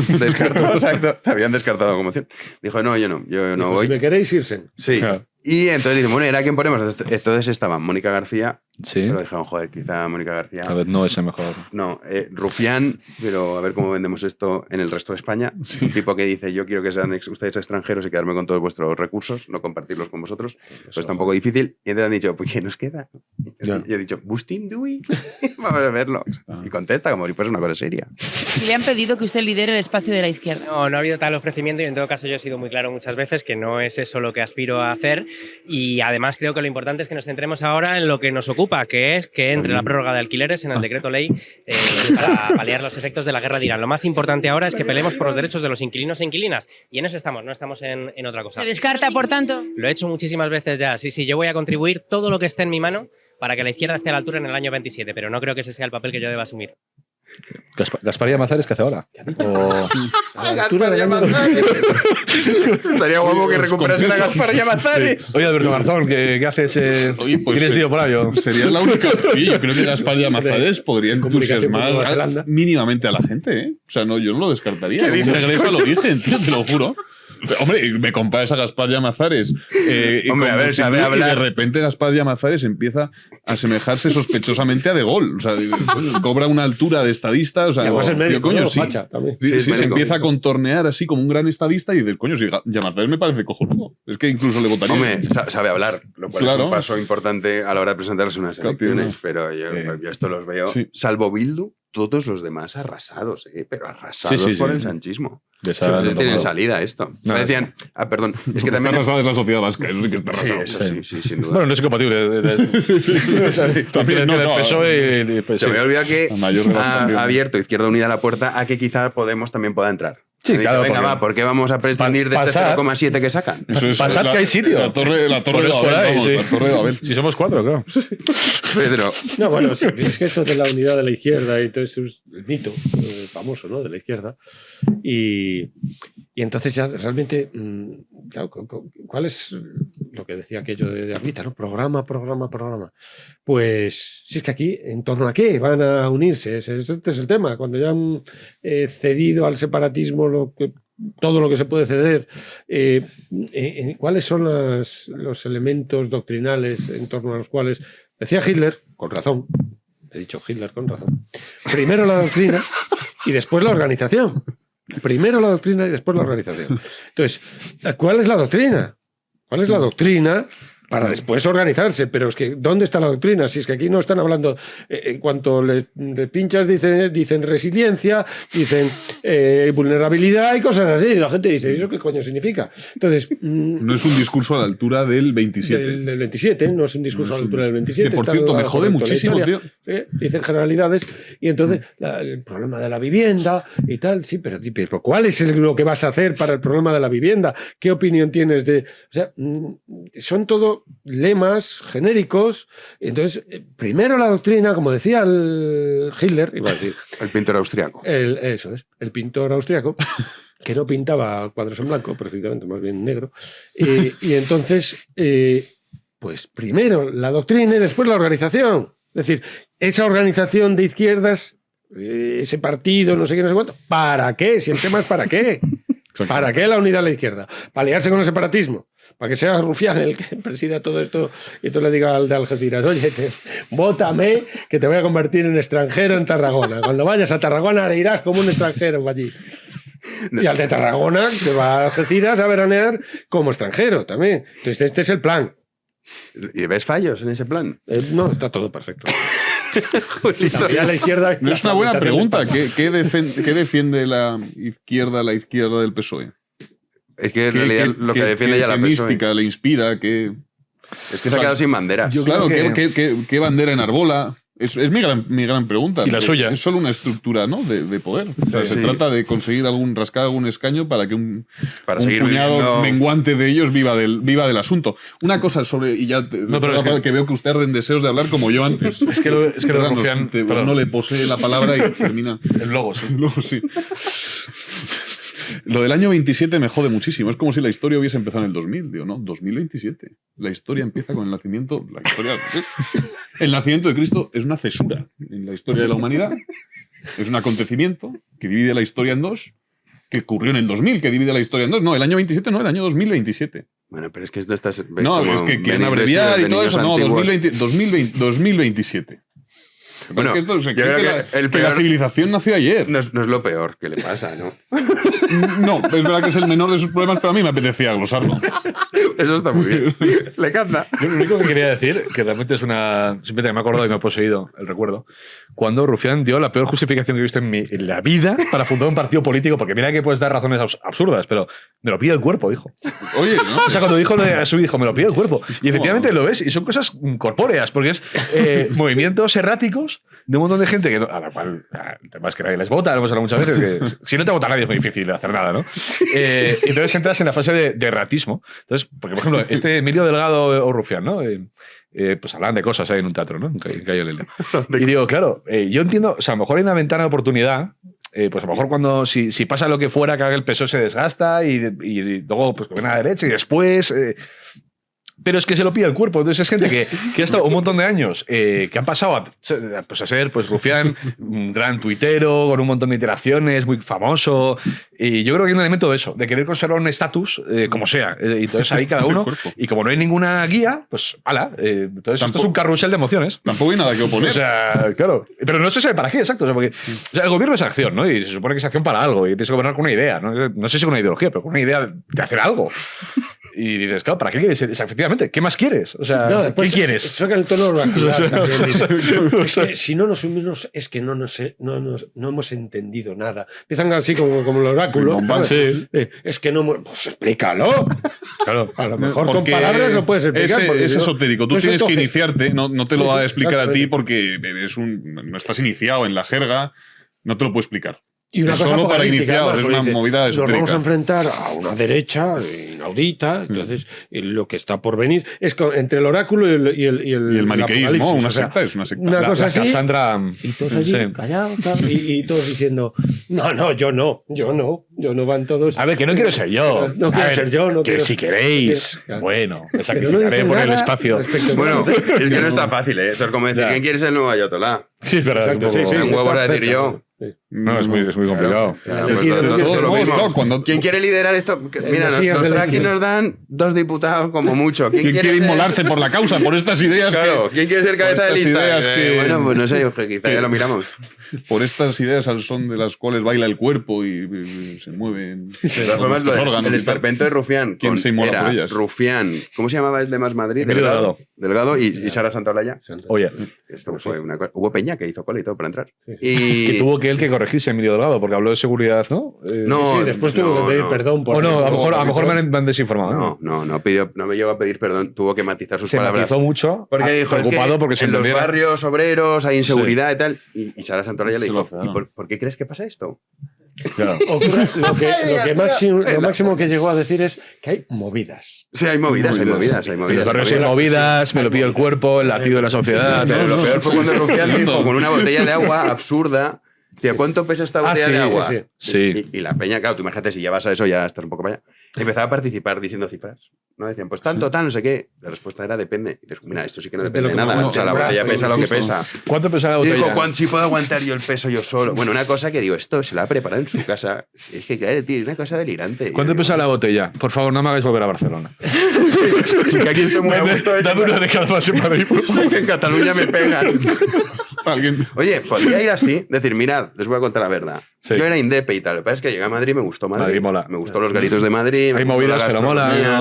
S2: Exacto. Te habían descartado como opción. Dijo, no, yo no
S7: Dijo,
S2: voy.
S7: Si me queréis, irse.
S2: Sí.
S9: Claro.
S2: Y entonces dice, bueno, ¿era quién ponemos? Entonces estaban Mónica García,
S9: Sí.
S2: pero dijeron, joder, quizá Mónica García.
S9: Tal vez no es el mejor.
S2: No, Rufián, pero a ver cómo vendemos esto en el resto de España. Un tipo que dice, yo quiero que sean ustedes extranjeros y quedarme con todos vuestros recursos, no compartirlos con vosotros. Pues está un poco difícil. Y entonces han dicho, pues ¿qué nos queda?
S9: Ya.
S2: Y he dicho, Bustinduy, vamos a verlo. Y contesta como si fuese una cosa seria.
S12: Si le han pedido que usted lidere el espacio de la izquierda.
S13: No ha habido tal ofrecimiento y en todo caso yo he sido muy claro muchas veces que no es eso lo que aspiro a hacer y además creo que lo importante es que nos centremos ahora en lo que nos ocupa, que es que entre la prórroga de alquileres en el decreto ley para paliar los efectos de la guerra de Irán. Lo más importante ahora es que peleemos por los derechos de los inquilinos e inquilinas y en eso estamos, no estamos en otra cosa.
S12: ¿Se descarta, por tanto?
S13: Lo he hecho muchísimas veces ya, sí, yo voy a contribuir todo lo que esté en mi mano para que la izquierda esté a la altura en el año 27, pero no creo que ese sea el papel que yo deba asumir.
S9: Gaspar Llamazares, ¿qué hace ahora? O...
S7: A la altura del año
S2: Estaría guapo que recuperasen a Gaspar Llamazares.
S9: Oye, Alberto Garzón, ¿qué haces?
S8: Oye, pues
S9: ¿Tienes tío por ahí? o?
S8: Sería la única. Sí, yo creo que Gaspar Llamazares podría
S7: Comunicación con Nueva
S8: entusiasmar
S7: Zelanda.
S8: mínimamente a la gente, ¿eh? O sea, no, yo no lo descartaría.
S2: ¿Qué
S8: Como
S2: dices,
S8: regresa
S2: coño?
S8: lo dicen, tío, te lo juro. Pero, hombre, me compares a Gaspar Llamazares.
S2: Hombre, a ver, sabe
S8: y de
S2: hablar.
S8: repente Gaspar Llamazares empieza a asemejarse sospechosamente a De Gaulle. O sea, cobra una altura de estadista. O sea,
S7: Y además es médico,
S8: coño,
S7: ¿no?
S8: sí.
S7: Facha también.
S8: Sí,
S2: Sí, es
S8: se
S2: médico.
S8: empieza a contornear así como un gran estadista y dices, coño, si Llamazares me parece cojonudo. Es que incluso le votaría.
S2: Hombre, sabe hablar, lo cual
S8: Claro.
S2: es un paso importante a la hora de presentarse unas
S8: Claro,
S2: elecciones.
S8: tío,
S2: Pero yo esto los veo,
S8: sí.
S2: salvo Bildu, todos los demás arrasados, pero arrasados
S9: Sí,
S2: por
S9: sí.
S2: el sanchismo.
S9: De esa-
S2: No
S9: no
S2: tienen
S9: tomado.
S2: salida esto.
S9: No,
S2: Decían, perdón, es que
S8: Está
S2: también...
S8: arrasada es la sociedad vasca, eso sí que está
S2: Sí,
S8: arrasado.
S2: eso sí, sin duda.
S9: Bueno, no es incompatible.
S8: También, no,
S9: el
S8: no,
S9: PSOE y pues,
S2: Se
S9: sí.
S2: me olvida que
S8: A mayor grado
S2: ha
S8: también.
S2: abierto Izquierda Unida la puerta a que quizá Podemos también pueda entrar.
S9: Sí,
S2: Ha dicho,
S9: claro,
S2: venga,
S9: porque-
S2: va, ¿por qué vamos a prescindir de este
S9: pasar-
S2: 0,7 que sacan?
S8: Eso es
S9: Pasad que hay sitio.
S8: La torre de
S9: Poneos por
S8: Babel,
S9: ahí,
S8: vamos,
S9: sí.
S8: la torre de Babel.
S9: Si somos 4, claro.
S2: Pedro,
S7: No, bueno, sí, es que esto de la unidad de la izquierda y todo esto es el mito famoso, ¿no? De la izquierda. Y entonces ya realmente, claro, ¿cuál es lo que decía aquello de Armita, ¿no? Programa. Pues, si es que aquí, ¿en torno a qué van a unirse? Este es el tema. Cuando ya han cedido al separatismo todo lo que se puede ceder, ¿cuáles son los elementos doctrinales en torno a los cuales, decía Hitler, con razón, he dicho Hitler con razón, primero la doctrina y después la organización? Primero la doctrina y después la organización. Entonces, ¿cuál es la doctrina? ¿Cuál es la doctrina para después organizarse? Pero es que, ¿dónde está la doctrina? Si es que aquí no están hablando, en cuanto le pinchas dicen resiliencia, dicen vulnerabilidad y cosas así. Y la gente dice, ¿y eso qué coño significa? Entonces,
S8: No es un discurso a la altura del 27.
S7: del 27, no es un discurso a la altura del 27.
S8: Que, por
S7: está
S8: cierto,
S7: la
S8: me jode
S7: juventud de la
S8: muchísimo,
S7: historia,
S8: tío.
S7: dicen generalidades y entonces el problema de la vivienda y tal, sí, pero ¿cuál es lo que vas a hacer para el problema de la vivienda? ¿Qué opinión tienes de...? O sea, son todo lemas genéricos. Entonces, primero la doctrina, como decía el Hitler, iba a decir,
S2: el pintor austriaco.
S7: eso es, el pintor austriaco, que no pintaba cuadros en blanco, precisamente, más bien negro. Y entonces, pues primero la doctrina y después la organización. Es decir, esa organización de izquierdas, ese partido, no sé qué, no sé cuánto, ¿para qué? Si el tema es ¿para qué? ¿Para qué la unidad a la izquierda? ¿Para aliarse con el separatismo? Para que sea Rufián el que presida todo esto y tú le digas al de Algeciras, oye, vótame que te voy a convertir en extranjero en Tarragona. Cuando vayas a Tarragona irás como un extranjero allí. Y al de Tarragona te va a Algeciras a veranear como extranjero también. Entonces este es el plan.
S2: ¿Y ves fallos en ese plan?
S7: No, está todo perfecto. También a la izquierda.
S8: No es una buena pregunta. ¿Qué defiende la izquierda del PSOE?
S2: Es que en realidad lo que defiende ya la
S8: ¿Qué
S2: PSOE.
S8: mística le inspira?
S2: Es que se ha quedado sin banderas.
S8: Claro, ¿qué bandera enarbola? Es mi gran pregunta.
S9: Y la suya.
S8: Es solo una estructura, ¿no? de poder. O sea,
S2: Sí.
S8: se trata de conseguir rascar algún escaño para que un
S2: seguir
S8: puñado
S2: viviendo.
S8: menguante de ellos viva del asunto. Una cosa sobre... Y ya
S9: pero es
S8: que veo que usted arde en deseos de hablar como yo antes.
S9: Es que lo de
S8: Perdón,
S9: Rufián... perdón.
S8: no le posee la palabra y termina...
S9: El logo, sí.
S8: Luego sí. Lo del año 27 me jode muchísimo. Es como si la historia hubiese empezado en el 2000. Digo, no, 2027. La historia empieza con el nacimiento... El nacimiento de Cristo es una cesura en la historia de la humanidad. Es un acontecimiento que divide la historia en dos, que ocurrió en el 2000, que divide la historia en dos. No, el año 27 no, el año 2027.
S2: Bueno, pero es que esto estás...
S8: No, es que quieren abreviar y todo eso. No, 2027.
S2: Bueno,
S8: que
S2: yo creo
S8: que la civilización nació ayer.
S2: No es lo peor que le pasa, ¿no?
S8: No, es verdad que es el menor de sus problemas, pero a mí me apetecía glosarlo.
S2: Eso está muy bien. Le canta.
S9: Yo lo único que quería decir, que realmente es una... Siempre me he acordado y me he poseído el recuerdo, cuando Rufián dio la peor justificación que he visto en la vida para fundar un partido político, porque mira que puedes dar razones absurdas, pero me lo pide el cuerpo, dijo.
S8: Oye, ¿no?
S9: O sea, cuando dijo a su hijo, me lo pide el cuerpo. Y efectivamente lo ves, y son cosas corpóreas, porque es movimientos erráticos de un montón de gente a la cual el tema es que nadie les vota, lo hemos hablado muchas veces, que si no te vota nadie es muy difícil hacer nada, ¿no? Entonces entras en la fase de erratismo. Entonces, porque, por ejemplo, Emilio Delgado o Rufián, ¿no? Pues hablan de cosas ahí en un teatro, ¿no? En Cayo Lelio. Y digo, claro, yo entiendo, o sea, a lo mejor hay una ventana de oportunidad, pues a lo mejor cuando, si pasa lo que fuera, que el PSOE se desgasta y luego pues que ven a la derecha y después... pero es que se lo pide el cuerpo. Entonces es gente que ha estado un montón de años, que han pasado a ser pues, Rufián, un gran tuitero, con un montón de iteraciones, muy famoso. Y yo creo que hay un elemento de eso, de querer conservar un estatus como sea. Y entonces ahí cada uno, y como no hay ninguna guía, pues ala. Entonces esto es un carrusel de emociones.
S8: Tampoco hay nada que oponer.
S9: O sea, claro. Pero no se sabe para qué, exacto. O sea, porque, el gobierno es acción, ¿no? Y se supone que es acción para algo. Y tienes que gobernar con una idea. No sé si con una ideología, pero con una idea de hacer algo. Y dices, claro, ¿para qué quieres? Efectivamente, ¿qué más quieres? O sea,
S14: no,
S9: ¿qué quieres?
S14: Eso que el tono oracular también dice.
S9: O sea,
S14: Es que si no nos unimos, es que no hemos entendido nada. Empiezan así como el oráculo.
S9: Sí.
S14: Es que no... Pues explícalo.
S9: Claro.
S14: A lo mejor
S8: Porque
S14: con palabras lo puedes explicar.
S8: Es esotérico. Tú
S14: pues
S8: tienes que
S14: entonces,
S8: iniciarte, no te lo va a explicar a ti
S14: exacto.
S8: porque no estás iniciado en la jerga, no te lo puedo explicar.
S14: Y una
S8: es
S14: cosa
S8: solo para
S14: apocalíptica,
S8: iniciados,
S14: además,
S8: es
S14: porque
S8: una
S14: dice,
S8: movida
S14: nos
S8: esotérica.
S14: vamos a enfrentar a una derecha inaudita, entonces lo que está por venir es entre el oráculo y el
S8: maniqueísmo,
S14: apocalipsis,
S8: una
S14: o sea,
S8: secta es una secta.
S14: Una cosa así.
S9: Cassandra.
S14: Y todos allí, callados, y todos diciendo, no, yo no van todos.
S9: A ver, que no quiero ser yo.
S14: No quiero ser yo, no
S9: que
S14: quiero.
S9: si queréis,
S14: Claro.
S9: bueno, me
S14: Pero no
S9: sacrificaré
S14: dicen
S9: por el
S14: nada
S9: espacio.
S14: respecto a
S2: Bueno,
S14: nada.
S2: es que no está fácil, ¿eh? Eso es como decir,
S9: Ya.
S2: ¿quién quiere ser el nuevo ayatolá?
S9: Sí, es verdad.
S14: Exacto,
S9: es un poco-
S14: sí,
S2: Un huevo era decir
S14: perfecto.
S2: yo.
S9: No, es muy complicado.
S2: Claro,
S14: El
S2: pues
S14: líder
S2: todo
S14: del
S2: lo
S8: Todos,
S2: mismo.
S8: claro, cuando-
S2: ¿Quién quiere liderar esto? Mira,
S14: Mesías
S2: los
S14: del
S2: traquis
S14: líder.
S2: nos dan 2 diputados como mucho.
S8: ¿Quién quiere
S2: ser-
S8: inmolarse por la causa, por estas ideas
S2: Claro, ¿quién quiere ser cabeza de
S8: estas
S2: lista?
S8: ideas que-
S2: Bueno, pues no sé, quizá ya lo miramos.
S8: por estas ideas al son de las cuales baila el cuerpo y se mueven
S2: De todas formas,
S8: los órganos
S2: el
S8: y tal?
S2: esperpento de Rufián.
S8: ¿Quién se inmola
S2: era
S8: por ellas?
S2: Rufián. ¿Cómo se llamaba el de Más Madrid?
S9: Emilio
S2: Delgado y Sara Santaolalla.
S9: Oye,
S2: Esto fue una cosa. Hubo peña que hizo cola y todo para entrar.
S9: que
S2: Y...
S9: tuvo que él que corregirse Emilio Delgado, porque habló de seguridad, ¿no?
S2: No,
S14: Sí, después tuvo que pedir perdón por.
S9: O no, a lo
S14: por-
S9: mejor me han desinformado.
S2: No me llegó a pedir perdón. Tuvo que matizar sus
S9: Se
S2: palabras.
S9: matizó mucho.
S2: Porque dijo,
S9: preocupado
S2: es que
S9: porque se
S2: en los
S9: entendiera.
S2: barrios obreros hay inseguridad y tal. Y Sara Santaolalla le
S9: Se
S2: dijo,
S9: lo hace,
S2: ¿y
S9: ¿no?
S2: por qué crees que pasa esto?
S9: Claro.
S14: Ocurre, lo máximo que llegó a decir es que hay movidas.
S2: Sí, hay movidas.
S9: En los barrios hay
S2: Hay
S9: movidas, me lo pide el cuerpo, el latido de la sociedad.
S2: Pero lo peor fue cuando Rufián dijo con una botella de agua absurda. Tío, ¿cuánto pesa esta botella
S9: sí,
S2: de agua?
S9: sí.
S2: Y la peña, claro, tú imagínate, si ya vas a eso, ya estás un poco para allá. Empezaba a participar diciendo cifras. ¿No? Decían, pues tanto, tal, no sé qué. La respuesta era depende. Y dices, mira, esto sí que no depende de nada. O sea, la botella pesa lo que pesa.
S9: ¿Cuánto pesa la
S2: Y
S9: botella?
S2: dijo, si puedo aguantar yo el peso yo solo. Bueno, una cosa que digo, esto se la ha preparado en su casa. Es que, claro, tío, es una cosa delirante.
S9: ¿Cuánto pesa la botella? Por favor, no me hagáis volver a Barcelona.
S2: Que aquí estoy muy a gusto.
S9: Dame una de calvas en Madrid, por favor.
S2: Que en Cataluña me pegan.
S8: Alguien.
S2: Oye, podría ir así, decir, mirad, les voy a contar la verdad.
S9: Sí.
S2: Yo era indepe y tal. Lo que pasa es que llegué a Madrid y me gustó Madrid.
S9: Madrid mola.
S2: Me gustó los garitos de Madrid.
S9: Hay
S2: me gustó
S9: movidas,
S2: la
S9: pero mola.
S2: gastronomía.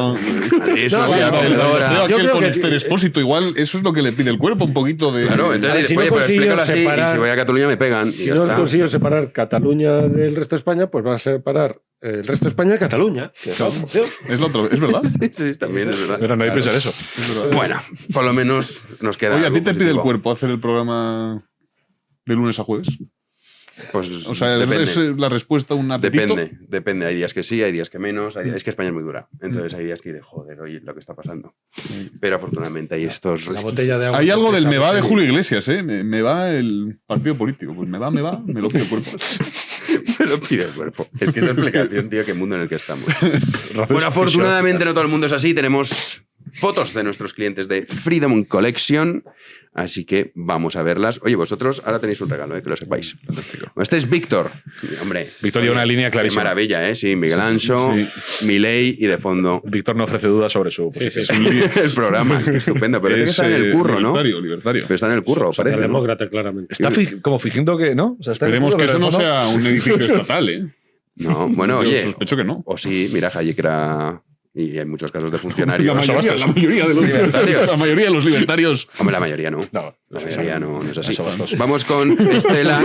S2: Madrid es una
S8: Vale,
S2: ciudad
S8: vale,
S2: acogedora.
S8: veo
S14: Yo
S8: aquel
S14: creo
S8: con
S14: que-
S8: Esther Expósito, igual eso es lo que le pide el cuerpo, un poquito de...
S2: Claro, entonces
S14: Vale,
S2: dices,
S14: si no
S2: oye, pues
S14: consigo
S2: explícalo así
S14: separar-
S2: y si voy a Cataluña me pegan. y
S14: Si
S2: ya
S14: no
S2: está.
S14: consigo separar Cataluña del resto de España, pues va a separar el resto de España de Cataluña. Que es la otra opción.
S8: Es lo otro, es verdad.
S2: Sí, también es verdad.
S9: Pero no hay que pensar eso.
S8: Es verdad.
S2: Bueno, por lo menos nos queda.
S8: Oye, ¿a ti
S2: algo
S8: te pide el
S2: positivo.
S8: cuerpo hacer el programa de lunes a jueves?
S2: Pues
S8: O sea,
S2: depende.
S8: ¿es la respuesta un apetito?
S2: Depende. Hay días que sí, hay días que menos. Es que España es muy dura. Entonces hay días que dices, joder, oye, lo que está pasando. Pero afortunadamente hay estos.
S14: La botella de agua.
S8: Hay algo
S14: que
S8: del
S14: pesa,
S8: me va de
S14: sí.
S8: Julio Iglesias, ¿eh? Me va el partido político. Pues me va, me lo pide el cuerpo.
S2: Me lo pide el cuerpo. Es que es la explicación, tío, qué mundo en el que estamos. Bueno, afortunadamente no todo el mundo es así. Tenemos fotos de nuestros clientes de Freedom Collection. Así que vamos a verlas. Oye, vosotros ahora tenéis un regalo, que lo sepáis. Este es Víctor. Hombre.
S9: Víctor lleva una línea
S2: Qué
S9: clarísima.
S2: maravilla, ¿eh? Sí, Miguel Anso, Milei y de fondo.
S9: Víctor no ofrece dudas sobre su posición.
S2: El programa. Estupendo. Pero
S8: Es,
S2: está en el curro, ¿no?
S8: libertario.
S2: Pero está en el curro, parece. ¿no?
S14: Demócrata, claramente.
S9: Está como fingiendo que no. O sea, está en el
S8: Esperemos
S9: curro,
S8: que eso
S9: pero
S8: no
S9: en el fondo-
S8: sea un edificio estatal, ¿eh?
S2: No, bueno,
S8: Yo
S2: oye.
S8: sospecho que no.
S2: O sí, mira, Hayek era. Y hay muchos casos de funcionarios.
S8: La mayoría de los
S2: libertarios.
S8: La mayoría de los libertarios.
S2: Hombre, la mayoría no.
S9: No,
S2: La mayoría no es así.
S9: Eso bastos.
S2: Vamos con Estela,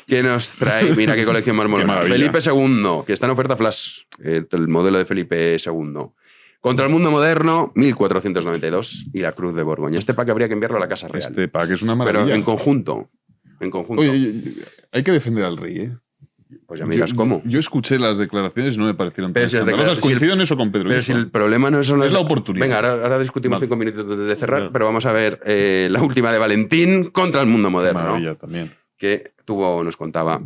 S2: que nos trae. Mira qué colección más
S8: Qué
S2: molona.
S8: maravilla.
S2: Felipe II, que está en oferta flash. El modelo de Felipe II. Contra el mundo moderno, 1492. Y la Cruz de Borgoña. Este pack habría que enviarlo a la Casa Real.
S8: Este pack es una
S2: Pero
S8: maravilla.
S2: en conjunto. En conjunto.
S8: Oye, hay que defender al rey, ¿eh?
S2: Pues ya miras cómo.
S8: Yo escuché las declaraciones y no me parecieron
S2: Pero
S8: tan
S2: si las
S8: escandalosas.
S2: declaraciones-
S8: ¿Coincido en eso con Pedro?
S2: Pero si el problema no son
S8: Es la oportunidad.
S2: Venga, ahora discutimos
S8: Vale.
S2: 5 minutos de cerrar,
S8: Vale.
S2: pero vamos a ver la última de Valentín contra el mundo moderno.
S8: Maravilla también.
S2: Que nos contaba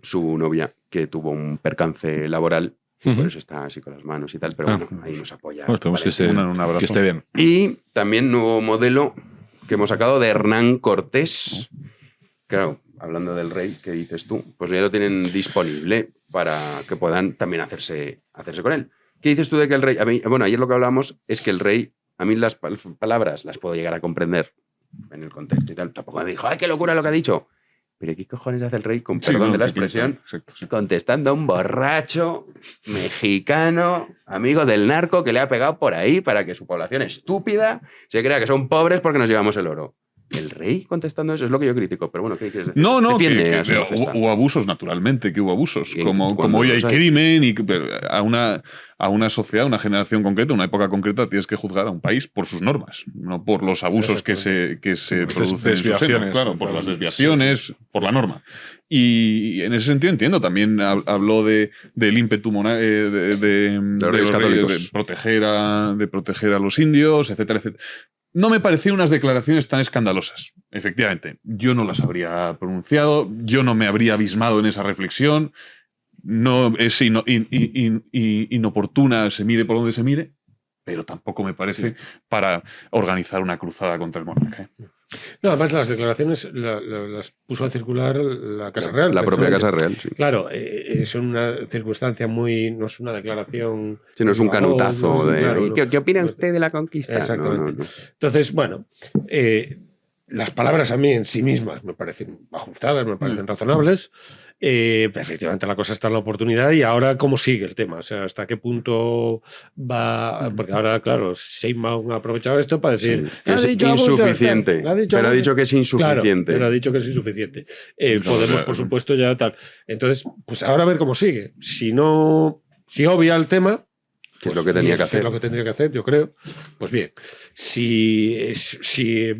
S2: su novia, que tuvo un percance laboral, y por eso está así con las manos y tal, pero
S9: Ah.
S2: bueno, ahí nos apoya.
S9: Bueno, esperemos que
S2: Valentín.
S9: esté,
S8: Un abrazo.
S9: que esté bien.
S2: Y también nuevo modelo que hemos sacado de Hernán Cortés. Claro, hablando del rey, ¿qué dices tú? Pues ya lo tienen disponible para que puedan también hacerse con él. ¿Qué dices tú de que el rey... Bueno, ayer lo que hablábamos es que el rey, a mí las palabras las puedo llegar a comprender en el contexto y tal. Tampoco me dijo, ¡ay, qué locura lo que ha dicho! Pero ¿qué cojones hace el rey, con
S8: Sí,
S2: perdón
S8: no,
S2: de la
S8: que piensa,
S2: expresión,
S8: exacto, sí.
S2: contestando a un borracho mexicano, amigo del narco, que le ha pegado por ahí para que su población estúpida se crea que son pobres porque nos llevamos el oro? El rey contestando eso es lo que yo critico, pero bueno, ¿qué quieres decir?
S8: No,
S2: Defiende
S8: que
S2: a su majestad.
S8: hubo abusos, naturalmente, que hubo abusos.
S2: ¿Y
S8: Como
S2: cuándo
S8: hoy hay
S2: los hay?
S8: crimen y pero a una sociedad, una generación concreta, una época concreta, tienes que juzgar a un país por sus normas, no por los abusos que se producen en su
S9: desviaciones,
S8: seno. Claro, por
S9: claro.
S8: las desviaciones, por la norma. Y en ese sentido entiendo, también habló del ímpetu de
S2: los reyes
S8: los
S2: católicos.
S8: de proteger a los indios, etcétera, etcétera. No me parecieron unas declaraciones tan escandalosas. Efectivamente, yo no las habría pronunciado, yo no me habría abismado en esa reflexión. No es inoportuna, se mire por donde se mire, pero tampoco me parece para organizar una cruzada contra el monarca.
S14: No, además las declaraciones las puso a circular la Casa Real.
S2: La propia Casa
S14: precisamente.
S2: Real, sí.
S14: Claro, son una circunstancia muy... No es una declaración...
S2: Si no es un canutazo
S14: no es un-
S2: de...
S14: claro,
S2: ¿Y
S14: no.
S2: ¿Qué opina usted de la conquista?
S14: Exactamente.
S2: No.
S14: Entonces, bueno, las palabras a mí en sí mismas me parecen ajustadas, me parecen razonables. Pero efectivamente la cosa está en la oportunidad y ahora cómo sigue el tema, o sea, hasta qué punto va, porque ahora, claro, Sheinbaum ha aprovechado esto para decir
S2: Sí, es insuficiente, pero ha dicho que es insuficiente.
S14: Claro, pero ha dicho que es insuficiente. Podemos, por supuesto, ya tal. Entonces, pues ahora a ver cómo sigue. Si obvia el tema,
S2: Que es lo que tenía que hacer.
S14: es lo que tendría que hacer, yo creo. Pues bien, si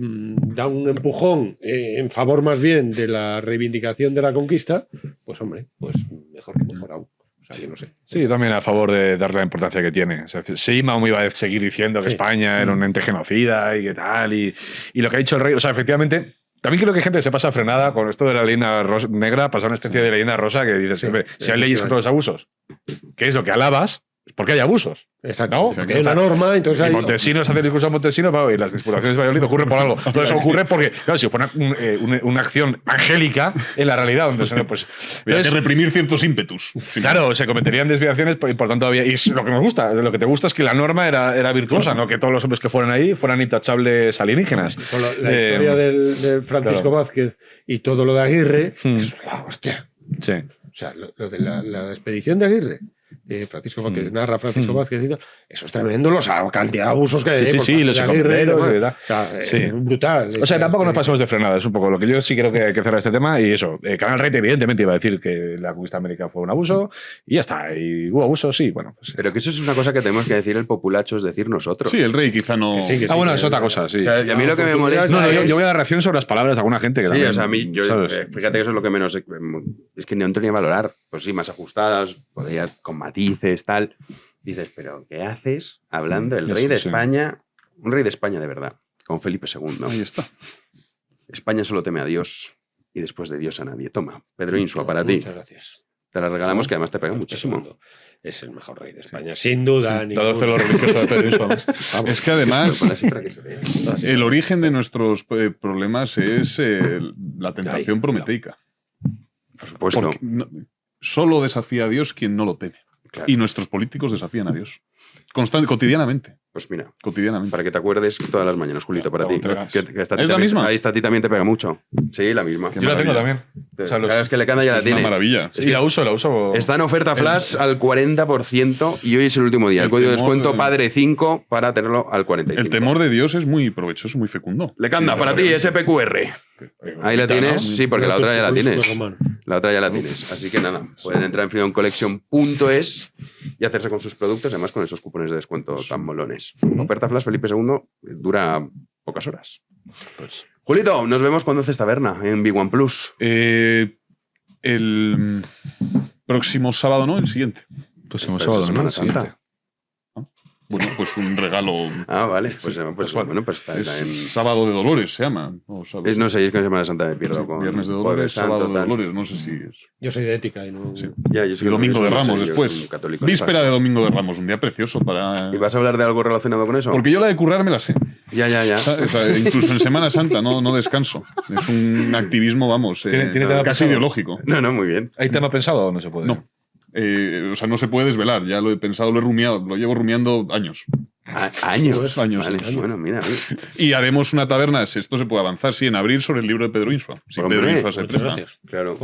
S14: da un empujón en favor más bien de la reivindicación de la conquista, pues hombre, pues mejor que mejor aún. O sea, yo no sé.
S9: Sí, yo también a favor de darle la importancia que tiene. O sea, Sheinbaum iba a seguir diciendo que
S14: Sí.
S9: España era un ente genocida y que tal, y lo que ha dicho el rey, o sea, efectivamente... También creo que hay gente que se pasa frenada con esto de la leyenda negra, pasa una especie de leyenda rosa que dices,
S14: Sí,
S9: hombre, si hay leyes contra los abusos, ¿qué es lo que alabas? Es porque hay abusos.
S14: Exacto.
S9: ¿No?
S14: Porque hay una norma, entonces
S9: Y
S14: hay...
S9: Montesinos hace el discurso a Montesinos, claro, y las disputaciones de Valladolid ocurren por algo. Todo eso ocurre porque, claro, si fuera una acción angélica, en la realidad, donde pues.
S8: Había que reprimir ciertos ímpetus.
S9: Claro, se cometerían desviaciones y por tanto había. Y es lo que nos gusta. Lo que te gusta es que la norma era virtuosa, no que todos los hombres que fueran ahí fueran intachables alienígenas.
S14: Solo la historia del Francisco
S9: claro.
S14: Vázquez y todo lo de Aguirre, es la hostia.
S9: Sí.
S14: O sea, lo de la expedición de Aguirre, que narra Francisco Vázquez y tal, eso es tremendo, la cantidad de abusos que hay.
S9: Sí, los helicópteros, ¿verdad? Sí.
S14: Brutal.
S9: O sea, tampoco nos pasamos de frenada, es un poco lo que yo sí creo que hay que cerrar este tema. Y eso, Canal Rey evidentemente iba a decir que la conquista americana fue un abuso y ya está. Y hubo abuso, sí, bueno. Pues,
S2: pero que eso es una cosa que tenemos que decir el populacho, es decir, nosotros.
S8: Sí, el rey quizá no...
S9: bueno, es otra cosa, sí.
S2: O sea, y a mí lo que me molesta
S9: yo voy a dar reacción sobre las palabras de alguna gente que también...
S2: Sí, o sea, a mí, fíjate que eso es lo que menos... Es que no entro ni a valorar. Pues sí, más ajustadas, podría con matices, tal... Dices, pero ¿qué haces hablando del rey de España? Un rey de España de verdad, con Felipe II.
S8: Ahí está.
S2: España solo teme a Dios y después de Dios a nadie. Toma, Pedro Insua, para ti.
S14: Muchas gracias.
S2: Te la regalamos, que además te pega muchísimo.
S14: Es el mejor rey de España, sin duda.
S9: Todo el celo religioso de Pedro Insua.
S8: Es que además, el origen de nuestros problemas es la tentación prometeica.
S2: Por supuesto.
S8: Solo desafía a Dios quien no lo teme. Claro. Y nuestros políticos desafían a Dios. Cotidianamente.
S2: Pues mira,
S8: cotidianamente.
S2: Para que te acuerdes todas las mañanas, Julito, para ti.
S8: ¿Es la misma?
S2: Ahí está, a ti también te pega mucho. Sí, la misma.
S9: Yo la tengo también.
S2: O sea, es que le canta ya la tiene.
S8: Es una maravilla.
S2: Es que
S9: la uso.
S2: Está en oferta flash al 40% y hoy es el último día. El código de descuento Padre 5 para tenerlo al 45%.
S8: El temor de Dios es muy provechoso, muy fecundo.
S2: Le canta, para ti, SPQR. Ahí la tienes, sí, porque la otra ya la tienes. La otra ya la tienes. Asy que nada, pueden entrar en freedomcollection.es y hacerse con sus productos, además con esos cupones de descuento tan molones. Oferta flash Felipe II dura pocas horas. Pues. Julito, nos vemos cuando haces taberna en Big One Plus.
S8: El próximo sábado, ¿no? El siguiente.
S9: Próximo sábado, ¿no? El siguiente.
S8: Bueno, pues un regalo.
S2: Vale. Pues bueno, pues está en...
S8: Sábado de Dolores se llama.
S2: No sé, es que en Semana Santa me pierdo con...
S8: Viernes de Dolores, Sábado de Dolores, no sé si es...
S14: Yo soy de ética y no...
S8: Sí.
S2: Ya, yo soy
S8: y Domingo de Ramos después. Víspera de Domingo de Ramos, un día precioso para...
S2: ¿Y vas a hablar de algo relacionado con eso?
S8: Porque yo la de currar me la sé.
S2: Ya.
S8: O sea, incluso en Semana Santa no descanso. Es un activismo, vamos, casi ideológico.
S2: No, muy bien.
S9: ¿Hay tema pensado o no se puede?
S8: No. O sea, no se puede desvelar, ya lo he pensado, lo he rumiado, lo llevo rumiando años.
S2: ¿Años?
S8: Vale,
S2: bueno, mira.
S8: Y haremos una taberna, si esto se puede avanzar, sí, en abril sobre el libro de Pedro Insua. Si Pedro Insua se presta.
S2: Claro.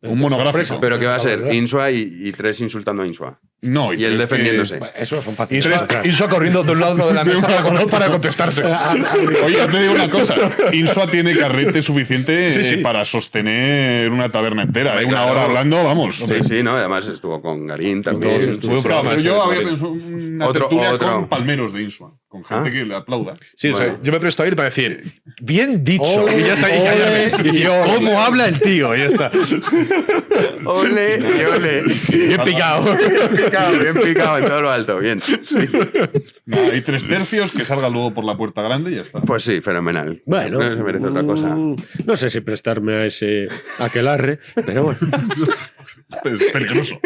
S8: Un monográfico.
S2: ¿Pero qué va a ser? Insua y tres insultando a Insua.
S8: No,
S2: y él defendiéndose.
S14: Eso son fáciles.
S9: Insua corriendo de un lado de la mesa para contestarse.
S8: Oye, te digo una cosa. Insua tiene carrete suficiente para sostener una taberna entera. Una hora hablando, vamos.
S2: Sí, no. Además estuvo con Garín también.
S8: Yo había pensado una tertulia con palmeros de Insua. Con gente que le aplauda.
S9: Sí, bueno. O sea, yo me presto a ir para decir, bien dicho. Y ya está. Y yo, ¿cómo habla el tío? Y ya está.
S2: Ole.
S9: Bien picado.
S2: Bien picado en todo lo alto. Bien. Sí.
S8: Hay 3 tercios, que salga luego por la puerta grande y ya está.
S2: Pues sí, fenomenal.
S14: Bueno,
S2: no se merece otra cosa.
S14: No sé si prestarme a ese aquelarre, pero bueno.
S8: Es peligroso.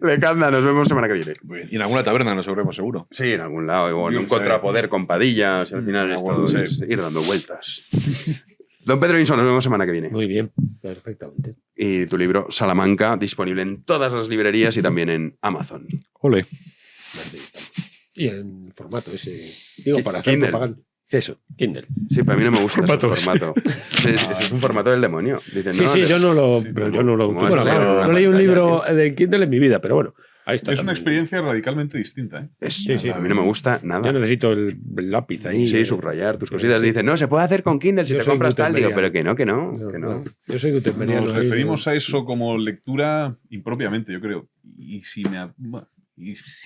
S2: Le canta, nos vemos semana que viene.
S9: Y en alguna taberna nos veremos seguro.
S2: Sí, en algún lado. O en un contrapoder con Padillas. Al final esto es ir dando vueltas. Don Pedro Insua, nos vemos semana que viene.
S14: Muy bien, perfectamente.
S2: Y tu libro Salamanca, disponible en todas las librerías y también en Amazon.
S9: Ole.
S14: Y en formato ese. Digo, para hacer propaganda. Eso, Kindle.
S2: Sí, para mí no me gusta ese formato. Es un formato del demonio. Dicen,
S14: sí, yo no lo... Bueno, no leí un libro de Kindle en mi vida, pero bueno. Ahí está,
S8: es una experiencia radicalmente distinta.
S2: A mí no me gusta nada.
S14: Yo necesito el lápiz ahí.
S2: Sí, subrayar tus cositas. Dicen, no, se puede hacer con Kindle si te compras tal. Digo, pero que no.
S14: Yo soy gutenbergiano.
S8: Nos referimos a eso como lectura impropiamente, yo creo. Y si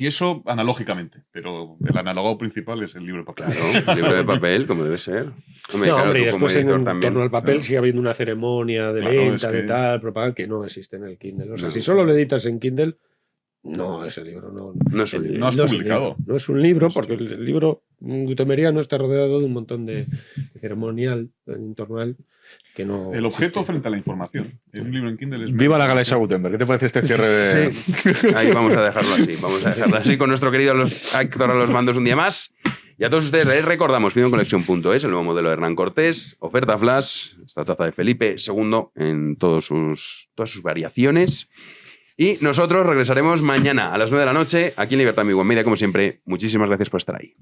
S8: eso, analógicamente. Pero el analogado principal es el libro de papel.
S2: Claro, el libro de papel, como debe ser.
S14: Hombre, y después en torno al papel sigue habiendo una ceremonia de venta, de tal, propaganda, que no existe en el Kindle. O sea, si solo lo editas en Kindle... No, ese libro no
S2: es un libro.
S8: No has publicado.
S14: No es un libro, porque el libro gutenbergiano está rodeado de un montón de ceremonial en torno a él que no.
S8: El objeto frente a la información. Un libro en Kindle es.
S9: Viva la Galaxia Gutenberg. ¿Qué te parece este cierre de.?
S2: Sí. Ahí vamos a dejarlo así. Con nuestro querido Héctor a los mandos un día más. Y a todos ustedes les recordamos freedomcollection.es, el nuevo modelo de Hernán Cortés, oferta flash, esta taza de Felipe II en todas sus variaciones. Y nosotros regresaremos mañana a las 9 de la noche, aquí en Libertad Big One Media, como siempre. Muchísimas gracias por estar ahí.